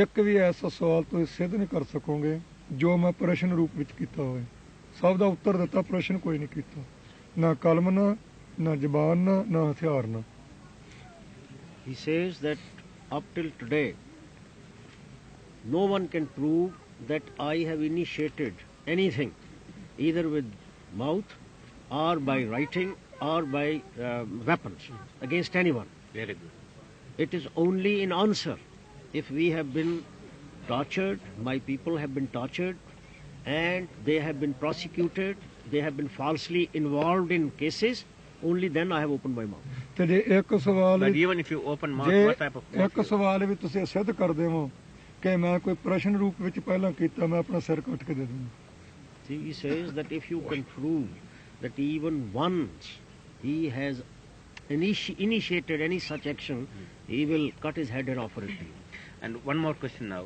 ਇੱਕ ਵੀ ਐਸਾ ਸਵਾਲ ਤੁਸੀਂ ਸਿੱਧ ਨਹੀਂ ਕਰ ਸਕੋਗੇ ਜੋ ਮੈਂ ਪ੍ਰਸ਼ਨ ਰੂਪ ਵਿੱਚ ਕੀਤਾ ਹੋਵੇ। ਸਭ ਦਾ ਉੱਤਰ ਦਿੱਤਾ, ਪ੍ਰਸ਼ਨ ਕੋਈ ਨਹੀਂ ਕੀਤਾ, ਨਾ ਕਲਮ ਨਾਲ, ਨਾ ਜ਼ਬਾਨ ਨਾਲ, ਨਾ ਹਥਿਆਰ ਨਾਲ। He says that up till today, no one can prove that I have initiated anything, either with mouth or by writing or by weapons against anyone. Very good. It is only in answer. If we have been tortured, my people have been tortured, and they have been prosecuted, they have been falsely involved in cases, only then I have opened my mouth. ਤੇ ਜੇ ਇੱਕ ਸਵਾਲ But even if you open mouth, ਜੇ what type of mouth? ਇੱਕ ਸਵਾਲ ਵੀ ਤੁਸੀਂ ਸਿੱਧ ਕਰਦੇ ਹੋ ਕਿ ਮੈਂ ਕੋਈ ਪ੍ਰਸ਼ਨ ਰੂਪ ਵਿੱਚ ਪਹਿਲਾਂ ਕੀਤਾ, ਮੈਂ ਆਪਣਾ ਸਿਰ ਕੱਟ ਕੇ ਦੇ ਦੂੰਗਾ. See, he says that if you can prove that even once he has initiated any such action, he will cut his head and offer it to you. And one more question now.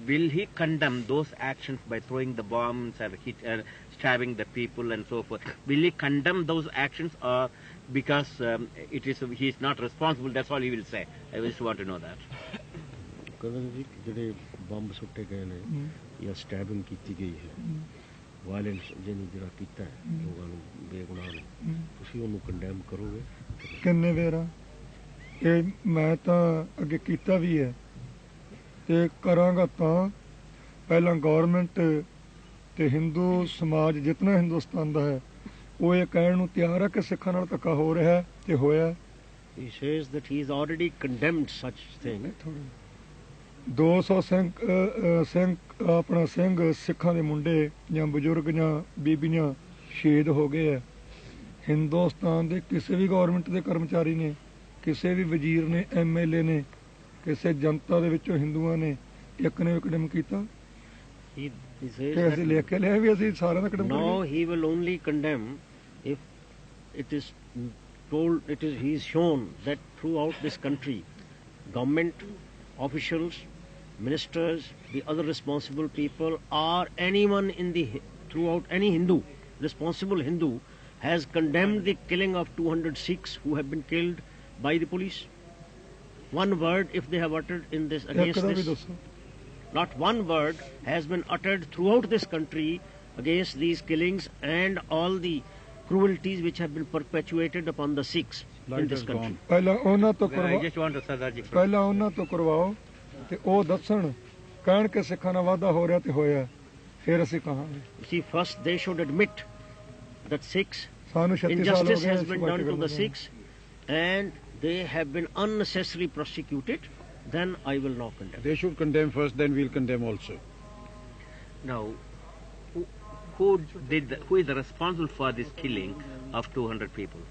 Will he condemn those actions by throwing the bombs or stabbing the people and so forth? Will he condemn those actions, or because he is not responsible, that's all he will say? I just want to know that. ਕਹਿੰਦੇ ਜੀ ਜਿਹੜੇ bomb ਸੁੱਟੇ ਗਏ ਨੇ ਜਾਂ ਸਟੈਬਿੰਗ ਕੀਤੀ ਗਈ ਹੈ, ਵਾਇਲੈਂਸ ਜਿਹਨੂੰ ਜਿਹੜਾ ਕੀਤਾ ਹੈ ਲੋਕਾਂ ਨੂੰ, ਬੇਗੁਨਾਹ ਨੂੰ, ਤੁਸੀਂ ਉਹਨੂੰ ਕੰਡੈਮ ਕਰੋਗੇ? ਕਿੰਨੇ ਵੇਰਾ ਇਹ ਮੈਂ ਤਾਂ ਅੱਗੇ ਕੀਤਾ ਵੀ ਹੈ ਤੇ ਕਰਾਂਗਾ ਤਾਂ ਪਹਿਲਾਂ ਗੌਰਮੈਂਟ ਤੇ ਹਿੰਦੂ ਸਮਾਜ ਜਿਤਨਾ ਹਿੰਦੁਸਤਾਨ ਦਾ ਹੈ ਉਹ ਇਹ ਕਹਿਣ ਨੂੰ ਤਿਆਰ ਹੈ ਕਿ ਸਿੱਖਾਂ ਨਾਲ ਧੱਕਾ ਹੋ ਰਿਹਾ ਤੇ ਹੋਇਆ. He says that he has already condemned such thing. 200 Singh ਆਪਣਾ ਸਿੰਘ ਸਿੱਖਾਂ ਦੇ ਮੁੰਡੇ ਜਾਂ ਬਜ਼ੁਰਗ ਜਾਂ ਬੀਬੀਆਂ ਸ਼ਹੀਦ ਹੋ ਗਏ ਹੈ. ਹਿੰਦੁਸਤਾਨ ਦੇ ਕਿਸੇ ਵੀ ਗਵਰਨਮੈਂਟ ਦੇ ਕਰਮਚਾਰੀ ਨੇ, ਕਿਸੇ ਵੀ ਵਜ਼ੀਰ ਨੇ, MLA ਨੇ, ਕਿਸੇ ਜਨਤਾ ਦੇ ਵਿੱਚੋਂ ਹਿੰਦੂਆਂ ਨੇ ਇੱਕ ਨੇ ਵੀ ਕਦਮ ਕੀਤਾ? He says ਕਿ ਅਸੀਂ ਲਿਖ ਕੇ ਲਿਆ ਵੀ ਅਸੀਂ ਸਾਰਿਆਂ ਦਾ ਕਦਮ no, ਕਰਾਂਗੇ? he will only condemn if it is told, he is shown that throughout this country, government officials, ministers, the other responsible people, or anyone throughout any Hindu, responsible Hindu, has condemned the killing of 200 Sikhs who have been killed by the police. One word, if they have uttered in this against ਇੱਕ ਦਾ ਵੀ this, ਦੱਸੋ. not one word has been uttered throughout this country against these killings and all the cruelties which have been perpetuated upon the Sikhs in this country. ਪਹਿਲਾਂ ਉਹਨਾਂ ਤੋਂ I just want to Sardarji. ਪਹਿਲਾਂ ਉਹਨਾਂ ਤੋਂ ਕਰਵਾਓ ਤੇ ਉਹ ਦੱਸਣ, ਕਹਿਣ ਕਿ ਸਿੱਖਾਂ ਨਾਲ ਵਾਧਾ ਹੋ ਰਿਹਾ ਤੇ ਹੋਇਆ, ਫਿਰ ਅਸੀਂ ਕਹਾਂਗੇ. See, first they should admit that Sikhs, ਸਾਨੂੰ 36 ਸਾਲ ਹੋ injustice ਗਏ has been done to the Sikhs and they have been unnecessarily prosecuted, then I will not condemn. They should condemn first, then we'll condemn also. Now, who is responsible for this killing of 200 people?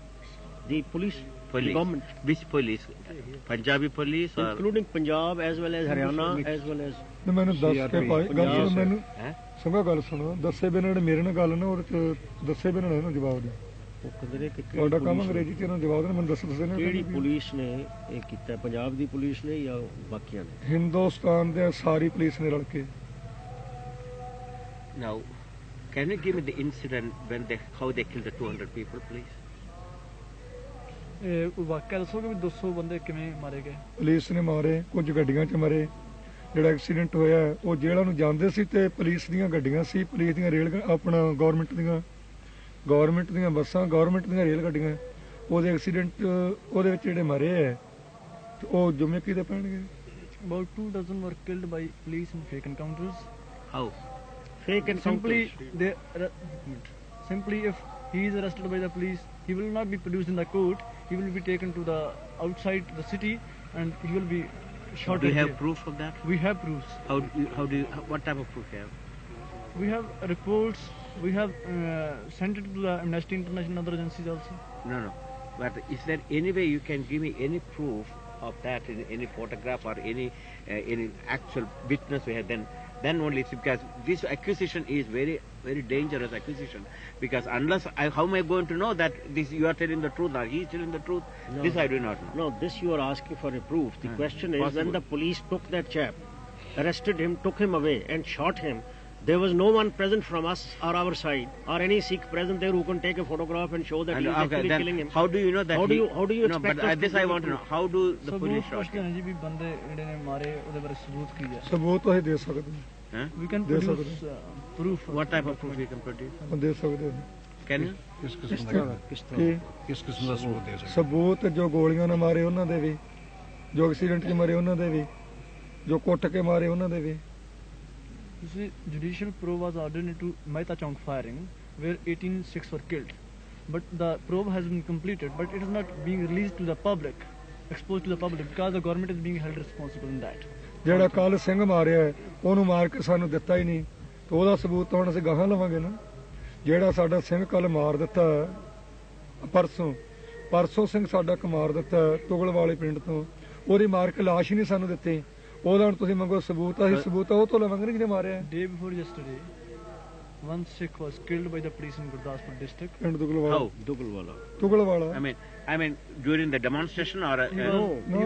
The police, Police. the government, Which police? Punjabi police or? including Punjab as well as Haryana as well as ਤੇ ਮੈਨੂੰ ਦੱਸ ਕੇ ਭਾਈ ਗੱਲ ਸੁਣੋ, ਮੈਨੂੰ Huh? ਸੁਣੋ ਗੱਲ ਸੁਣੋ, ਦੱਸੇ ਬਿਨਾਂ ਜਿਹੜੇ ਮੇਰੇ ਨਾਲ ਗੱਲ ਨਾ ਉਹਦੇ ਚ ਦੱਸੇ ਬਿਨਾਂ ਇਹਨੂੰ ਜਵਾਬ ਦੇ. ਉਹ ਕਹਿੰਦੇ ਨੇ ਕਿ ਤੁਹਾਡਾ ਕੰਮ ਅੰਗਰੇਜ਼ੀ ਚ ਇਹਨੂੰ ਜਵਾਬ ਦੇਣਾ, ਮੈਨੂੰ ਦੱਸੇ ਨਾ ਕਿਹੜੀ ਪੁਲਿਸ ਨੇ ਇਹ ਕੀਤਾ, ਪੰਜਾਬ ਦੀ ਪੁਲਿਸ ਨੇ ਜਾਂ ਬਾਕੀਆਂ ਨੇ? ਹਿੰਦੁਸਤਾਨ ਦੇ ਸਾਰੀ ਪੁਲਿਸ ਨੇ ਰਲ ਕੇ. Now, can you give me the incident how they killed the 200 people, please? ਇਹ ਵਾਕਿਆ ਦੱਸੋਗੇ ਵੀ 200 ਬੰਦੇ ਕਿਵੇਂ ਮਾਰੇ ਗਏ? ਪੁਲਿਸ ਨੇ ਮਾਰੇ, ਕੁਝ ਗੱਡੀਆਂ 'ਚ ਮਰੇ. ਜਿਹੜਾ ਐਕਸੀਡੈਂਟ ਹੋਇਆ ਉਹ ਜੇਲ੍ਹਾਂ ਨੂੰ ਜਾਂਦੇ ਸੀ ਤੇ ਪੁਲਿਸ ਦੀਆਂ ਗੱਡੀਆਂ ਸੀ, ਪੁਲਿਸ ਦੀਆਂ ਆਪਣਾ ਗਵਰਨਮੈਂਟ ਦੀਆਂ ਬੱਸਾਂ, ਗਵਰਨਮੈਂਟ ਦੀਆਂ ਰੇਲ ਗੱਡੀਆਂ. ਉਹਦੇ ਐਕਸੀਡੈਂਟ ਉਹਦੇ ਵਿੱਚ ਜਿਹੜੇ ਮਰੇ ਹੈ ਤੇ ਉਹ ਜ਼ਿੰਮੇ ਕਿਹਦੇ ਪੈਣਗੇ? About 2 dozen were killed by police in fake encounters. How? Fake encounters. Simply if he is arrested by the police, he will not be produced in the court. He will be taken to the outside the city and he will be shot. Do you at have there. proof of that? We have proofs. What type of proof you have? We have reports. We have sent it to the Amnesty International and other agencies also. No. But is there any way you can give me any proof of that in any photograph or any actual witness we have? Then only it's because this accusation is very, very dangerous accusation. Because unless how am I going to know that this you are telling the truth or he is telling the truth? No. This I do not know. No, this you are asking for a proof. The question is, Possible. when the police took that chap, arrested him, took him away and shot him, there was no one present from us or our side or any Sikh present there who can take a photograph and show that he is actually then killing him. how do you know that? How do you no, expect but us this to I give want to a know. How do the police ਸਬੂਤ shot ਪੁੱਛਦੇ him? ਨੇ ਜੀ ਵੀ ਬੰਦੇ ਜਿਹੜੇ ਨੇ ਮਾਰੇ ਉਹਦੇ ਬਾਰੇ ਸਬੂਤ ਕੀ ਹੈ? ਸਬੂਤ ਅਸੀਂ ਦੇ ਸਕਦੇ Huh? We can Yes, produce proof. What type of proof you can produce? ਹਾਂ, ਦੇ ਸਕਦੇ ਹਾਂ. Can you? ਕਿਸ ਕਿਸਮ ਦਾ ਸਬੂਤ ਦੇ ਸਕਦੇ? ਸਬੂਤ ਜੋ ਗੋਲੀਆਂ ਨਾਲ ਮਾਰੇ ਉਹਨਾਂ ਦੇ ਵੀ, ਜੋ ਐਕਸੀਡੈਂਟ 'ਚ ਮਰੇ ਉਹਨਾਂ ਦੇ ਵੀ, ਜੋ ਕੁੱਟ ਕੇ ਮਾਰੇ ਉਹਨਾਂ ਦੇ ਵੀ. You see, judicial probe was ordered into Mehta Chowk firing, where 18 Sikhs were killed. But the probe has been completed, but it is not being released to the public, exposed to the public, because the government is being held responsible in that. ਜਿਹੜਾ ਕੱਲ ਸਿੰਘ ਮਾਰਿਆ ਹੈ, ਉਹਨੂੰ ਮਾਰ ਕੇ ਸਾਨੂੰ ਦਿੱਤਾ ਹੀ ਨਹੀਂ, ਤੇ ਉਹਦਾ ਸਬੂਤ ਤਾਂ ਹੁਣ ਅਸੀਂ ਗਾਹਾਂ ਲਵਾਂਗੇ ਨਾ। ਜਿਹੜਾ ਸਾਡਾ ਸਿੰਘ ਕੱਲ ਮਾਰ ਦਿੱਤਾ ਪਰਸੋਂ ਸਿੰਘ ਸਾਡਾ ਇੱਕ ਮਾਰ ਦਿੱਤਾ ਤੁਗਲ ਵਾਲੇ ਪਿੰਡ ਤੋਂ, ਉਹਦੀ ਮਾਰ ਕੇ ਲਾਸ਼ ਹੀ ਨਹੀਂ ਸਾਨੂੰ ਦਿੱਤੀ। ਉਹਦਾ ਹੁਣ ਤੁਸੀਂ ਮੰਗੋ ਸਬੂਤ, ਅਸੀਂ ਸਬੂਤ ਉਹ ਤੋਂ ਲਵਾਂਗੇ ਜਿਹਨੇ ਮਾਰਿਆ। Day before yesterday, one Sikh was killed by the police in Gurdaspur district. ਪਿੰਡ ਦੁਗਲਵਾਲਾ। Dugalwala. ਤੁਗਲਵਾਲਾ। I mean, during the demonstration or? He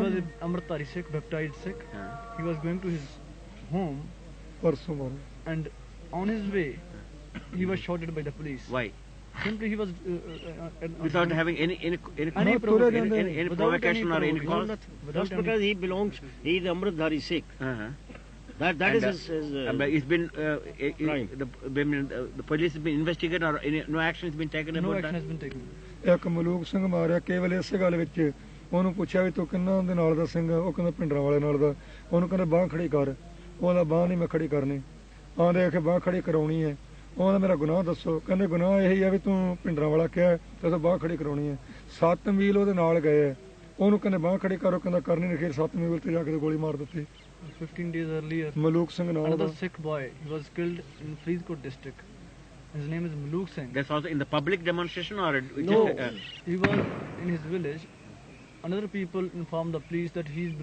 was an Amritdhari Sikh, baptized Sikh. He was going to his home, ਪਰਸੋਂ ਮਾਰਿਆ। and on his way, he was shot at by the police. Why? Simply he was Without having any provocation, any provocation or any cause? Just because he belongs, he is Amritdhari Sikh. That is his it's been crime. the police has been investigated or no action has been taken no about action that? has been taken. ਇੱਕ ਮਲੂਕ ਸਿੰਘ ਮਾਰਿਆ ਕੇਵਲ ਇਸੇ ਗੱਲ ਵਿੱਚ। ਉਹਨੂੰ ਪੁੱਛਿਆ ਵੀ ਤੂੰ ਕਿੰਨਾ ਦੇ ਨਾਲ ਦਾ ਸਿੰਘ? ਉਹ ਕਹਿੰਦਾ ਭਿੰਡਰਾਂਵਾਲੇ ਨਾਲ ਦਾ। ਉਹਨੂੰ ਕਹਿੰਦਾ ਬਾਂਹ ਖੜੀ ਕਰ। ਉਹਦਾ ਬਾਂਹ ਨਹੀਂ ਮੈਂ ਖੜੀ ਕਰਨੀ। ਆਂਦੇ ਆਖੇ ਬਾਂਹ ਖੜੀ ਕਰਾਉਣੀ ਹੈ। ਉਹਦਾ ਮੇਰਾ ਗੁਨਾਹ ਦੱਸੋ। ਕਹਿੰਦੇ ਗੁਨਾਹ ਇਹੀ ਹੈ ਵੀ ਤੂੰ ਭਿੰਡਰਾਂਵਾਲਾ ਕਿਹਾ ਤੇ ਉਹ ਬਾਂਹ ਖੜੀ ਕਰਾਉਣੀ ਹੈ। 7 ਮੀਲ ਉਹਦੇ ਨਾਲ ਗਏ ਹੈ। ਉਹਨੂੰ ਕਹਿੰਦੇ ਬਾਂਹ ਖੜੀ ਕਰੋ, ਕਹਿੰਦਾ ਕਰਨੀ ਨਹੀਂ। ਫਿਰ 7 ਮੀਲ ਤੇ ਜਾ ਕੇ ਗੋਲੀ ਮਾਰ ਦਿੱਤੀ। 15 days earlier, ਮਲੂਕ ਸਿੰਘ ਨਾਲ another the. Sikh boy, he was killed in Faridkot district. His name is Maluk Singh. That's also in the public demonstration or? No, he was in his village. Another people informed the police that he's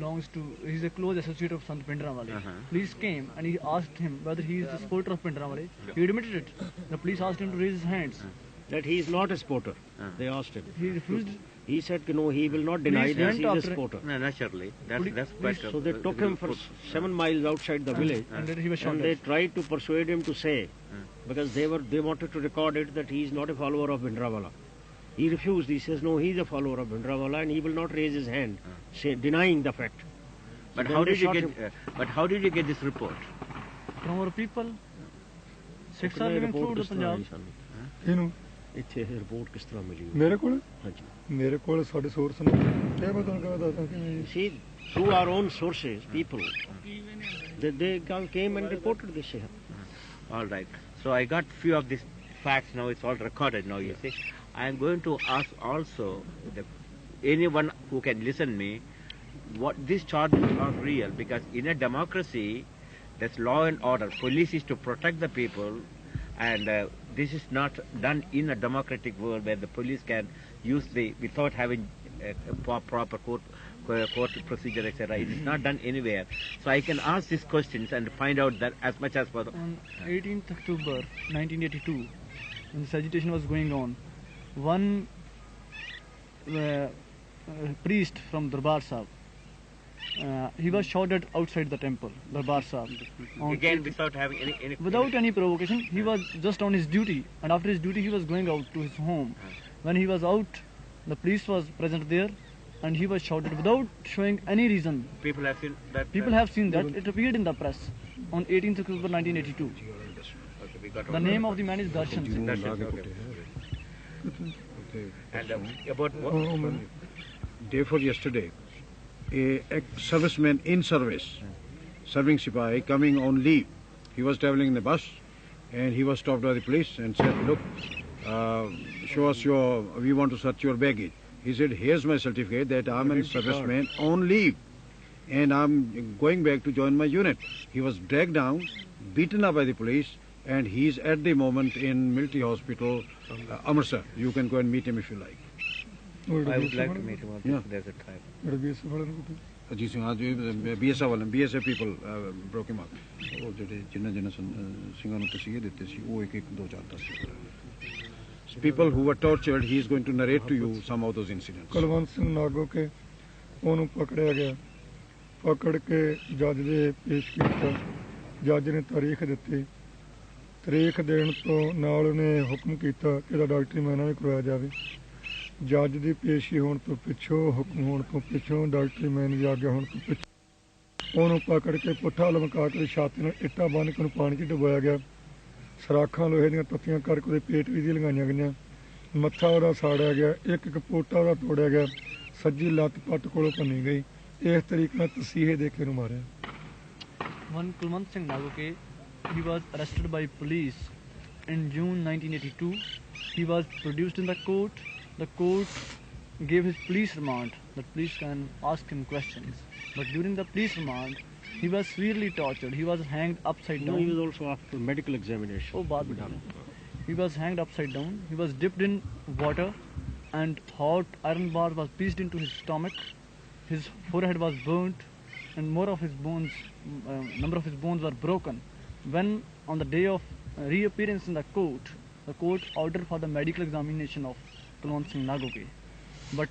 a close associate of Sant Vishnu. Police came and he asked him whether he is a supporter of Vishnu. He admitted it. The police asked him to raise his hands. That he is not a supporter. They asked him. He refused. He said, no, he will not deny Police that went he is a after- supporter. No, naturally. That's quite. So they took him for 7 miles outside the village, And then he was shot and they dead. tried to persuade him to say, because they wanted to record it, that he is not a follower of Bhindranwalle. He refused. He says, no, he is a follower of Bhindranwalle, and he will not raise his hand, denying the fact. But So how then did they you shot get? But how did you get this report? From our people, Sikhs are living through the Punjab. ਇਹਨੂੰ ਇੱਥੇ report ਕਿਸ ਤਰ੍ਹਾਂ ਮਿਲੀ? ਮੇਰੇ ਕੋਲ ਹਾਂਜੀ। ਮੇਰੇ ਕੋਲ ਸਾਡੇ ਸੋਰਸ ਨੇ। ਇਹ ਮੈਂ ਤੁਹਾਨੂੰ ਦੱਸਦਾ ਕਿਵੇਂ ਜੀ। See, through our own sources, people, they came and reported this here. All right. So I got few of these facts now. It's all recorded now. You see, I am going to ask also anyone who can listen me what these charges are real, because in a democracy, there's law and order. Police is to protect the people, and this is not done in a democratic world where the police can use without having a proper court procedure, etc. It is not done anywhere. So I can ask these questions and find out that as much as possible. On 18th October 1982, when this agitation was going on, one priest from Darbar Sahib, he was shot at outside the temple, Darbar Sahib. Again, without having any Without any provocation, he was just on his duty, and after his duty he was going out to his home. When he was out, the police was present there, and he was shouted without showing any reason. people have seen that. People have seen that. It appeared in the press on 18th October 1982. Okay, we got The name of the man is Darshan Singh. Darshan, okay. And about what? Day for yesterday, a serviceman in service, serving Sipahi, coming on leave. He was traveling in the bus and he was stopped by the police and said, look, show us we want to search your baggage. He said, here's my certificate that I'm a serviceman on leave and I'm going back to join my unit. He was dragged down, beaten up by the police, and he's at the moment in military hospital, Amritsar. You can go and meet him if you like. I would like to meet him. Yeah. There's a time. Ajit Singh, BSF people broke him up. ਉਹ ਜਿਹੜੇ ਜਿਨ੍ਹਾਂ ਸਿੰਘਾਂ ਨੂੰ ਤਸੀਹੇ ਦਿੱਤੇ ਸੀ ਉਹ ਇੱਕ 2-4 ਦੱਸ ਸੀ। People who were tortured, he is going to narrate to you some of those incidents. Kulwant Singh ਨਾਗੋ ਕੇ ਉਹਨੂੰ ਪਕੜਿਆ ਗਿਆ। ਪਕੜ ਕੇ ਜੱਜ ਦੇ ਪੇਸ਼ ਕੀਤਾ। ਜੱਜ ਨੇ ਤਾਰੀਖ ਦਿੱਤੀ। ਤਾਰੀਖ ਦੇਣ ਤੋਂ ਨਾਲ ਉਹਨੇ ਹੁਕਮ ਕੀਤਾ ਕਿ ਇਹਦਾ ਡਾਕਟਰੀ ਮੁਆਇਨਾ ਵੀ ਕਰਵਾਇਆ ਜਾਵੇ। ਜੱਜ ਦੀ ਪੇਸ਼ੀ ਹੋਣ ਤੋਂ ਪਿੱਛੋਂ, ਹੁਕਮ ਹੋਣ ਤੋਂ ਪਿੱਛੋਂ, ਡਾਕਟਰੀ ਮੁਆਇਨੇ ਦੀ ਆਗਿਆ ਹੋਣ ਤੋਂ ਪਿੱਛੋਂ ਉਹਨੂੰ ਪਕੜ ਕੇ ਪੁੱਠਾ ਲਮਕਾ ਕੇ ਛਾਤੀ ਨਾਲ ਇੱਟਾਂ ਬੰਨ੍ਹ ਕੇ ਉਹਨੂੰ ਪਾਣੀ 'ਚ ਡੁਬੋਇਆ ਗਿਆ। ਸਰਾਖਾਂ ਲੋਹੇ ਦੀਆਂ ਤੱਤੀਆਂ ਕਰਕੇ ਉਹਦੇ ਪੇਟ ਵੀ ਦੀ ਲਗਾਈਆਂ ਗਈਆਂ। ਮੱਥਾ ਉਹਦਾ ਸਾੜਿਆ ਗਿਆ। ਇੱਕ ਪੋਟਾ ਉਹਦਾ ਤੋੜਿਆ ਗਿਆ। ਸੱਜੀ ਲੱਤ ਪੱਟ ਕੋਲੋਂ ਭੰਨੀ ਗਈ। ਇਸ ਤਰੀਕੇ ਨਾਲ ਤਸੀਹੇ ਦੇ ਕੇ ਉਹਨੂੰ ਮਾਰਿਆ। One Kulwant Singh Nagoke he was arrested by police in June 1982. He was produced in the court. The court gave his police remand. The police can ask him questions. But during the police remand, he was severely tortured. He was hanged upside No, down. he was also after medical examination. Oh, baad mein done. He was hanged upside down. He was dipped in water, and hot iron bar was placed into his stomach. His forehead was burnt, and more of his bones, number of his bones were broken. When on the day of reappearance in the court ordered for the medical examination of Kulwant Singh Nagoke. But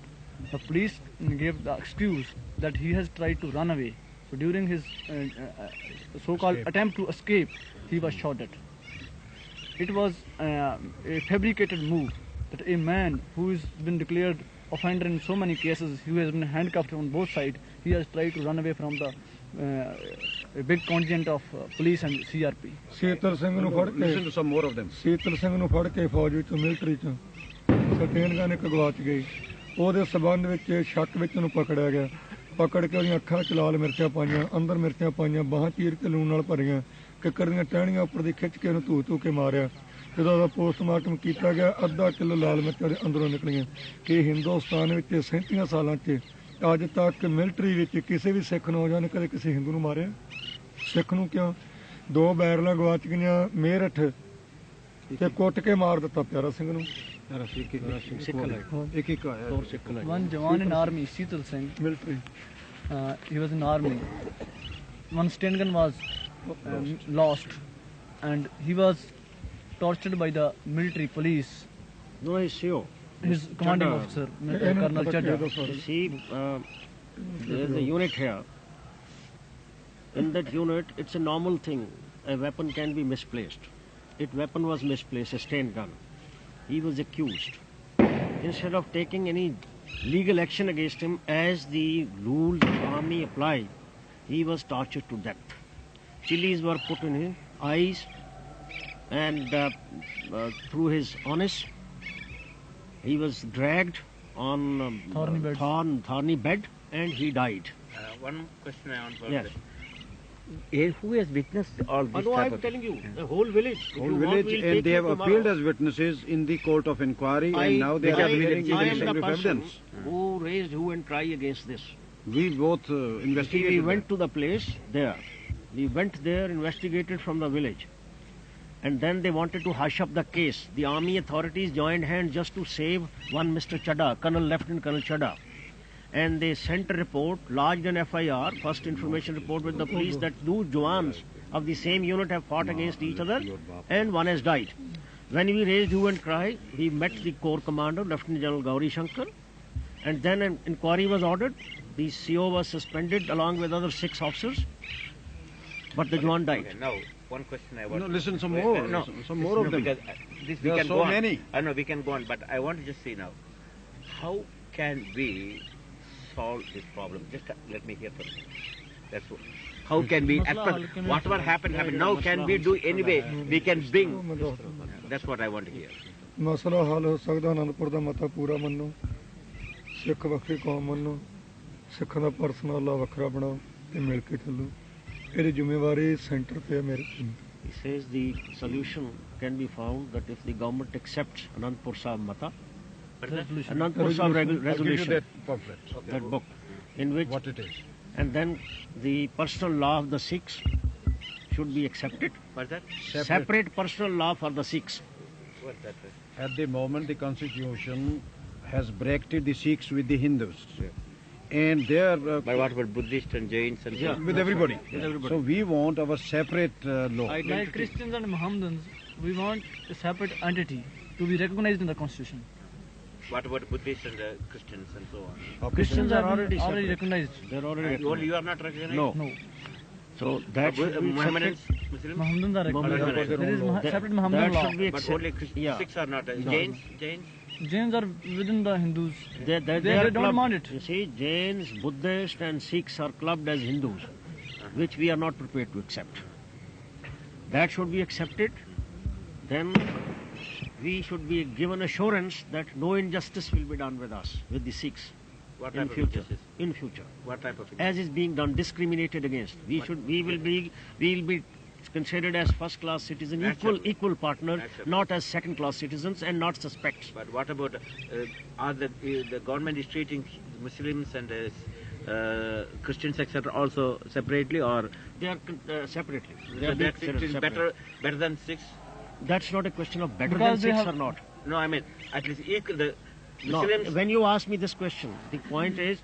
the police gave the excuse that he has tried to run away. So during his so-called attempt to escape, he was shot at. It was a fabricated move that a man who has been declared offender in so many cases, who has been handcuffed on both sides, he has tried to run away from the a big contingent of police and CRP. ਸੀਤਲ ਸਿੰਘ ਨੂੰ ਫੜ ਕੇ Listen to some more of them. ਸੀਤਲ ਸਿੰਘ ਨੂੰ ਫੜ ਕੇ ਫੌਜ ਵਿੱਚੋਂ military ਚੋਂ ਸਟੇਨਗਨ ਇੱਕ ਗਵਾਚ ਗਈ। ਉਹਦੇ ਸਬੰਧ ਵਿੱਚ ਸ਼ੱਕ ਵਿੱਚ ਉਹਨੂੰ ਪਕੜਿਆ ਗਿਆ। ਪਕੜ ਕੇ ਉਹਦੀਆਂ ਅੱਖਾਂ 'ਚ ਲਾਲ ਮਿਰਚਾਂ ਪਾਈਆਂ, ਅੰਦਰ ਮਿਰਚਾਂ ਪਾਈਆਂ, ਬਾਹਾਂ ਚੀਰ ਕੇ ਲੂਣ ਨਾਲ ਭਰੀਆਂ, ਕਿੱਕਰ ਦੀਆਂ ਟਹਿਣੀਆਂ ਉੱਪਰ ਦੀ ਖਿੱਚ ਕੇ ਉਹਨੂੰ ਧੂ ਕੇ ਮਾਰਿਆ। ਜਦੋਂ ਉਹਦਾ ਪੋਸਟਮਾਰਟਮ ਕੀਤਾ ਗਿਆ, ਅੱਧਾ ਕਿਲੋ ਲਾਲ ਮਿਰਚਾਂ ਦੇ ਅੰਦਰੋਂ ਨਿਕਲੀਆਂ। ਕਿ ਹਿੰਦੁਸਤਾਨ ਵਿੱਚ 37 ਸਾਲਾਂ 'ਚ ਅੱਜ ਤੱਕ ਮਿਲਟਰੀ ਵਿੱਚ ਕਿਸੇ ਵੀ ਸਿੱਖ ਨੌਜਵਾਨ ਨੇ ਕਦੇ ਕਿਸੇ ਹਿੰਦੂ ਨੂੰ ਮਾਰਿਆ? ਸਿੱਖ ਨੂੰ ਕਿਉਂ? 2 ਬੈਰਲਾਂ ਗਵਾਚ ਗਈਆਂ ਮੇਰਠ ਤੇ ਕੁੱਟ ਕੇ ਮਾਰ ਦਿੱਤਾ ਪਿਆਰਾ ਸਿੰਘ ਨੂੰ। One Jawan in army, Seetal Singh, military he was in army. One Sten gun was lost, and he was tortured by the military police. No, he's CEO. His commanding officer, Colonel Chadha. See, there is a unit here. In that unit, it's a normal thing. A weapon can be misplaced. Its weapon was misplaced, a Sten gun. He was accused. Instead of taking any legal action against him, as the rules of army apply, he was tortured to death. Chilies were put in his eyes and through his anus. He was dragged on thorny bed and he died. One question I want to Yes. Who has witnessed all this No, type I'm of telling you, the whole village. If Whole you want, village, we'll and take they you have tomorrow. appealed as witnesses in the court of inquiry, and now they are appearing in I the am the assembly of person evidence. who raised hue and cry against this. We both We investigated. went to the place there. We went there, investigated from the village. And then they wanted to hush up the case. The army authorities joined hands just to save one Mr. Chadha, Lieutenant Colonel Chadha. And they sent a report, lodged an FIR, first information report with the police, that two Jawans of the same unit have fought against each other and one has died. When we raised hue and cry, we met the corps commander, Lieutenant General Gauri Shankar, and then an inquiry was ordered. The CO was suspended along with other 6 officers, but the Jawan died. Okay, now, one question I want No, listen, some more. No, Some more of them. Because this There we are can so go on. many. I know we can go on, but I want to just say now, how can we solve this problem? Just let me hear from you. That's what. How can we, whatever happened, now can we do anyway? We can bring. That's what I want to hear. ਮਸਲਾ ਹੱਲ ਹੋ ਸਕਦਾ ਅਨੰਦਪੁਰ ਦਾ ਮਤਾ ਪੂਰਾ ਮੰਨੋ, ਸਿੱਖ ਵੱਖਰੀ ਕੌਮ ਮੰਨੋ, ਸਿੱਖਾਂ ਦਾ ਪਰਸਨਲ ਲਾ ਵੱਖਰਾ ਬਣਾਓ ਤੇ ਮਿਲ ਕੇ ਚੱਲੋ। ਇਹਦੀ ਜ਼ਿੰਮੇਵਾਰੀ ਸੈਂਟਰ ਤੇ ਹੈ ਮੇਰੇ ਤੇ। He says the solution can be found that if the government accepts Anandpur Sahib Mata, Anandpur Sahib resolution, that pamphlet. that book, in which, What it is. and then the personal law of the Sikhs should be accepted. What's that? Separate personal law for the Sikhs. What's that? At the moment, the constitution has bracketed the Sikhs with the Hindus. And they are But what about Buddhists and Jains and so on? with everybody. With everybody. So we want our separate law. Like Christians and Mohammedans, we want a separate entity to be recognized in the constitution. What about Buddhists and Christians and so on? Christians are have been already separate. recognized. They're already You are not recognized? No. No, So that should be Mohammedans, accepted. Muslims? Mohammedans are recognized. Mohammedans. There is That- separate Mohammedan that law. should be But accepted. only Christians, Yeah. Sikhs are not. No. Jains? Jains are within the Hindus. They They are don't clubbed. want it. You see, Jains, Buddhists and Sikhs are clubbed as Hindus, which we are not prepared to accept. That should be accepted. Then we should be given assurance that no injustice will be done with us, with the Sikhs, What in type of future. injustice? In future, What type of as is being done, discriminated against. We will be considered as first-class citizens, equal partners, not as second-class citizens and not suspects. But what about are the government is treating Muslims and Christians etc. also separately, or they are separately? They so are that considered is separate. better than Sikhs? That's not a question of better Because than they Sikhs have- or not. No, I mean at least equal. The No, Muslims. when you ask me this question, the point is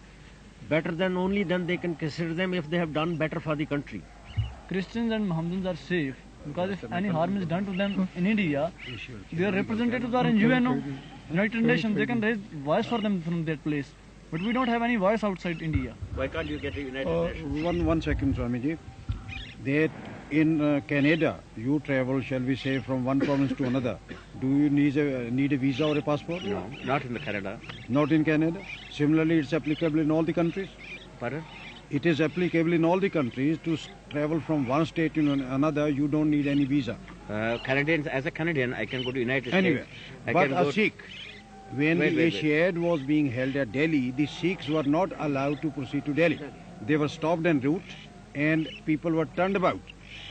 better than only then they can consider them if they have done better for the country. Christians and Mohammedans are safe because if any harm is done to them in India, their representatives are in UN, United Nations. They can raise voice for them from that place. But we don't have any voice outside India. Why can't you get a United Nations? One second, Swamiji. That in Canada, you travel, shall we say, from one province to another. Do you need a visa or a passport? No, not in Canada. Not in Canada. Similarly, it's applicable in all the countries. Pardon? It is applicable in all the countries. To travel from one state to another, you don't need any visa. Canadians, as a Canadian, I can go to United Anyway, States. I but can a go Sikh, when Wait, the wait, wait. Asiad was being held at Delhi, the Sikhs were not allowed to proceed to Delhi. They were stopped en route and people were turned about.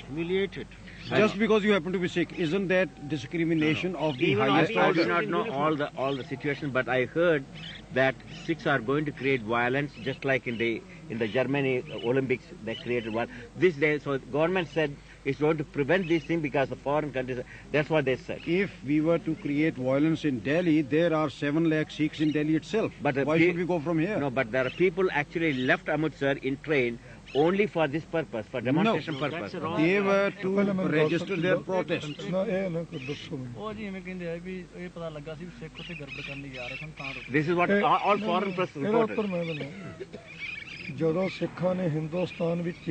Humiliated. Just because you happen to be Sikh, isn't that discrimination of the Even highest I do order? not know all the situation, but I heard that Sikhs are going to create violence, just like in the Germany Olympics they created one. This day, so government said it's going to prevent this thing because of foreign countries. That's what they said. If we were to create violence in Delhi, there are 7 lakh Sikhs in Delhi itself. But why should we go from here? No, but there are people actually left Amritsar in train only for this purpose, for demonstration purpose. that's wrong. They were to register their protests. ਨਾ ਇਹ ਨਾ ਕੋਈ ਦੱਸੋ ਮੈਨੂੰ ਉਹ ਜੀ ਐਵੇਂ ਕਹਿੰਦੇ ਆ ਵੀ ਇਹ ਪਤਾ ਲੱਗਾ ਸੀ ਵੀ ਸਿੱਖ ਉੱਥੇ ਗੜਬੜ ਕਰਨ ਲਈ ਜਾ ਰਹੇ ਸਨ ਤਾਂ ਰੁਕੇ। This is what all foreign press ਇਹਦਾ ਉੱਤਰ reported. ਮੈਂ ਦਿੰਦਾ ਜਦੋਂ ਸਿੱਖਾਂ ਨੇ ਹਿੰਦੁਸਤਾਨ ਵਿੱਚ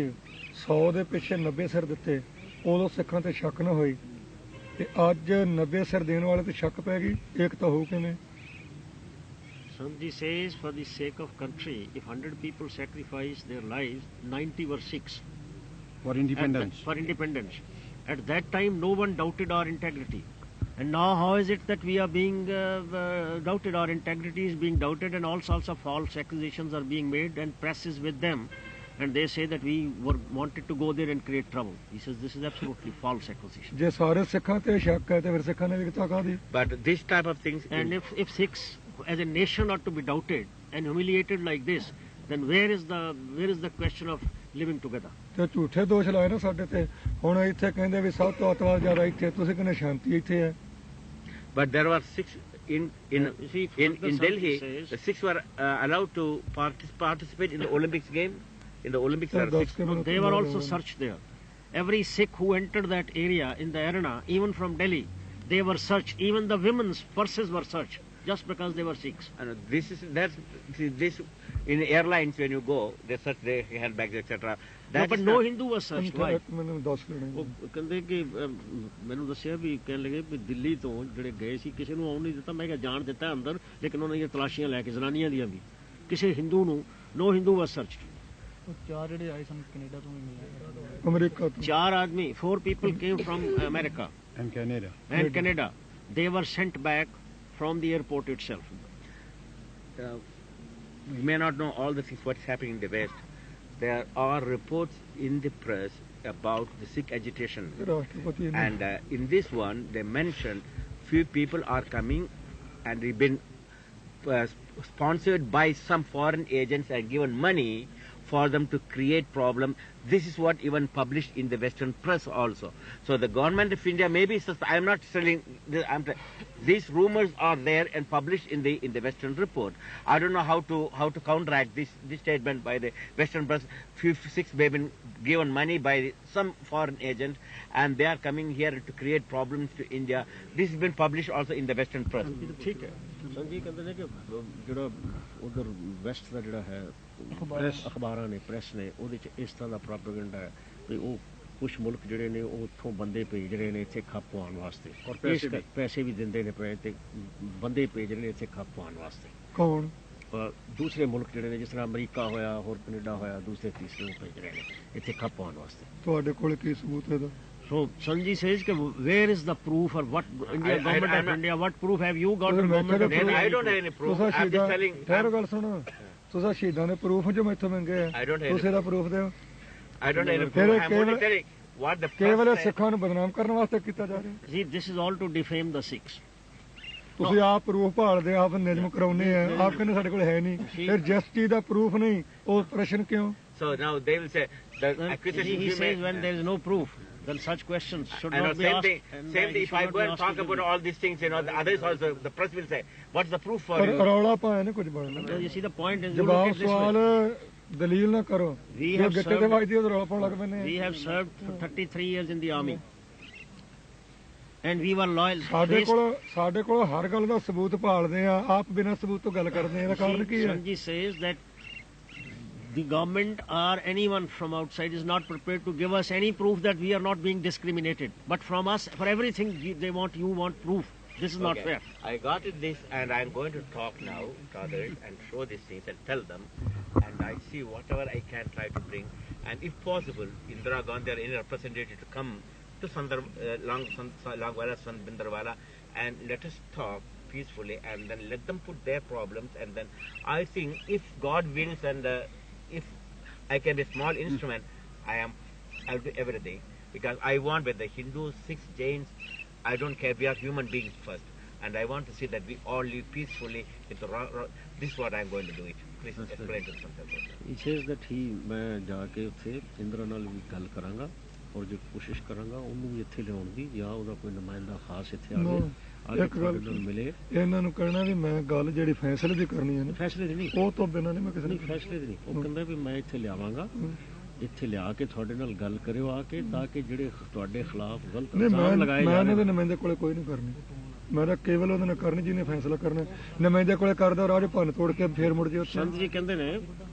100 ਦੇ ਪਿੱਛੇ 90 ਸਿਰ ਦਿੱਤੇ ਉਦੋਂ ਸਿੱਖਾਂ ਤੇ ਸ਼ੱਕ ਨਾ ਹੋਈ ਤੇ ਅੱਜ 90 ਸਿਰ ਦੇਣ ਵਾਲੇ ਤੇ ਸ਼ੱਕ ਪੈ ਗਈ ਏਕਤਾ ਹੋ ਕਿਵੇਂ Sandhi says, for the sake of country, if 100 people sacrifice their lives, 90 were Sikhs. For independence. For independence. At that time, no one doubted our integrity. And now, how is it that we are being doubted? Our integrity is being doubted, and all sorts of false accusations are being made, and press is with them. And they say that we wanted to go there and create trouble. He says this is absolutely false accusation. ਜੇ ਸਾਰੇ ਸਿੱਖਾਂ ਤੇ ਸ਼ੱਕ ਹੈ ਤੇ ਫਿਰ ਸਿੱਖਾਂ ਨੇ ਏਕਤਾ ਕਾਹਦੀ But this type of things. And if Sikhs as a nation are to be doubted and humiliated like this, then where is the question of living together? ਤੇ ਝੂਠੇ ਦੋਸ਼ ਲਾਏ ਨਾ ਸਾਡੇ ਤੇ ਹੁਣ ਇੱਥੇ ਕਹਿੰਦੇ ਵੀ ਸਭ ਤੋਂ ਅੱਤਵਾਦ ਜ਼ਿਆਦਾ ਇੱਥੇ ਤੁਸੀਂ ਕਹਿੰਦੇ ਸ਼ਾਂਤੀ ਇੱਥੇ ਹੈ But there were Sikhs in You see, in the Delhi. Sandhi says- The Sikhs were allowed to participate in the Olympics game. In the Olympics, there are ਦੱਸ Sikhs. ਕੇ ਮੈਨੂੰ They were also searched there. Every Sikh who entered that area in the arena, even from Delhi, they were searched. Even the women's purses were searched just because they were Sikhs. And this in airlines when you go, they search their handbags, etc. No, but no Hindu was searched. Why? ਮੈਨੂੰ ਦੱਸ ਲੈਣਾ ਉਹ ਕਹਿੰਦੇ ਕਿ ਮੈਨੂੰ ਦੱਸਿਆ ਵੀ ਕਹਿਣ ਲੱਗੇ ਵੀ ਦਿੱਲੀ ਤੋਂ ਜਿਹੜੇ ਗਏ ਸੀ ਕਿਸੇ ਨੂੰ ਆਉਣ ਨਹੀਂ ਦਿੱਤਾ ਮੈਂ ਕਿਹਾ ਜਾਣ ਦਿੱਤਾ ਅੰਦਰ ਲੇਕਿਨ ਉਹਨਾਂ ਦੀਆਂ ਤਲਾਸ਼ੀਆਂ ਲੈ ਕੇ ਜ਼ਨਾਨੀਆਂ ਦੀਆਂ ਵੀ ਕਿਸੇ ਹਿੰਦੂ ਨੂੰ no Hindu was searched. ਉਹ ਚਾਰ ਜਿਹੜੇ ਆਏ ਸਨ ਕੈਨੇਡਾ ਤੋਂ ਵੀ ਮਿਲੇ। ਅਮਰੀਕਾ ਤੋਂ ਚਾਰ ਆਦਮੀ 4 people came from America And Canada. and Canada. They were sent back from the airport itself. You may not know all the things what's happening in the West. There are reports in the press about the Sikh agitation. ਰਾਸ਼ਟਰਪਤੀ ਨੇ And in this one, they mentioned few people are coming and they've been sponsored by some foreign agents and given money for them to create problem. This is what even published in the Western press also. So the government of India maybe I am not telling these rumors are there and published in the Western report. I don't know how to counteract this statement by the Western press. Few Sikhs have been given money by some foreign agent and they are coming here to create problems to India. This has been published also in the Western press. ਠੀਕ ਹੈ ਸੰਜੀ ਕਹਿੰਦੇ ਨੇ ਕਿ ਜਿਹੜਾ ਉਧਰ West ਦਾ ਜਿਹੜਾ ਹੈ ਅਖਬਾਰਾਂ ਨੇ ਪ੍ਰੈਸ ਨੇ ਉਹਦੇ ਚ ਇਸ ਤਰ੍ਹਾਂ ਦਾ ਪ੍ਰੋਪੇਗੈਂਡਾ ਹੈ ਵੀ ਉਹ ਕੁਝ ਮੁਲਕ ਜਿਹੜੇ ਨੇ ਉਹ ਉੱਥੋਂ ਬੰਦੇ ਭੇਜ ਰਹੇ ਨੇ ਇੱਥੇ ਖੱਪ ਪਵਾਉਣ ਵਾਸਤੇ ਪੈਸੇ ਵੀ ਦਿੰਦੇ ਨੇ ਪਏ ਤੇ ਬੰਦੇ ਭੇਜ ਰਹੇ ਨੇ ਇੱਥੇ ਖੱਪ ਪਵਾਉਣ ਵਾਸਤੇ ਕੌਣ ਦੂਸਰੇ ਮੁਲਕ ਜਿਹੜੇ ਨੇ ਜਿਸ ਤਰ੍ਹਾਂ ਅਮਰੀਕਾ ਹੋਇਆ ਹੋਰ ਕੈਨੇਡਾ ਹੋਇਆ ਦੂਸਰੇ ਤੀਸਰੇ ਨੂੰ ਭੇਜ ਰਹੇ ਨੇ ਇੱਥੇ ਖੱਪ ਪਵਾਉਣ ਵਾਸਤੇ ਤੁਹਾਡੇ ਕੋਲ ਕੀ ਸਬੂਤ ਹੈ ਇਹਦਾ So Sanji says, where is the proof or what government of India, what proof have you got from government of India? I don't have any proof. I'm just telling. ਠਹਿਰ ਗੱਲ ਸੁਣੋ ਤੁਸੀਂ ਸ਼ਹੀਦਾਂ ਦੇ ਪ੍ਰੂਫ ਜੋ ਮੈਥੋਂ ਮੰਗੇ I don't have ਤੁਸੀਂ ਦਾ ਪ੍ਰੂਫ ਦਿਓ I don't have any ਫਿਰ proof. I'm only ਕੇਵਲ telling what the ਕੇਵਲ press said- ਸਿੱਖਾਂ ਨੂੰ ਬਦਨਾਮ ਕਰਨ ਵਾਸਤੇ ਕੀਤਾ ਜਾ ਰਿਹਾ। See, this is all to defame the Sikhs. ਤੁਸੀਂ ਆਪ ਪ੍ਰੂਫ ਭਾਲਦੇ ਆਪ ਨਿਯਮ ਕਰਾਉਨੇ ਆ ਆਪ ਕਹਿੰਦੇ ਸਾਡੇ ਕੋਲ ਹੈ ਨਹੀਂ ਫਿਰ ਜਿਸ ਚੀਜ਼ ਦਾ ਪ੍ਰੂਫ ਨਹੀਂ ਉਹ ਪ੍ਰਸ਼ਨ ਕਿਉਂ? So now they will say the Then accusation he you says made- when there is no proof, then such questions should I know, not be same asked. thing. and, Same he thing. If should I not go be and asked talk to do about this. all these things, the others also, the press will say, "What's the proof for ਪਰ you?" ਰੌਲਾ ਪਾਇਆ ਨੇ ਕੁਝ ਬਣਨਾ। No, you see, the point is, you look ਜਵਾਬ at this ਸਵਾਲ way. ਦਲੀਲ ਨਾ ਕਰੋ We ਜੋ have ਗਿੱਟੇ ਤੇ served- ਵੱਜਦੀ ਉਹ ਰੌਲਾ ਪਾਉਣ ਲੱਗ ਪੈਂਦੇ We ਆ। have served for 33 years in the army. And we were loyal. ਸਾਡੇ ਕੋਲ ਹਰ ਗੱਲ ਦਾ ਸਬੂਤ ਭਾਲਦੇ ਆ ਆਪ ਬਿਨਾਂ ਸਬੂਤ ਤੋਂ ਗੱਲ ਕਰਦੇ ਆ ਇਹਦਾ ਕਾਰਨ ਕੀ ਹੈ? Sanji says that the government or anyone from outside is not prepared to give us any proof that we are not being discriminated. But from us, for everything, you want proof. This is not Okay. fair. I got it this, and I'm going to talk now to others and show these things and tell them, and I see whatever I can try to bring, and if possible, Indira Gandhi or any representative to come to Langwala, Sant Bhindranwalle, and let us talk peacefully, and then let them put their problems, and then I think if God wills and if I can be a small instrument, I'll do everything, because I want with the Hindus, Sikhs, Jains, I don't care, we are human beings first, and I want to see that we all live peacefully with this is what I'm going to do it. Please explain to them. He says that मैं जाके ਉੱਥੇ ਇੰਦਰਾ ਨਾਲ ਵੀ ਗੱਲ ਕਰਾਂਗਾ ਔਰ ਜੋ ਕੋਸ਼ਿਸ਼ ਕਰਾਂਗਾ ਉਹਨੂੰ ਵੀ ਇੱਥੇ ਲਿਆਉਣ ਦੀ ਜਾਂ ਉਹਦਾ ਕੋਈ ਨੁਮਾਇੰਦਾ ਖਾਸ ਇੱਥੇ ਆਵੇ ਆ ਕੇ ਤੁਹਾਡੇ ਨਾਲ ਮਿਲੇ। ਇਹਨਾਂ ਨੂੰ ਕਹਿਣਾ ਵੀ ਮੈਂ ਗੱਲ ਜਿਹੜੀ ਫੈਸਲੇ ਦੀ ਕਰਨੀ ਹੈ ਨਾ ਫੈਸਲੇ ਦੀ ਨਹੀਂ ਉਹ ਤੋਂ ਬਿਨਾਂ ਨਹੀਂ ਮੈਂ ਕਿਸੇ ਨਹੀਂ ਨੂੰ ਫੈਸਲੇ ਦੀ ਨਹੀਂ ਉਹ ਕਹਿੰਦਾ ਵੀ ਮੈਂ ਇੱਥੇ ਲਿਆਵਾਂਗਾ ਇੱਥੇ ਲਿਆ ਕੇ ਤੁਹਾਡੇ ਨਾਲ ਗੱਲ ਕਰਿਓ ਆ ਕੇ ਤਾਂ ਕਿ ਜਿਹੜੇ ਤੁਹਾਡੇ ਖਿਲਾਫ ਗਲਤ ਨਹੀਂ ਇਲਜ਼ਾਮ ਲਗਾਏ ਮੈਂ ਜਾ ਇਹਨਾਂ ਦੇ ਰਹੇ ਨੁਮਾਇੰਦੇ ਕੋਲੇ ਕੋਈ ਨਹੀਂ ਕਰਨੀ ਮੈਂ ਤਾਂ ਕੇਵਲ ਉਹਦੇ ਨਾਲ ਕਰਨੀ ਜਿਹਨੇ ਫੈਸਲਾ ਕਰਨਾ ਨੁਮਾਇੰਦੇ ਕੋਲੇ ਕਰਦਾ ਰਾਜ ਭੰਨ ਤੋੜ ਕੇ ਫੇਰ ਮੁੜ ਜੇ ਉੱਥੇ। ਸੰਤ ਜੀ ਕਹਿੰਦੇ ਨੇ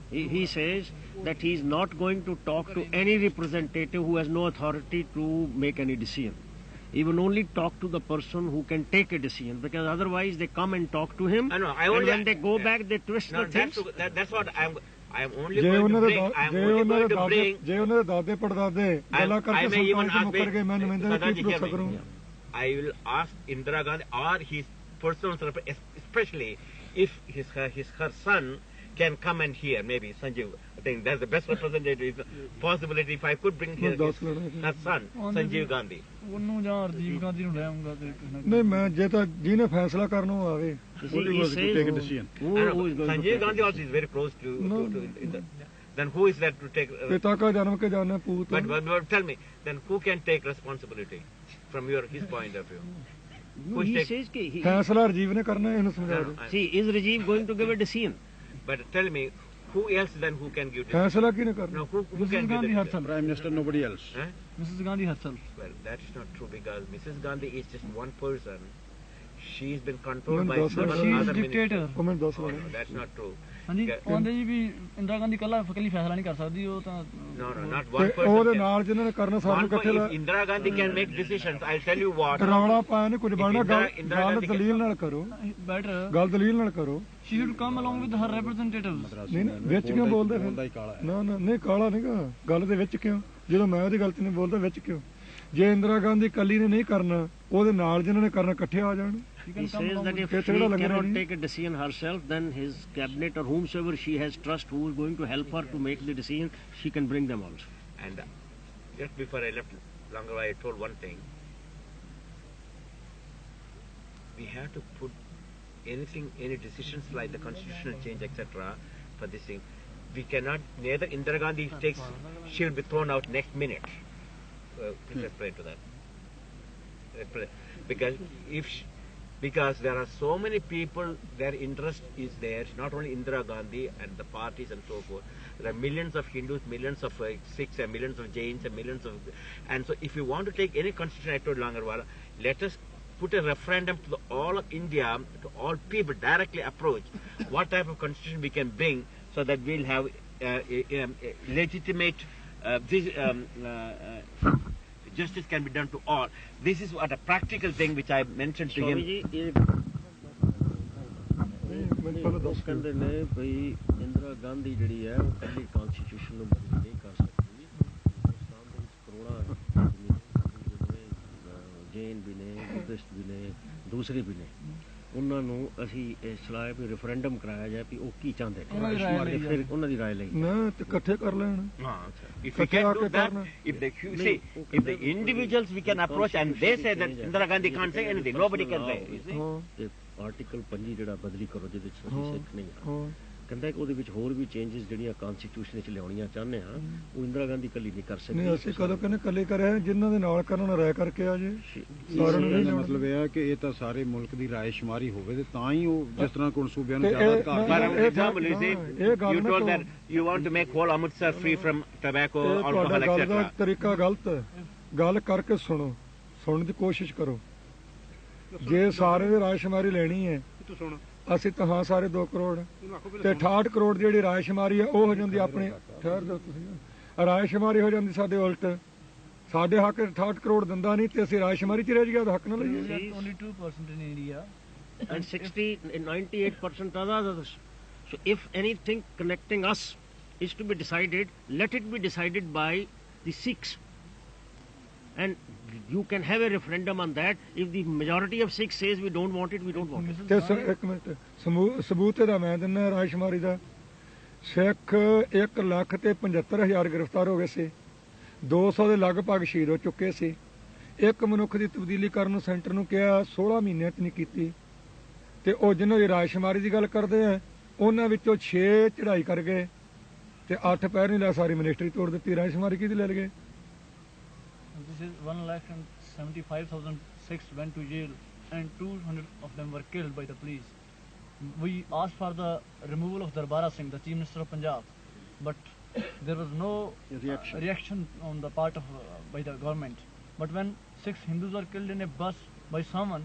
he says that he is not going to talk to any representative who has no authority to make any decision. He will only talk to the person who can take a decision, because otherwise they come and talk to him, I know, and when they go back they twist No, the things. that's what I am only ਜੇ going to ਉਹਨਾਂ ਦੇ bring. I am ਜੇ only ਉਹਨਾਂ going ਦੇ to ਦਾਦੇ bring. ਜੇ ਉਹਨਾਂ ਦੇ ਦਾਦੇ ਪੜਦਾਦੇ ਗੱਲਾਂ I ਕਰਕੇ may even ਸੁਲਤਾਨ ask ਮੁੱਕਰ ਗਏ ਮੈਂ ਨੁਮਾਇੰਦੇ Sadaji, ਕੀ hear ਭਰੋਸਾ me. ਕਰੂੰ? I will ask Indira Gandhi or his personal, especially if her son can come and hear. Maybe Sanjeev. I think that's the best representative possibility. If I could bring her son, Sanjeev Gandhi. ਉਹਨੂੰ ਜਾਂ ਰਾਜੀਵ ਗਾਂਧੀ ਨੂੰ ਲੈ ਆਉਂਗਾ ਤੇ ਕਿਸੇ ਨਾ ਨਹੀਂ ਮੈਂ ਜੇ ਤਾਂ ਜਿਹਨੇ ਫੈਸਲਾ ਕਰਨਾ ਉਹ ਆਵੇ। He says take a decision. who is going Sanjeev to Gandhi also is very close to then who is there to take ਪਿਤਾ ਕਾ ਜਨਮ ਕੇ ਜਾਣੇ ਪੂਤ। but tell me, then who can take responsibility from his point of view? No, he says he, ਫੈਸਲਾ ਰਾਜੀਵ ਨੇ ਕਰਨਾ ਇਹਨੂੰ ਸਮਝਾ ਦਿਓ। see, is Rajiv going to give a decision? But tell me, who else then who can give decision? ਫੈਸਲਾ ਕਿਹਨੇ ਕਰਨਾ? No, who Mrs can give Gandhi the herself. Prime Minister, nobody else. Huh? Mrs Gandhi herself. Well, that is not true, because Mrs. Gandhi is just one person. She's been controlled by No, but several she is other dictator. ministers. ਉਹ ਮੈਨੂੰ ਦੱਸ Oh, ਲੈਣਾ। no, that's not true. ਹਾਂਜੀ Okay. ਉਹ ਕਹਿੰਦੇ ਜੀ ਵੀ ਇੰਦਰਾ ਗਾਂਧੀ ਇਕੱਲੀ ਫੈਸਲਾ ਨਹੀਂ ਕਰ ਸਕਦੀ ਉਹ ਤਾਂ No, not ਤੇ one person. ਉਹਦੇ can. ਨਾਲ ਜਿਹਨਾਂ ਨੇ ਕਰਨਾ ਸਾਰਿਆਂ ਨੂੰ One ਇਕੱਠੇ if Indira Gandhi can make decisions, I'll tell you what. ਰੌਲਾ ਪਾਇਆ ਨੇ ਕੁਝ ਬਣਨਾ Indira ਗੱਲ Gandhi can- ਦਲੀਲ ਨਾਲ ਕਰੋ ਬੈਟਰ ਗੱਲ ਦਲੀਲ ਨਾਲ ਕਰੋ। She should come along with her representatives. ਨਹੀਂ ਨਹੀਂ ਵਿੱਚ ਕਿਉਂ ਬੋਲਦੇ ਬੋਲਦਾ ਹੀ ਫਿਰ? ਕਾਲਾ ਹੈ। ਨਾ ਨਾ ਨਹੀਂ ਕਾਲਾ ਨਹੀਂਗਾ ਗੱਲ ਦੇ ਵਿੱਚ ਕਿਉਂ ਜਦੋਂ ਮੈਂ ਉਹਦੀ ਗਲਤੀ ਨਹੀਂ ਬੋਲਦਾ ਵਿੱਚ ਕਿਉਂ? ਜੇ ਇੰਦਰਾ ਗਾਂਧੀ ਇਕੱਲੀ ਨੇ ਨਹੀਂ ਕਰਨਾ ਉਹਦੇ ਨਾਲ ਜਿਹਨਾਂ ਨੇ ਕਰਨਾ ਇਕੱਠੇ ਆ ਜਾਣ। He says that if Ke she chheda lagna cannot nahi. take a decision herself, then his cabinet or whomsoever she has trust who is going to help her to make the decision, she can bring them also. And just before I left longer, I told one thing. We have to put any decisions like the constitutional change, etc., for this thing. We cannot, neither Indira Gandhi takes, she will be thrown out next minute. Please explain to that. Because there are so many people, their interest is there, not only Indira Gandhi and the parties and so forth. There are millions of Hindus, millions of Sikhs, and millions of Jains, and millions of... And so if you want to take any constitution, I told Langarwala, let us put a referendum to all of India, to all people, directly approach what type of constitution we can bring so that we'll have a legitimate... justice can be done to all. This is what a practical thing which I mentioned to him. Swami ji, ਮੈਨੂੰ ਪਹਿਲਾਂ ਦੱਸ ਕਹਿੰਦੇ ਨੇ ਭਈ ਇੰਦਰਾ ਗਾਂਧੀ ਜਿਹੜੀ ਹੈ ਉਹ ਕੱਲੀ ਕਨਸਟੀਟਿਊਸ਼ਨ ਨੂੰ ਬਦਲ ਨਹੀਂ ਕਰ ਸਕਦੀ। ਹਿੰਦੁਸਤਾਨ ਦੇ ਵਿੱਚ ਕਰੋੜਾਂ ਜੈਨ ਵੀ ਨੇ, ਬੁੱਧਿਸਟ ਵੀ ਨੇ, ਦੂਸਰੇ ਵੀ ਨੇ, ਉਹਨਾਂ ਨੂੰ ਅਸੀਂ ਇਹ ਸਲਾਹ ਵੀ ਰੈਫਰੈਂਡਮ ਕਰਾਇਆ ਜਾਏ ਵੀ ਉਹ ਕੀ ਚਾਹੁੰਦੇ ਨੇ, ਫਿਰ ਉਹਨਾਂ ਦੀ ਰਾਏ ਲਈ ਨਾ ਤੇ ਇਕੱਠੇ ਕਰ ਲੈਣ। If we can do that, if the individuals we can approach and they say that Indira Gandhi can't say anything, nobody can say. You see? Article 5 ਜਿਹੜਾ ਬਦਲੀ ਕਰੋ ਜਿਹਦੇ ਵਿੱਚ ਅਸੀਂ ਸਿੱਖ ਨਹੀਂ ਆ, ਕਹਿੰਦਾ ਕਿ ਉਹਦੇ ਵਿੱਚ ਹੋਰ ਵੀ ਚੇਂਜਸ ਜਿਹੜੀਆਂ ਕਨਸਟੀਟਿਊਸ਼ਨ ਵਿੱਚ ਲਿਆਉਣੀਆਂ ਚਾਹੁੰਦੇ ਆ ਉਹ ਇੰਦਰਾ ਗਾਂਧੀ ਕੱਲੀ ਨਹੀਂ ਕਰ ਸਕਦੀ। ਨਹੀਂ ਅਸੀਂ ਕਦੋਂ ਕਹਿੰਦੇ ਕੱਲੇ ਕਰਿਆ, ਜਿਨ੍ਹਾਂ ਦੇ ਨਾਲ ਕਰਨ ਨਾਲ ਰਾਏ ਕਰਕੇ ਆ ਜੇ। ਸਾਰਿਆਂ ਨੂੰ ਮਤਲਬ ਇਹ ਹੈ ਕਿ ਇਹ ਤਾਂ ਸਾਰੇ ਮੁਲਕ ਦੀ ਰਾਏ ਸ਼ੁਮਾਰੀ ਹੋਵੇ ਤੇ ਤਾਂ ਹੀ ਉਹ ਜਿਸ ਤਰ੍ਹਾਂ ਕੋਣ ਸੂਬਿਆਂ ਨੂੰ ਜ਼ਿਆਦਾ ਅਧਿਕਾਰ For example, you told that you want to make whole Amritsar free from tobacco, alcohol, etc. ਤਰੀਕਾ ਗਲਤ ਹੈ, ਗੱਲ ਕਰਕੇ ਸੁਣੋ, ਸੁਣਨ ਦੀ ਕੋਸ਼ਿਸ਼ ਕਰੋ। ਜੇ ਸਾਰੇ ਦੀ ਰਾਏ ਸ਼ੁਮਾਰੀ ਲੈਣੀ ਹੈ ਅਸੀਂ ਤਾਂ ਹਾਂ ਸਾਰੇ 2 ਕਰੋੜ ਤੇ 68 ਕਰੋੜ ਦੀ ਜਿਹੜੀ ਰਾਏ ਸ਼ੁਮਾਰੀ ਹੈ ਉਹ ਹੋ ਜਾਂਦੀ ਆਪਣੀ, ਠਹਿਰ ਦਿਓ ਤੁਸੀਂ, ਰਾਏ ਸ਼ੁਮਾਰੀ ਹੋ ਜਾਂਦੀ ਸਾਡੇ ਉਲਟ, ਸਾਡੇ ਹੱਕ 68 ਕਰੋੜ ਦਿੰਦਾ ਨਹੀਂ ਤੇ ਅਸੀਂ ਰਾਏ ਸ਼ੁਮਾਰੀ ਚ ਰਹਿ ਗਿਆ, ਉਹਦਾ ਹੱਕ ਨਾ ਲਈਏ। Only 2% in India and 98% others. So if anything connecting us is to be decided, let it be decided by the Sikhs. And you can have a referendum on that. If the majority of Sikhs says we don't want it, we don't want it. ਤੇ ਇੱਕ minute ਸਬੂਤ ਇਹਦਾ ਮੈਂ ਦਿੰਦਾ ਰਾਏ ਸ਼ੁਮਾਰੀ ਦਾ। ਸਿੱਖ 1,75,000 ਗ੍ਰਿਫਤਾਰ ਹੋ ਗਏ ਸੀ, 200 ਦੇ ਲਗਭਗ ਸ਼ਹੀਦ ਹੋ ਚੁੱਕੇ ਸੀ। ਇੱਕ ਮਨੁੱਖ ਦੀ ਤਬਦੀਲੀ ਕਰਨ ਨੂੰ ਸੈਂਟਰ ਨੂੰ ਕਿਹਾ 16 ਮਹੀਨਿਆਂ 'ਚ ਨਹੀਂ ਕੀਤੀ, ਤੇ ਉਹ ਜਿਹਨਾਂ ਦੀ ਰਾਏ ਸ਼ੁਮਾਰੀ ਦੀ ਗੱਲ ਕਰਦੇ ਆ ਉਹਨਾਂ ਵਿੱਚੋਂ 6 ਚੜ੍ਹਾਈ ਕਰ ਗਏ ਤੇ 8 ਪੈਰ ਨਹੀਂ ਲੈ, ਸਾਰੀ ਮਿਨਿਸਟਰੀ ਤੋੜ ਦਿੱਤੀ। ਰਾਏ ਸ਼ੁਮਾਰੀ ਕਿਹਦੀ ਲੈ ਲਗੇ? This is 1,75,000 Sikhs went to jail and 200 of them were killed by the police. We asked for the removal of Darbara Singh, the Chief Minister of Punjab, but there was no reaction on the part of by the government. But when 6 Hindus were killed in a bus by someone,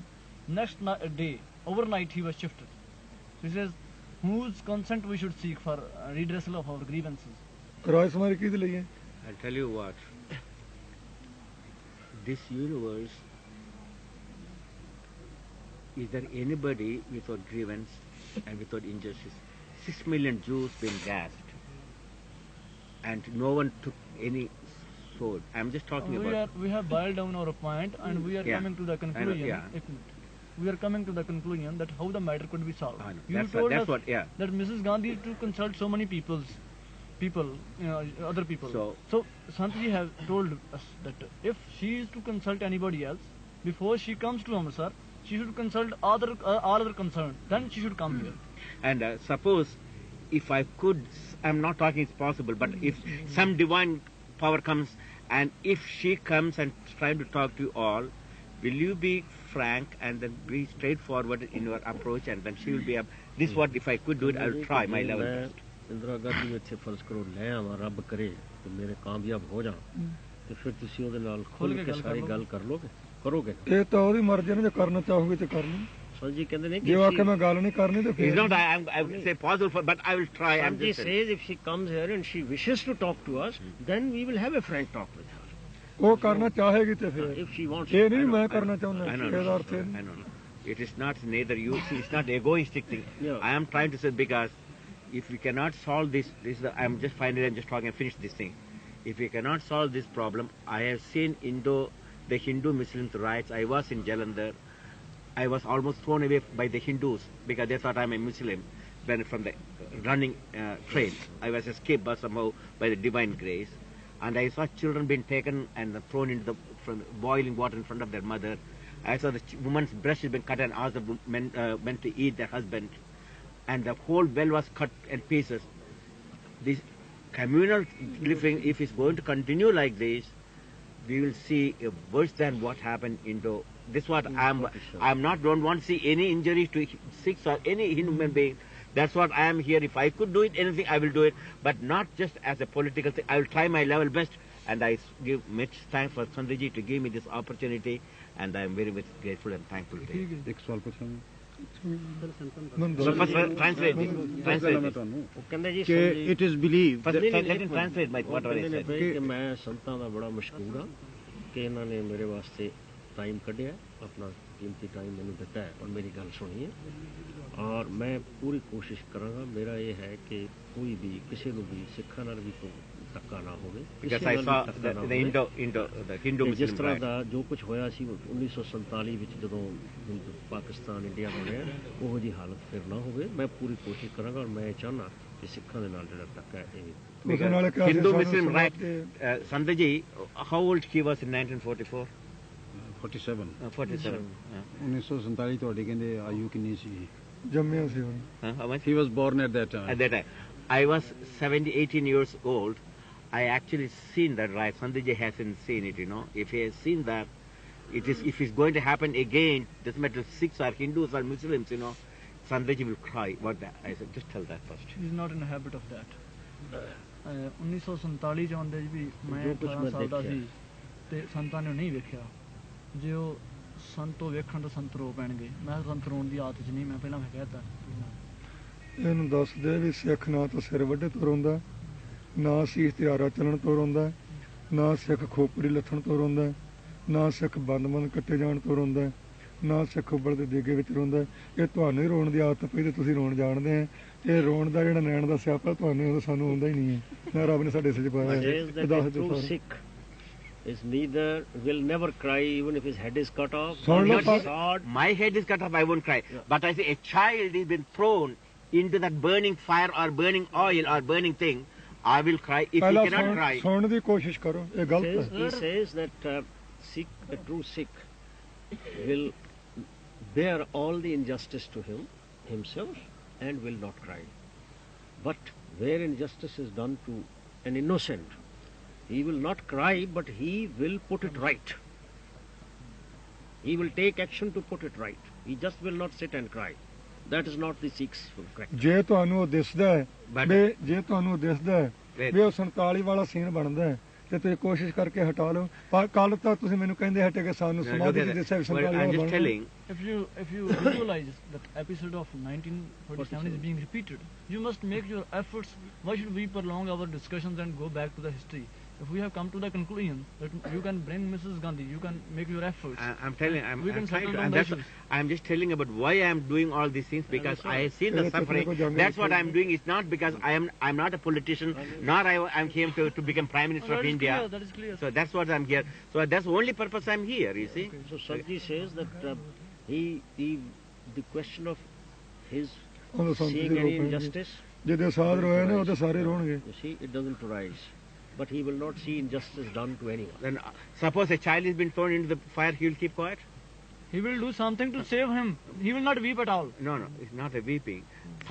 next day, overnight he was shifted. This is whose consent we should seek for redressal of our grievances. ਰਾਏ ਸ਼ੁਮਾਰੀ ਕਿਹਦੀ ਲਈ ਹੈ? I'll tell you what. This universe, is there anybody without grievance and without injustice? 6 million Jews been gassed and no one took any sword. I'm just talking about... We have boiled down our point and we are coming to the conclusion. We are coming to the conclusion that how the matter could be solved. You told us that Mrs. Gandhi to consult so many people, other people. So Sant ji have told us that if she is to consult anybody else, before she comes to Amritsar, she should consult all other concerned. Then she should come here. And suppose if I could, I'm not talking it's possible, but if some divine power comes and if she comes and trying to talk to you all, will you be frank and then be straightforward in your approach, and then she will be this what if I could do it, I will try my level best. Indira Gandhi ਇੱਥੇ ਫਰਜ਼ ਕਰੋ ਲੈ ਆਵਾਂ, ਰੱਬ ਕਰੇ ਤੇ ਮੇਰੇ ਕਾਮਯਾਬ ਹੋ ਜਾਣ, ਤੇ ਫਿਰ ਤੁਸੀਂ ਉਹਦੇ ਨਾਲ ਖੁੱਲ ਕੇ ਸਾਰੀ ਗੱਲ ਕਰੋਗੇ। ਇਹ ਤਾਂ ਉਹਦੀ ਮਰਜ਼ੀ ਨੇ, ਜੇ ਕਰਨਾ ਚਾਹੋਗੇ ਤੇ ਕਰ ਲਓ। ਸਰ ਜੀ ਕਹਿੰਦੇ ਨੇ ਕਿ ਜੇ ਆਖੇ ਮੈਂ ਗੱਲ ਨਹੀਂ ਕਰਨੀ ਤੇ ਫਿਰ it's not I would say possible but I will try. And she says if she comes here and she wishes to talk to us, then we will have a frank talk with her. ਉਹ ਕਰਨਾ ਚਾਹੇਗੀ ਤੇ ਫਿਰ if she wants, ਇਹ ਨਹੀਂ ਮੈਂ ਕਰਨਾ ਚਾਹੁੰਦਾ, ਇਹਦਾ ਅਰਥ I know. It is not neither you see, it's not egoistic thing. I am trying to say because if we cannot solve this I'm just talking and finish this thing. If we cannot solve this problem, I have seen the Hindu Muslims riots. I was in Jalandhar. I was almost thrown away by the Hindus because they thought I'm a Muslim. When from the running train, I was escaped by somehow by the divine grace, and I saw children being taken and thrown into the boiling water in front of their mother. I saw the woman's breast has been cut and asked the men to eat their husband, and the whole well was cut in pieces. This communal living, if it's going to continue like this, we will see worse than what happened in the. This what don't want to see any injury to Sikhs or any human being. That's what I am here. If I could do it, anything I will do it, but not just as a political thing. I will try my level best, and I give much thanks for Sandhiji to give me this opportunity, and I am very much grateful and thankful to him. ਇੱਕ ਸਵਾਲ ਪੁੱਛਾਂ So first translate this. ਕਿ it is believed let him translate whatever he said. ਕਿ ਮੈਂ ਸੰਤਾਂ ਦਾ ਬੜਾ ਮਸ਼ਕੂਰ ਹਾਂ ਕਿ ਇਹਨਾਂ ਨੇ ਮੇਰੇ ਵਾਸਤੇ ਟਾਈਮ ਕੱਢਿਆ, ਆਪਣਾ ਕੀਮਤੀ ਟਾਈਮ ਮੈਨੂੰ ਦਿੱਤਾ ਹੈ ਔਰ ਮੇਰੀ ਗੱਲ ਸੁਣੀ ਹੈ, ਔਰ ਮੈਂ ਪੂਰੀ ਕੋਸ਼ਿਸ਼ ਕਰਾਂਗਾ। ਮੇਰਾ ਇਹ ਹੈ ਕਿ ਕੋਈ ਵੀ ਕਿਸੇ ਨੂੰ ਵੀ ਸਿੱਖਾਂ ਨਾਲ ਵੀ ਕੋਈ ਧੱਕਾ ਨਾ ਹੋਵੇ, Because ਕਿਸੇ I ਨਾਲ saw ਵੀ ਧੱਕਾ ਨਾ the ਹੋਵੇ। the Hindu ਜਿਸ Muslim ਤਰ੍ਹਾਂ riot. ਦਾ ਜੋ ਕੁਝ ਹੋਇਆ ਸੀ 1947 ਵਿੱਚ ਜਦੋਂ ਪਾਕਿਸਤਾਨ ਇੰਡੀਆ ਬਣਿਆ, ਉਹੋ ਜਿਹੀ ਹਾਲਤ ਫਿਰ ਨਾ ਹੋਵੇ। ਮੈਂ ਪੂਰੀ ਕੋਸ਼ਿਸ਼ ਕਰਾਂਗਾ ਔਰ ਮੈਂ ਚਾਹੁੰਦਾ ਕਿ ਸਿੱਖਾਂ ਦੇ ਨਾਲ ਜਿਹੜਾ ਧੱਕਾ ਹੈ ਇਹ ਉਹਦੇ ਨਾਲ ਕਿਹਾ ਸੀ Hindu ਸਾਨੂੰ Muslim ਸਮਾਜ riot. ਦੇ Sandaji, how old he was in 1944? 47 47. 1947 ਤੁਹਾਡੇ ਕਹਿੰਦੇ ਆਯੂ ਕਿੰਨੀ ਸੀ? ਜੰਮਿਆ ਸੀ ਹੁਣ। How much? He was born at that time. At that time, I was 18 years old. I actually seen that riot. Sandaji hasn't seen it, you know. If he has seen that, if it's going to happen again, doesn't matter if Sikhs or Hindus or Muslims, you know, Sandaji will cry. What that? I said, just tell that first. He is not in the habit of that. 1947 ਚ ਆਉਂਦੇ ਵੀ ਮੈਂ ਜੋ ਕੁਛ 18 ਮੈਂ ਸਾਲ ਦਾ ਦੇਖਿਆ। ਸੀ ਤੇ ਸੰਤਾਂ ਨੇ ਨਹੀਂ ਵੇਖਿਆ। ਜੇ ਉਹ ਸੰਤੋਂ ਵੇਖਣ ਤਾਂ ਸੰਤ ਰੋ ਪੈਣਗੇ। ਮੈਂ ਸੰਤ ਰੋਣ ਦੀ ਆਦਤ 'ਚ ਨਹੀਂ, ਮੈਂ ਪਹਿਲਾਂ ਮੈਂ ਕਹਿਤਾ। ਇਹਨੂੰ ਦੱਸ ਦੇ ਵੀ ਸਿੱਖ ਨਾ ਤਾਂ ਸਿਰ ਵੱਢੇ ਤੋਂ ਰੋਂਦਾ, ਨਾ ਸੀ ਹਥਿਆਰਾ ਚੱਲਣ ਤੋਂ ਰੋਂਦਾ, ਨਾ ਸਿੱਖ ਖੋਪੜੀ ਲੱਥਣ ਤੋਂ ਰੋਂਦਾ, ਨਾ ਸਿੱਖ ਬੰਦ ਕੱਟੇ ਜਾਣ ਤੋਂ ਰੋਂਦਾ, ਨਾ ਸਿੱਖ ਉੱਬਲ ਦੇ ਦੇਗੇ ਵਿੱਚ ਰੋਂਦਾ। ਇਹ ਤੁਹਾਨੂੰ ਹੀ ਰੋਣ ਦੀ ਆਦਤ ਪਈ ਤੇ ਤੁਸੀਂ ਰੋਣ ਜਾਣਦੇ ਆ। ਇਹ ਰੋਣ ਦਾ ਜਿਹੜਾ ਨੈਣ ਦਾ ਸਿਆਪਾ ਤੁਹਾਨੂੰ ਉਹ ਸਾਨੂੰ ਆਉਂਦਾ ਹੀ ਨਹੀਂ ਹੈ। ਨਾ ਰੱਬ ਨੇ ਸਾਡੇ ਸਿਰ 'ਚ ਪਾਇਆ ਹੈ। ਇਹ ਦੱਸ ਦਿਓ true ਸਾਨੂੰ। Sikh is neither, will never cry even if his head is cut off. ਸੁਣ ਲਓ Not ਪਰ- his sword. My head is cut off, I won't cry. But I say a child is been thrown into that burning fire or burning oil or burning thing, I will cry. If he ਪਹਿਲਾਂ cannot cry, ਸੁਣਨ ਦੀ ਕੋਸ਼ਿਸ਼ ਕਰੋ, ਇਹ ਗਲਤ ਹੈ। He says that Sikh, a true Sikh, will bear all the injustice to himself and will not cry. But where injustice is done to an innocent, he will not cry, but he will put it right. He will take action to put it right. He just will not sit and cry. That is not the Sikh's character. ਜੇ ਤੁਹਾਨੂੰ ਉਹ ਦਿਸਦਾ ਹੈ But- ਵੀ ਜੇ ਤੁਹਾਨੂੰ ਉਹ ਦਿਸਦਾ ਹੈ Wait. ਵੀ ਉਹ 47 ਵਾਲਾ ਸੀਨ ਬਣਦਾ ਹੈ ਤੇ ਤੁਸੀਂ ਕੋਸ਼ਿਸ਼ ਕਰਕੇ ਹਟਾ ਲਓ। ਪਰ ਕੱਲ ਤਾਂ ਤੁਸੀਂ ਮੈਨੂੰ ਕਹਿੰਦੇ ਹਟੇ ਕਿ ਸਾਨੂੰ no, ਸਮਾਧੀ look the at Disha that. 47 Well, I'm ਵਾਲਾ just ਬਣਦਾ। telling. If you visualize that episode of 1947 is being repeated, you must make your efforts. Why should we prolong our discussions and go back to the history? If we have come to the conclusion that you can bring Mrs. Gandhi, you can make your efforts. I'm telling. We I'm can trying settle to. down And the that's. issues. I'm just telling about why I'm doing all these things because I have seen the suffering. That's what I'm doing. It's not because I'm not a politician, nor I'm here to become Prime Minister Oh, of that is India. clear, that is clear. So that's what I'm here. So that's the only purpose I'm here. You see. So Sadhji says that the question of his ਉਹਨੂੰ ਸੰਤ seeing ਜੀ any ਰੋਕਣਗੇ। injustice, ਜਿਹਦੇ ਸਾਧ ਰੋਏ ਨੇ ਉਹਦੇ ਸਾਰੇ ਰੋਣਗੇ। you see, it doesn't arise. But he will not see injustice done to anyone. Then suppose a child has been thrown into the fire, he will keep quiet. He will do something to save him. He will not weep at all. No, it's not a weeping.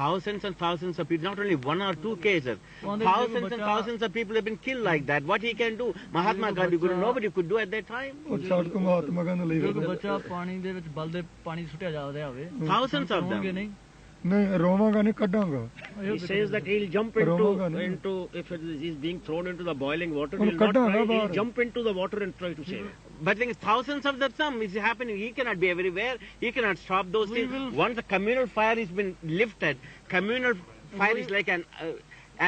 Thousands and thousands of people, not only one or two cases, Well, they thousands do, and but, thousands of people have been killed like that. What he can do? Mahatma do, Gandhi, but, Guru, nobody could do at that time. ਉਹ ਛੱਡ ਕੇ ਮਹਾਤਮਾ ਗਾਂਧੀ ਲਈ ਜੋ ਫਿਰਦੇ। ਬੱਚਾ ਪਾਣੀ ਦੇ ਵਿੱਚ ਬਲਦੇ ਪਾਣੀ ਸੁੱਟਿਆ ਜਾ ਰਿਹਾ ਹੋਵੇ, Thousands of ਰੋਣਗੇ them. ਨਹੀਂ। ਨਹੀਂ ਰੋਵਾਂਗਾ ਨਹੀਂ ਕੱਢਾਂਗਾ। He says that he'll jump Roma Gandhi. into if he's being thrown into the boiling water, Well, he'll not kadda try, na he'll baar. jump into the water and try to save it. But things, thousands of them is happening. He cannot be everywhere. He cannot stop those We things. will- Once the communal fire has been lifted, communal fire is like an,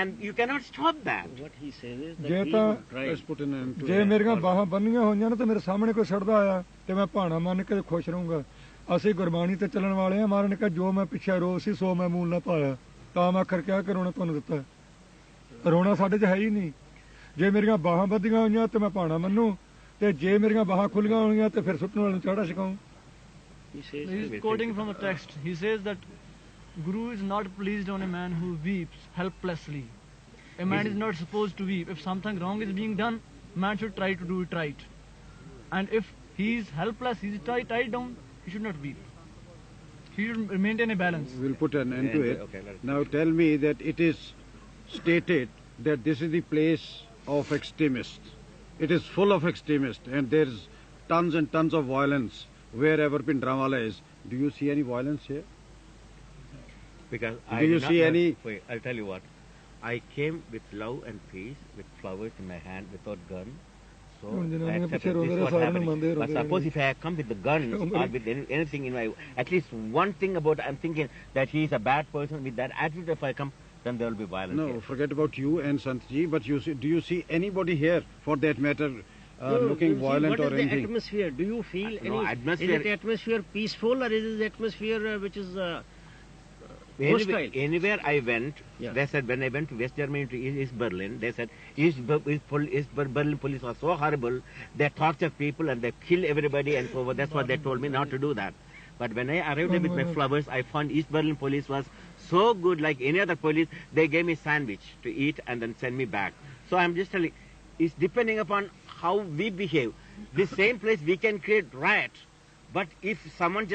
and you cannot stop that. What he says is ਜੇ that he ਤਾਂ will try. Let's put an end to ਜੇ it. ਮੇਰੀਆਂ ਬਾਹਾਂ ਬੰਨੀਆਂ ਹੋਈਆਂ ਨੇ ਤੇ ਮੇਰੇ ਸਾਹਮਣੇ ਕੋਈ ਸੜਦਾ ਆਇਆ ਤੇ ਮੈਂ ਭਾਣਾ ਮੰਨ ਕੇ ਖੁਸ਼ ਰਹੂੰਗਾ। ਅਸੀਂ ਗੁਰਬਾਣੀ ਤੇ ਚੱਲਣ ਵਾਲੇ ਆ। ਮਹਾਰਾਜ ਨੇ ਕਿਹਾ ਜੋ ਮੈਂ ਪਿੱਛੇ ਰੋ ਸੀ ਸੋ ਮੈਂ ਮੂਲ ਨਾ ਪਾਇਆ। ਤਾਂ ਮੈਂ ਆਖਰ ਕਿਹਾ ਕਿ ਰੋਣਾ ਤੁਹਾਨੂੰ ਦਿੱਤਾ। ਰੋਣਾ ਸਾਡੇ 'ਚ ਹੈ ਹੀ ਨਹੀਂ। ਜੇ ਮੇਰੀਆਂ ਬਾਹਾਂ ਬੱਧੀਆਂ ਹੋਈਆਂ ਤੇ ਮੈਂ ਭਾਣਾ ਮੰਨੂ ਤੇ ਜੇ ਮੇਰੀਆਂ ਬਾਹਾਂ ਖੁੱਲੀਆਂ ਹੋਣਗੀਆਂ ਤੇ ਫਿਰ ਸੁੱਟਣ ਵਾਲੇ ਨੂੰ ਚਾੜਾ ਛਕਾਉਂ। He says He is quoting from a text. He says that Guru is not pleased on a man who weeps helplessly. A man is not supposed to weep. If something wrong is being done, man should try to do it right. And if he is helpless, he is tied down, he should not weep. He should maintain a balance. We'll put an end to it. Okay, let us- Now tell me that it is stated that this is the place of extremists. It is full of extremists and there's tons and tons of violence wherever Bhindranwalle is. Do you see any violence here? Because Do I you did not see know- any- Wait, I'll tell you what. I came with love and peace, with flowers in my hand, without gun. So ਹੁਣ I ਜਨਾਨੀਆਂ accepted ਪਿੱਛੇ this ਰੋਂਦੇ is ਰਹੇ what ਸਾਰਿਆਂ ਨੂੰ happening. ਮੰਨਦੇ But ਰੋਂਦੇ suppose ਰਹੇ। if I had come with the guns or with anything in my, at least one thing about I'm thinking that he is a bad person. With that attitude, if I come, then there will be violence. No, here. forget about you and Santji, but you see, do you see anybody here, for that matter, No, looking you see, violent what or is the anything? atmosphere? Do you feel No, any? atmosphere- Is it atmosphere peaceful or is it atmosphere which is hostile. Anywhere I went, Yeah. they said when I went to West Germany to East Berlin, they said Berlin police are so horrible, they torture people and they kill everybody and so on. That's what they told me not to do that. But when I arrived there with my flowers, I found East Berlin police was so good, like any other police. They gave me sandwich to eat and then send me back. So I'm just telling, it's depending upon how we behave. This same place we can create riot, but if someone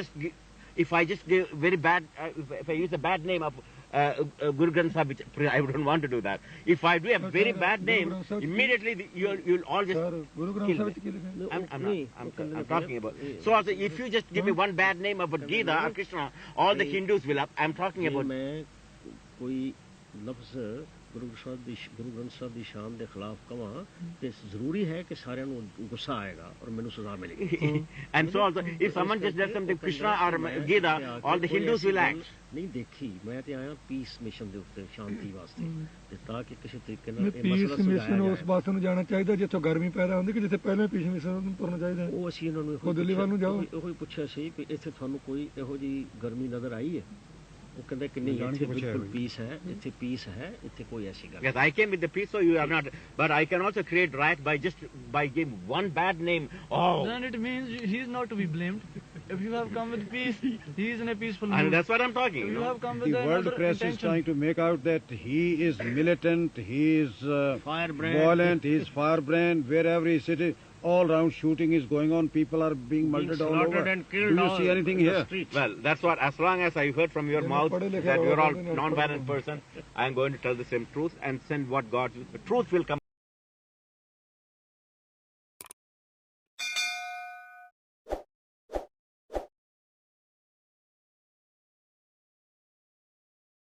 if I just give very bad, if I use a bad name of Guru Granth Sahib, I don't want to do that. If I do a very bad name, immediately you'll all just kill me. I'm talking about. So also, if you just give me one bad name of Gita or Krishna, all the Hindus will up. I'm talking about. मैं कोई लफ्ज़ गुरु ग्रंथ साहब दी शान दे खिलाफ कवां ते जरूरी है कि सारियां नूं गुस्सा आएगा और मैनू सजा मिलेगी. And so also, if someone just does something Krishna or Gita, all the Hindus will act. नहीं देखी मैं ते आया पीस मिशन दे उत्ते शांति वास्ते ते ताकि किसी तरीके नाल ਇਹ ਪੀਸ ਮਿਸ਼ਨ ਉਸ ਪਾਸੇ ਨੂੰ ਜਾਣਾ ਚਾਹੀਦਾ ਜਿੱਥੋਂ ਗਰਮੀ ਪੈਦਾ ਹੁੰਦੀ ਕਿ ਜਿੱਥੇ ਪਹਿਲਾਂ ਪੀਸ ਮਿਸ਼ਨ ਨੂੰ ਤੁਰਨਾ ਚਾਹੀਦਾ ਉਹ ਅਸੀਂ ਇਹਨਾਂ ਨੂੰ ਉਹ ਦਿੱਲੀ ਵੱਲ ਨੂੰ ਜਾਓ ਇਹੋ ਹੀ ਪੁੱਛਿਆ ਸੀ ਕਿ ਇੱਥੇ ਤੁਹਾਨੂੰ ਕੋਈ ਇਹੋ ਜੀ ਗਰਮੀ ਨਜ਼ਰ ਆਈ ਹੈ ਉਹ ਕਹਿੰਦਾ ਕਿ ਨਹੀਂ ਇੱਥੇ ਬਿਲਕੁਲ ਪੀਸ ਹੈ ਇੱਥੇ ਪੀਸ ਹੈ ਇੱਥੇ ਕੋਈ ਐਸੀ ਗੱਲ Yes, I came with the peace, so you have not. But I can also create riot by giving one bad name. Oh, Then it means he is not to be blamed. If you have come with peace, he is in a peaceful mood. and that's what I'm talking. If you have come with The world another press is intention, trying to make out that he is militant, he is Firebrand. violent, he is firebrand. Wherever he is sitting, all round shooting is going on. People are being murdered all slaughtered over. and killed Do you all see anything in the here? streets. Well, that's what. As long as I heard from your mouth that you're all non-violent person, I'm going to tell the same truth and send what God. The truth will come.